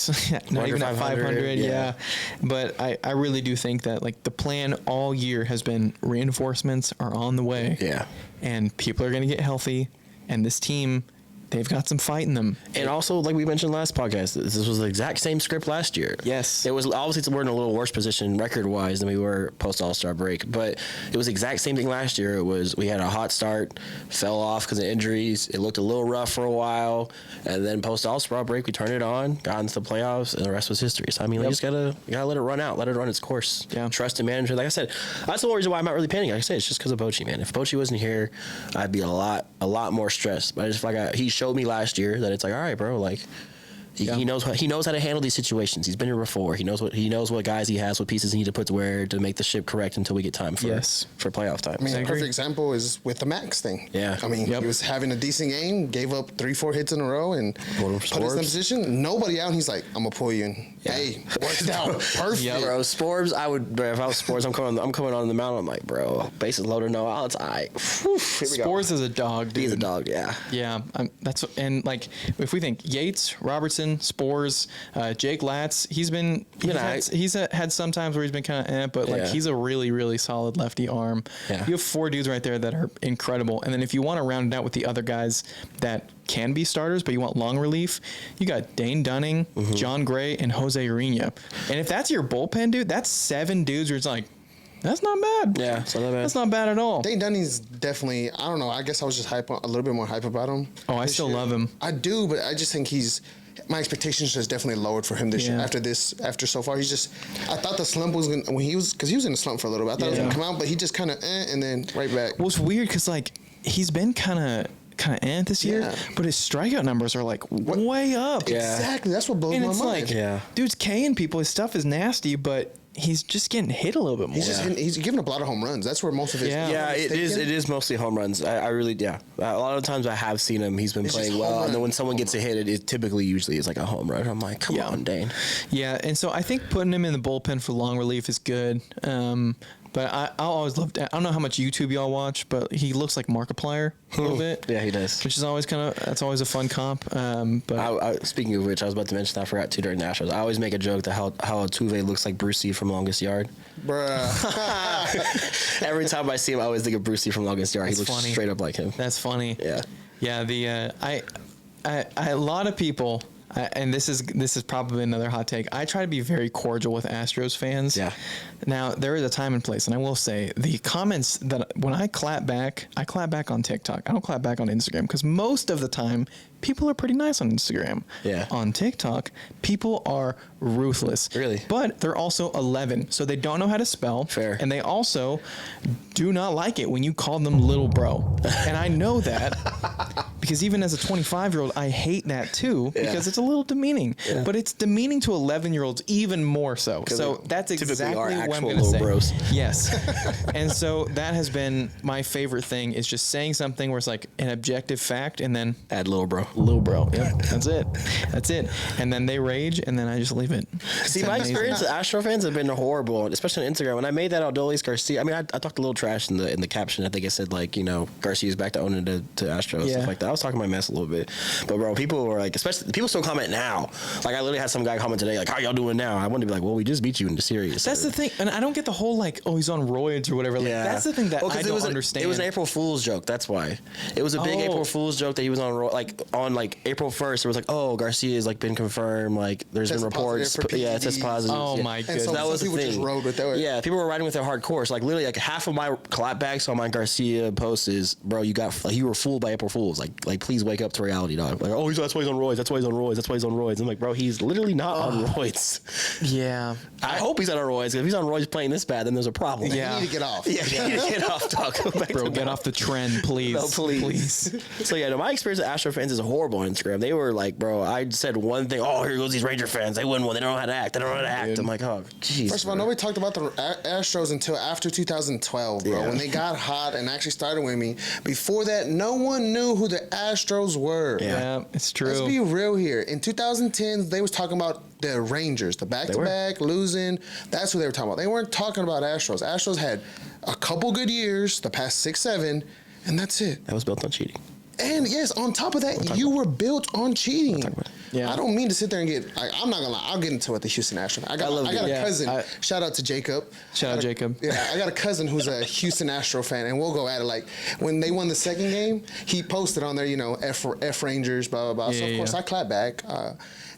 not even at 500. Yeah. But I really do think that like the plan all year has been reinforcements are on the way. Yeah. And people are going to get healthy. And this team, they've got some fight in them. And also, like we mentioned last podcast, this was the exact same script last year. Yes. It was obviously we're in a little worse position record-wise than we were post-All-Star break, but it was the exact same thing last year. It was we had a hot start, fell off because of injuries. It looked a little rough for a while, and then post-All-Star break, we turned it on, got into the playoffs, and the rest was history. So, I mean, you just gotta let it run out, let it run its course. Yeah. Trust in management. Like I said, that's the whole reason why I'm not really panicking. Like I said, it's just because of Bochy, man. If Bochy wasn't here, I'd be a lot more stressed. But I just feel like he showed me last year that it's like, all right, bro, like he knows how to handle these situations. He's been here before. He knows what guys he has, what pieces he need to put to where to make the ship correct until we get time for playoff time. I mean, a perfect example is with the Max thing. Yeah. I mean, he was having a decent game, gave up 3-4 hits in a row, and put us in position. Nobody out, and he's like, I'm gonna pull you in. Yeah. Hey, worked out perfect. Yeah, bro. Sporbs, if I was Sporbs, I'm coming on the mountain. I'm like, bro, bases loaded, no outs. Spores is a dog, dude. He's a dog, yeah. Yeah, and like if we think Yates, Robertson, Spores, Jake Latz, he's had some times where he's been kind of but like he's a really, really solid lefty arm. Yeah. You have 4 dudes right there that are incredible. And then if you want to round it out with the other guys that can be starters, but you want long relief, you got Dane Dunning, John Gray, and Jose Urena. And if that's your bullpen, dude, that's 7 dudes where it's like, that's not bad. Yeah, it's not that bad. That's not bad at all. Dane Dunning's definitely, I don't know, I guess I was just a little bit more hype about him. Oh, I still love him. I do, but I just think my expectations just definitely lowered for him this year. After so far, I thought the slump was going to, because he was in a slump for a little bit. I thought it was going to come out, but he just kind of, and then right back. Well, it's weird because like he's been kind of this year, but his strikeout numbers are like way up. Yeah. Exactly. That's what blows my mind. Like, dude's K-ing people. His stuff is nasty, but he's just getting hit a little bit more. He's giving up a lot of home runs. That's where most of his it is mostly home runs. I really a lot of times I have seen him. He's been playing well, and then when someone gets a hit, it usually is like a home run. I'm like, come on, Dane. Yeah, and so I think putting him in the bullpen for long relief is good. But I'll always love that. I don't know how much YouTube y'all watch, but he looks like Markiplier a little bit. Yeah, he does. Which is always that's always a fun comp. But speaking of which, I was about to mention, I forgot to during the Astros. I always make a joke that how Altuve looks like Brucey from Longest Yard. Bruh. Every time I see him, I always think of Brucey from Longest Yard. He looks straight up like him. That's funny. Yeah. Yeah. A lot of people. And this is probably another hot take. I try to be very cordial with Astros fans. Yeah. Now, there is a time and place, and I will say the comments that when I clap back on TikTok. I don't clap back on Instagram because most of the time people are pretty nice on Instagram. Yeah. On TikTok, people are ruthless. Really? But they're also 11, so they don't know how to spell. Fair. And they also do not like it when you call them little bro. And I know that because even as a 25-year-old, I hate that too because it's a little demeaning. Yeah. But it's demeaning to 11-year-olds even more so. So that's exactly what I'm going to say. Bros. Yes. And so that has been my favorite thing is just saying something where it's like an objective fact and then add little bro. Little bro. Yep. That's it. And then they rage and then I just leave it. See, my experience with Astro fans have been horrible, especially on Instagram. When I made that Adolis Garcia, I mean, I talked a little trash in the caption. I think I said like, Garcia's back to owning to Astros stuff like that. I was talking my mess a little bit, but bro, people were like, especially people still comment now. Like I literally had some guy comment today, like, how y'all doing now? I wanted to be like, well, we just beat you in the series. That's the thing, and I don't get the whole like, oh, he's on roids or whatever. Like, that's the thing that I don't understand. It was an April Fool's joke. That's why it was a big April Fool's joke that he was on April 1st. It was like, oh, Garcia has like been confirmed. Like there's been reports. Yeah, it says positive. Oh my goodness. So that was the thing. Just rode with that. Yeah, people were riding with their hardcore. So like literally like half of my clapbacks on my Garcia post is, bro, you were fooled by April Fools. Like please wake up to reality, dog. Like, oh, that's why he's on roids. That's why he's on roids. That's why he's on roids. I'm like, bro, he's literally not on roids. Yeah. I hope he's not on roids. If he's on roids playing this bad, then there's a problem. Yeah. You need to get off. Yeah, you need to get off, dog. Go back Bro, to get off the trend, please. No, please. So yeah, no, my experience with Astro fans is horrible on Instagram. They were like, bro, I said one thing. Oh, here goes these Ranger fans. They win one. They don't know how to act. They don't know how to act. I'm like, oh, jeez. First of all, nobody talked about the Astros until after 2012, bro. Yeah. When they got hot and actually started with me. Before that, no one knew who the Astros were. Yeah, it's true. Let's be real here. In 2010, they was talking about the Rangers, the back-to-back, losing. That's who they were talking about. They weren't talking about Astros. Astros had a couple good years, the past 6, 7, and that's it. That was built on cheating. And yes, on top of that, you were built on cheating. Yeah. I don't mean to sit there and get. I'm not gonna lie. I'll get into it. The Houston Astros. I got a cousin. Shout out to Jacob. Shout out Jacob. Yeah, I got a cousin who's a Houston Astro fan, and we'll go at it. Like when they won the second game, he posted on there, F Rangers, blah blah blah. So of course I clapped back.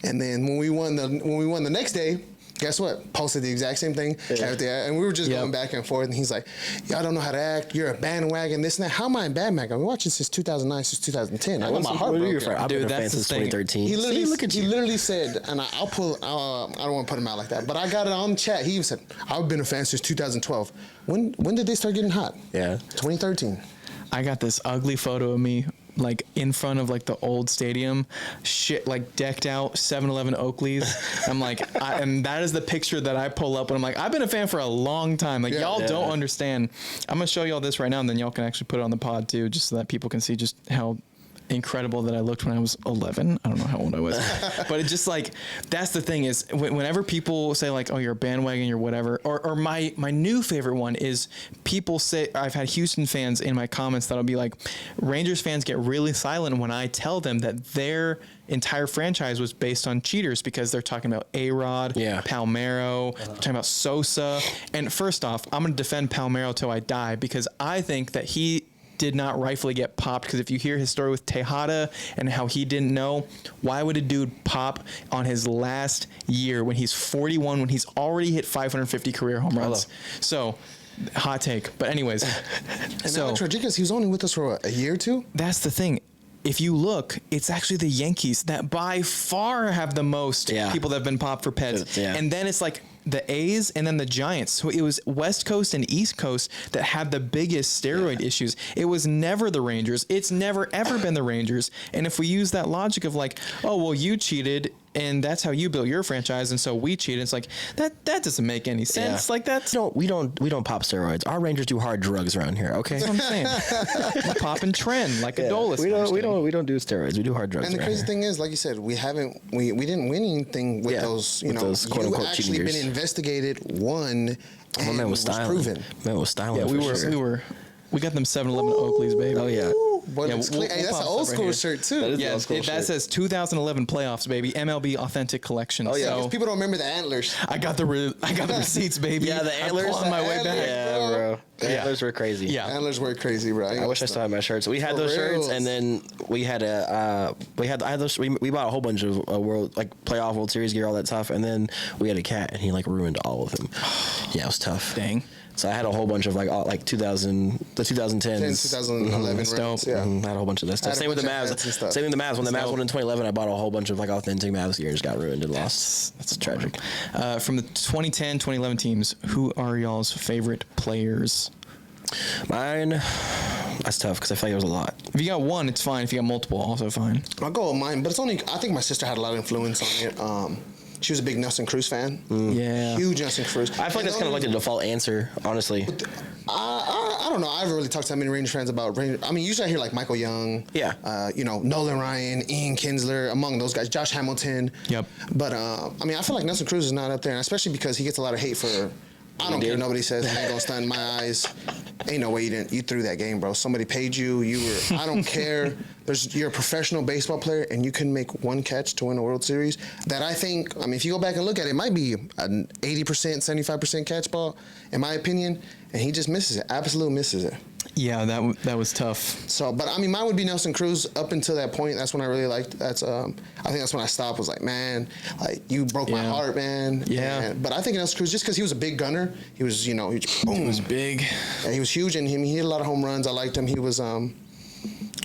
And then when we won the next day. Guess what? Posted the exact same thing. And we were just going back and forth. And he's like, y'all don't know how to act. You're a bandwagon, this and that. How am I a bandwagon? I've been watching since 2009, since 2010. I got my heart broken. I've been a fan since 2013. He literally said, and I don't want to put him out like that, but I got it on chat. He even said, I've been a fan since 2012. When did they start getting hot? Yeah. 2013. I got this ugly photo of me like in front of like the old stadium, shit, like decked out 7-Eleven Oakleys. I'm like, and that is the picture that I pull up when I'm like, I've been a fan for a long time. Like y'all don't understand. I'm gonna show y'all this right now, and then y'all can actually put it on the pod too, just so that people can see just how incredible that I looked when I was 11. I don't know how old I was, but it's just like, that's the thing is whenever people say like, oh, you're a bandwagon, you're whatever, or my new favorite one is people say, I've had Houston fans in my comments that'll be like, Rangers fans get really silent when I tell them that their entire franchise was based on cheaters because they're talking about A-Rod, Palmeiro, talking about Sosa. And first off, I'm going to defend Palmeiro till I die because I think that he did not rightfully get popped, because if you hear his story with Tejada and how he didn't know, why would a dude pop on his last year when he's 41, when he's already hit 550 career home runs? So, hot take. But anyways. And Alex Rodriguez, he was only with us for a year or two? That's the thing. If you look, it's actually the Yankees that by far have the most people that have been popped for Peds. And then it's like the A's and then the Giants. So it was West Coast and East Coast that had the biggest steroid issues. It was never the Rangers. It's never, ever been the Rangers. And if we use that logic of like, oh, well, you cheated and that's how you built your franchise, and so we cheated. It's like that doesn't make any sense. Like that's we don't pop steroids. Our Rangers do hard drugs around here. Okay, that's what I'm saying. We pop and trend like a Dolus. We don't do steroids. We do hard drugs. And the crazy thing is, like you said, we didn't win anything with those. You know, those quote unquote actually cheaters. Been investigated, won, and my man was styling. proven. Man was styling. Yeah, we got them 7-Eleven Oakleys, baby. Oh yeah. Boy, that's an old school shirt too. That says 2011 playoffs, baby. MLB authentic collection. Oh yeah, so, people don't remember the antlers. I got the receipts, baby. Yeah, the antlers on my way back. Yeah, bro. The antlers were crazy. Yeah, antlers were crazy, bro. I wish I still had my shirts. We had those shirts, and then we had we bought a whole bunch of playoff World Series gear, all that stuff, and then we had a cat, and he like ruined all of them. Yeah, it was tough. Dang. So I had a whole bunch of the 2010s, 2011 runs, yeah. I had a whole bunch of that stuff. Same with the Mavs. Same with the Mavs. When the Mavs won in 2011, I bought a whole bunch of authentic Mavs gear. Just got ruined and lost. That's tragic. From the 2010, 2011 teams, who are y'all's favorite players? Mine, that's tough because I feel like there was a lot. If you got one, it's fine. If you got multiple, also fine. I'll go with mine, but it's only. I think my sister had a lot of influence on it. She was a big Nelson Cruz fan. Yeah. Huge Nelson Cruz. I feel like that's kind of like the default answer, honestly. I don't know. I haven't really talked to that many Ranger fans about Ranger. I mean, usually I hear like Michael Young. Yeah. Nolan Ryan, Ian Kinsler, among those guys. Josh Hamilton. Yep. But, I mean, I feel like Nelson Cruz is not up there, and especially because he gets a lot of hate for... I don't care. Nobody says I ain't gonna stun my eyes. Ain't no way you threw that game, bro. Somebody paid you. I don't care. You're a professional baseball player, and you can make one catch to win a World Series. That I think. I mean, if you go back and look at it, it might be an 80%, 75% catch ball, in my opinion, and he just misses it. Absolutely misses it. Yeah, that was tough. So, but I mean, mine would be Nelson Cruz up until that point. That's when I really liked. I think that's when I stopped. Was like, man, like you broke my heart, man. Yeah. But I think Nelson Cruz, just because he was a big gunner, he was, boom. He was big. Yeah, he was huge, and he hit a lot of home runs. I liked him. He was,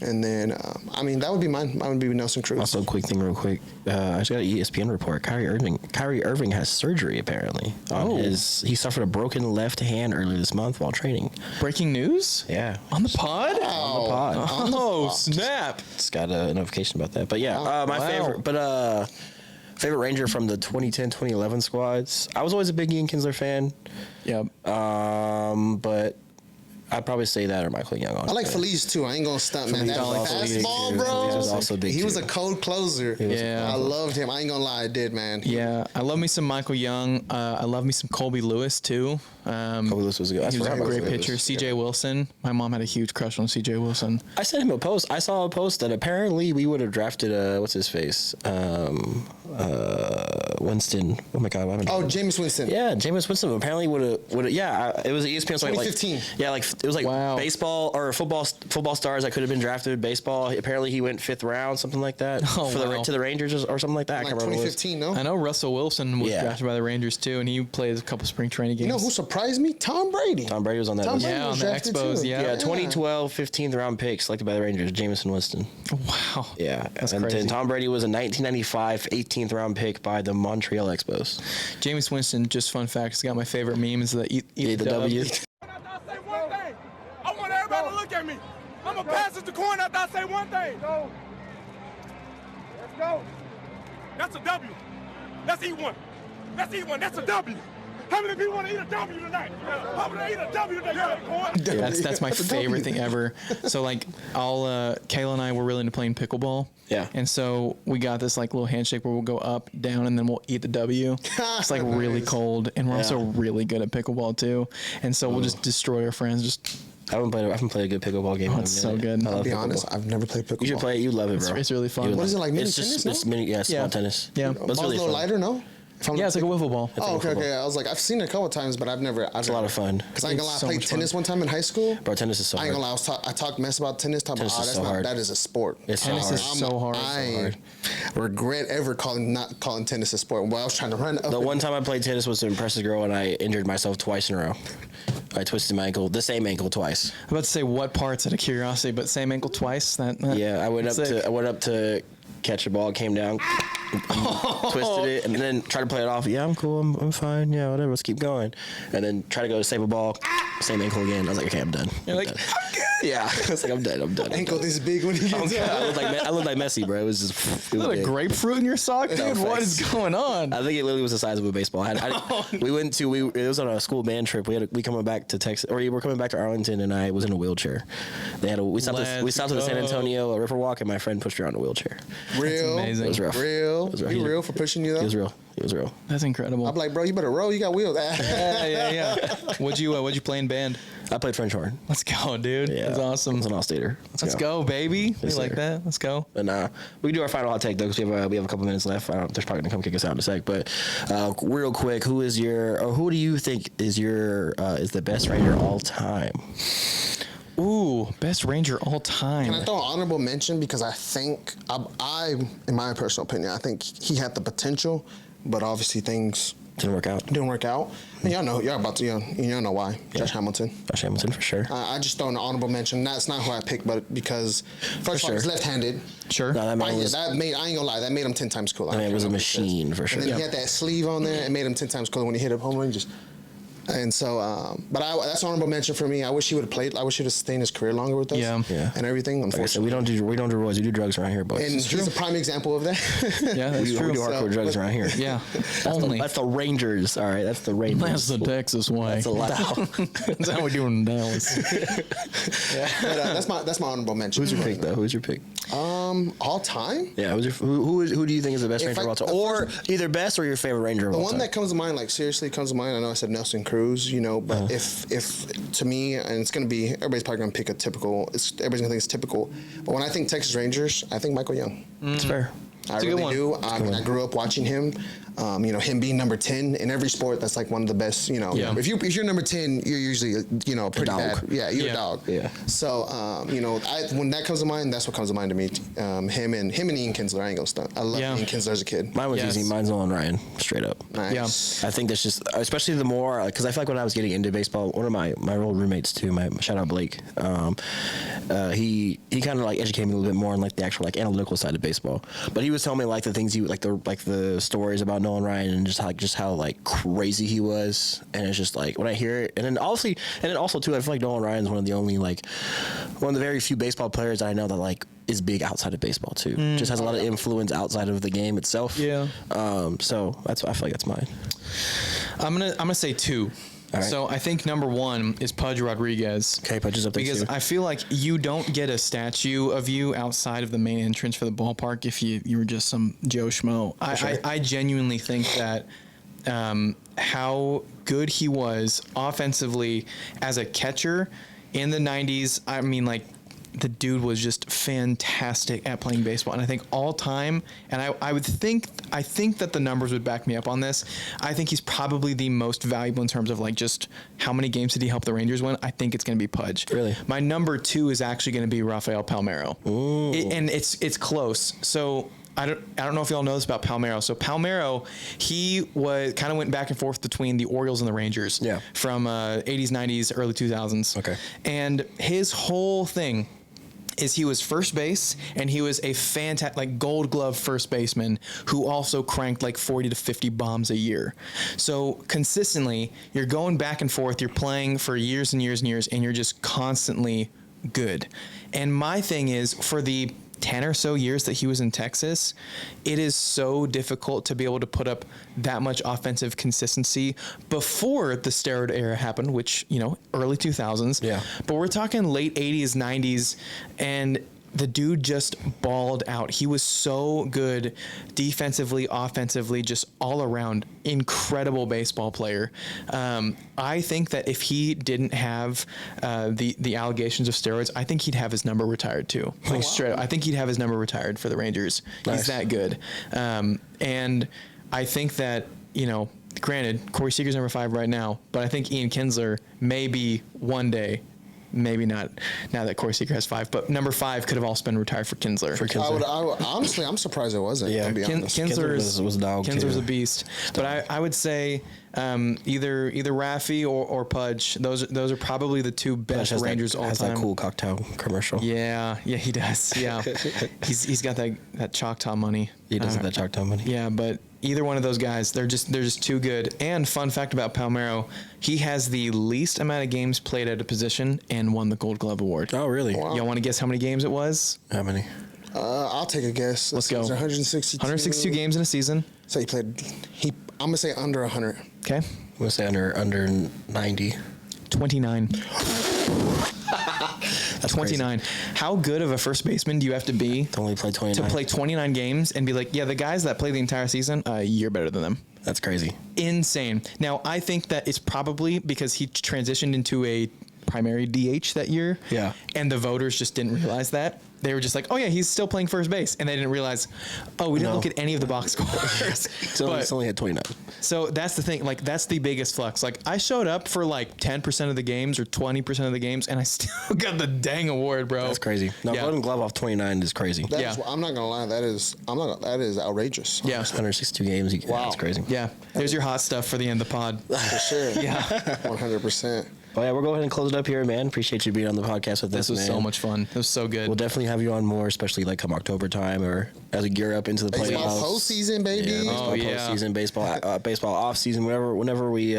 And then, I mean, that would be mine. Mine would be Nelson Cruz. Also, quick thing, real quick. I just got an ESPN report. Kyrie Irving has surgery apparently. He suffered a broken left hand earlier this month while training. Breaking news? Yeah. On the pod? On the pod. Oh, snap. Just got a notification about that. But yeah, favorite Ranger from the 2010-2011 squads. I was always a big Ian Kinsler fan. Yep. But I'd probabably say that or Michael Young. I like Feliz too. I ain't gonna stunt, man. That fastball, bro. Feliz was also big. He was too. a cold closer. Yeah. I loved him. I ain't gonna lie, I did, man. Yeah, I love me some Michael Young. I love me some Colby Lewis too. Colby Lewis was good. He was a great pitcher. CJ Wilson. My mom had a huge crush on CJ Wilson. I sent him a post. I saw a post that apparently we would have drafted what's his face? Winston. Oh my God. Jameis Winston. Yeah, Jameis Winston apparently would have. Yeah, it was ESPN. 2015. It was like baseball or football stars that could have been drafted. Baseball. Apparently he went 5th round, something like that, to the Rangers or something like that. Like 2015, no? I know Russell Wilson was drafted by the Rangers too, and he played a couple spring training games. You know who surprised me? Tom Brady. Tom Brady was on that list. Yeah, on the Expos. Too. Yeah. 2012 15th round pick selected by the Rangers, Jameson Winston. Wow. Yeah, That's and crazy. then Tom Brady was a 1995 18th round pick by the Montreal Expos. Jameis Winston, just fun fact, has got my favorite meme is the eat the W. I say one thing. I want everybody to look at me. I'm going to pass it to corner after I say one thing. Let's go. That's a W. Let's eat one. Let's eat one. That's a W. How many people want to eat a W tonight? How many eat a W tonight? That's my favorite thing ever. So like, Kayla and I were really into playing pickleball. Yeah. And so we got this like little handshake where we'll go up, down, and then we'll eat the W. It's like really cold, and we're also really good at pickleball too. And so we'll just destroy our friends. I haven't played a good pickleball game. It's so good. I'll be honest, I've never played pickleball. You should play it. You love it, bro. It's really fun. What is it like? Mini tennis? It's mini, small tennis. Yeah. But it's Ball's really a little fun. lighter, no? Yeah, it's like a wiffle ball. Okay. I was like, I've seen it a couple times, but I've never. It's a lot of fun. Because I ain't gonna lie, I It's so played much tennis fun. one time in high school. Bro, tennis is so I ain't hard. gonna lie, I talked mess about tennis. Talking Tennis about, is so hard. that is a sport. It's so Tennis hard. is so hard. I regret ever not calling tennis a sport. While I was trying to run up. The one time I played tennis was to impress a girl, and I injured myself twice in a row. I twisted my ankle, the same ankle twice. I'm about to say what parts out of curiosity, but same ankle twice. Yeah, I went up to catch a ball, came down, twisted it, and then tried to play it off. Yeah, I'm cool. I'm fine. Yeah, whatever. Let's keep going. And then try to go to save a ball. Same ankle again. I was like, okay, I'm done. You're like, done. Yeah, I was like, I'm done. Ankle this big when he gets I looked like Messi, bro. It was just. It was a big. grapefruit in your sock, dude. No, What facts. is going on? I think it literally was the size of a baseball. It was on a school band trip. We coming back to Texas, or we were coming back to Arlington, and I was in a wheelchair. We stopped at the San Antonio Riverwalk, and my friend pushed her on a wheelchair. Real. amazing. It was rough. Real. It was rough. You real for pushing you though? He was real. He was real. That's incredible. I'm like, bro, you better roll. You got wheels. yeah. What'd you play in band? I played French horn. Let's go, dude. Yeah, That's awesome. I was an all-stater. Let's go, baby. We Yes, like sir. that. Let's go. And we can do our final hot take though, because we have a couple minutes left. They're probably gonna come kick us out in a sec. But real quick, who do you think is the best Ranger all time? Ooh, best Ranger all time. Can I throw an honorable mention? Because I think, in my personal opinion, I think he had the potential, but obviously things Didn't work out. didn't work out. And y'all know why. Josh Hamilton. Josh Hamilton for sure. I just throw an honorable mention. That's not who I picked, but because first of all, he's sure. left-handed. Sure. No, that man was. I ain't gonna lie, that made him 10 times cooler. That man was a machine for sure. And then he had that sleeve on there. It made him 10 times cooler when he hit a home run. And so, that's an honorable mention for me. I wish he would have played. I wish he would have stayed in his career longer with us. Yeah. And everything. Like I said, Unfortunately, we don't do roids. We do drugs around here, boys. and he's a prime example of that. Yeah, that's we true. do hardcore drugs around here. Yeah. That's the Rangers. All right, that's the Rangers. That's the Texas way. That's allowed. That's how we do in Dallas. But that's my honorable mention. Who's your pick though? Who's your pick? All time? Yeah, who do you think is the best If Ranger of all time, or either best or your favorite Ranger of The all one time? that comes to mind, like seriously comes to mind. I know I said Nelson Cruz, but if to me, and it's gonna be everybody's probably gonna pick a typical. Everybody's gonna think it's typical, but when I think Texas Rangers, I think Michael Young. It's fair. I really do. I grew up watching him. Him being number 10 in every sport, that's like one of the best. If you're number 10, you're usually pretty bad. Yeah, you're a dog. Yeah. So when that comes to mind, that's what comes to mind to me. Him and Ian Kinsler. I ain't gonna stunt. I love Ian Kinsler as a kid. Mine was easy. Mine's Nolan Ryan, straight up. Nice. I think that's just, especially the more, because I feel like when I was getting into baseball, one of my old roommates too, my shout out Blake, he kind of like educated me a little bit more on like the actual like analytical side of baseball. But he was telling me like the things the stories about Nolan Ryan and just how like crazy he was, and it's just like when I hear it, and then also too, I feel like Nolan Ryan is one of the very few baseball players that I know that like is big outside of baseball too. Just has a lot of influence outside of the game itself. Yeah. So I feel like that's mine. I'm gonna say 2. Right. So I think number 1 is Pudge Rodriguez. Okay, Pudge is up there because too. I feel like you don't get a statue of you outside of the main entrance for the ballpark if you were just some Joe Schmo. I genuinely think that how good he was offensively as a catcher in the 90s. I mean, like, the dude was just fantastic at playing baseball, and I think all time, and I think that the numbers would back me up on this. I think he's probably the most valuable in terms of like just how many games did he help the Rangers win. I think it's going to be Pudge. Really? My number 2 is actually going to be Rafael Palmeiro. And it's close. So I don't know if y'all know this about Palmeiro. So Palmeiro, he kind of went back and forth between the Orioles and the Rangers. Yeah. From 80s, 90s, early 2000s. Okay. And his whole thing is he was first base, and he was a fantastic, like, Gold Glove first baseman who also cranked like 40 to 50 bombs a year. So consistently, you're going back and forth, you're playing for years and years and years, and you're just constantly good. And my thing is, for the 10 or so years that he was in Texas, it is so difficult to be able to put up that much offensive consistency before the steroid era happened, which, early 2000s. Yeah. But we're talking late 80s, 90s, and the dude just balled out. He was so good defensively, offensively, just all around. Incredible baseball player. I think that if he didn't have the allegations of steroids, I think he'd have his number retired too. Straight up. I think he'd have his number retired for the Rangers. Nice. He's that good. And I think that, granted, Corey Seager's number 5 right now, but I think Ian Kinsler maybe one day. Maybe not now that Corey Seager has 5, but number 5 could have also been retired for Kinsler. Honestly, I'm surprised it wasn't. Yeah, to be honest. Kinsler was a dog. Kinsler's too. a beast. But I would say either Raffy or Pudge. Those are probably the 2 best Rangers all time. Has that cool cocktail commercial. Yeah, he does. Yeah, he's got that Choctaw money. He does have that Choctaw money. Yeah, but either one of those guys, they're just too good. And fun fact about Palmeiro, he has the least amount of games played at a position and won the Gold Glove Award. Oh, really? Wow. Y'all want to guess how many games it was? How many? I'll take a guess. Let's go. 162 games in a season. So I'm gonna say under 100. Okay. I'm gonna say under 90. 29. That's 29. Crazy. How good of a first baseman do you have to be to only play 29? To play 29 games and be like, yeah, the guys that play the entire season, you're better than them. That's crazy. Insane. Now, I think that it's probably because he transitioned into a primary DH that year. Yeah. And the voters just didn't realize that. They were just like, oh, yeah, he's still playing first base. And they didn't realize, we didn't look at any of the box scores. It's only had 29. So that's the thing. Like, that's the biggest flux. Like, I showed up for like 10% of the games or 20% of the games, and I still got the dang award, bro. That's crazy. No, Golden Glove off 29 is crazy. I'm not gonna lie. That is outrageous. Yeah. 162 games. Wow. That's crazy. Yeah. There's your hot stuff for the end of the pod. For sure. Yeah. 100%. Well, yeah, we'll go ahead and close it up here, man. Appreciate you being on the podcast with us. This was so much fun. It was so good. We'll definitely have you on more, especially like come October time or as we gear up into the playoffs. Baseball postseason, baby. Yeah, baseball postseason, baseball off season. Whenever we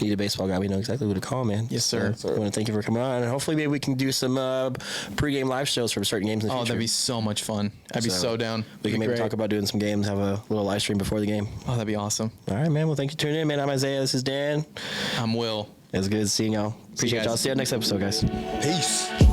need a baseball guy, we know exactly who to call, man. Yes, sir. I want to thank you for coming on, and hopefully maybe we can do some pregame live shows for certain games in the future. Oh, that'd be so much fun. I'd be so down. We can maybe talk about doing some games, have a little live stream before the game. Oh, that'd be awesome. All right, man. Well, thank you for tuning in, man. I'm Isaiah. This is Dan. I'm Will. It was good seeing y'all. Appreciate y'all. See you next episode, guys. Peace.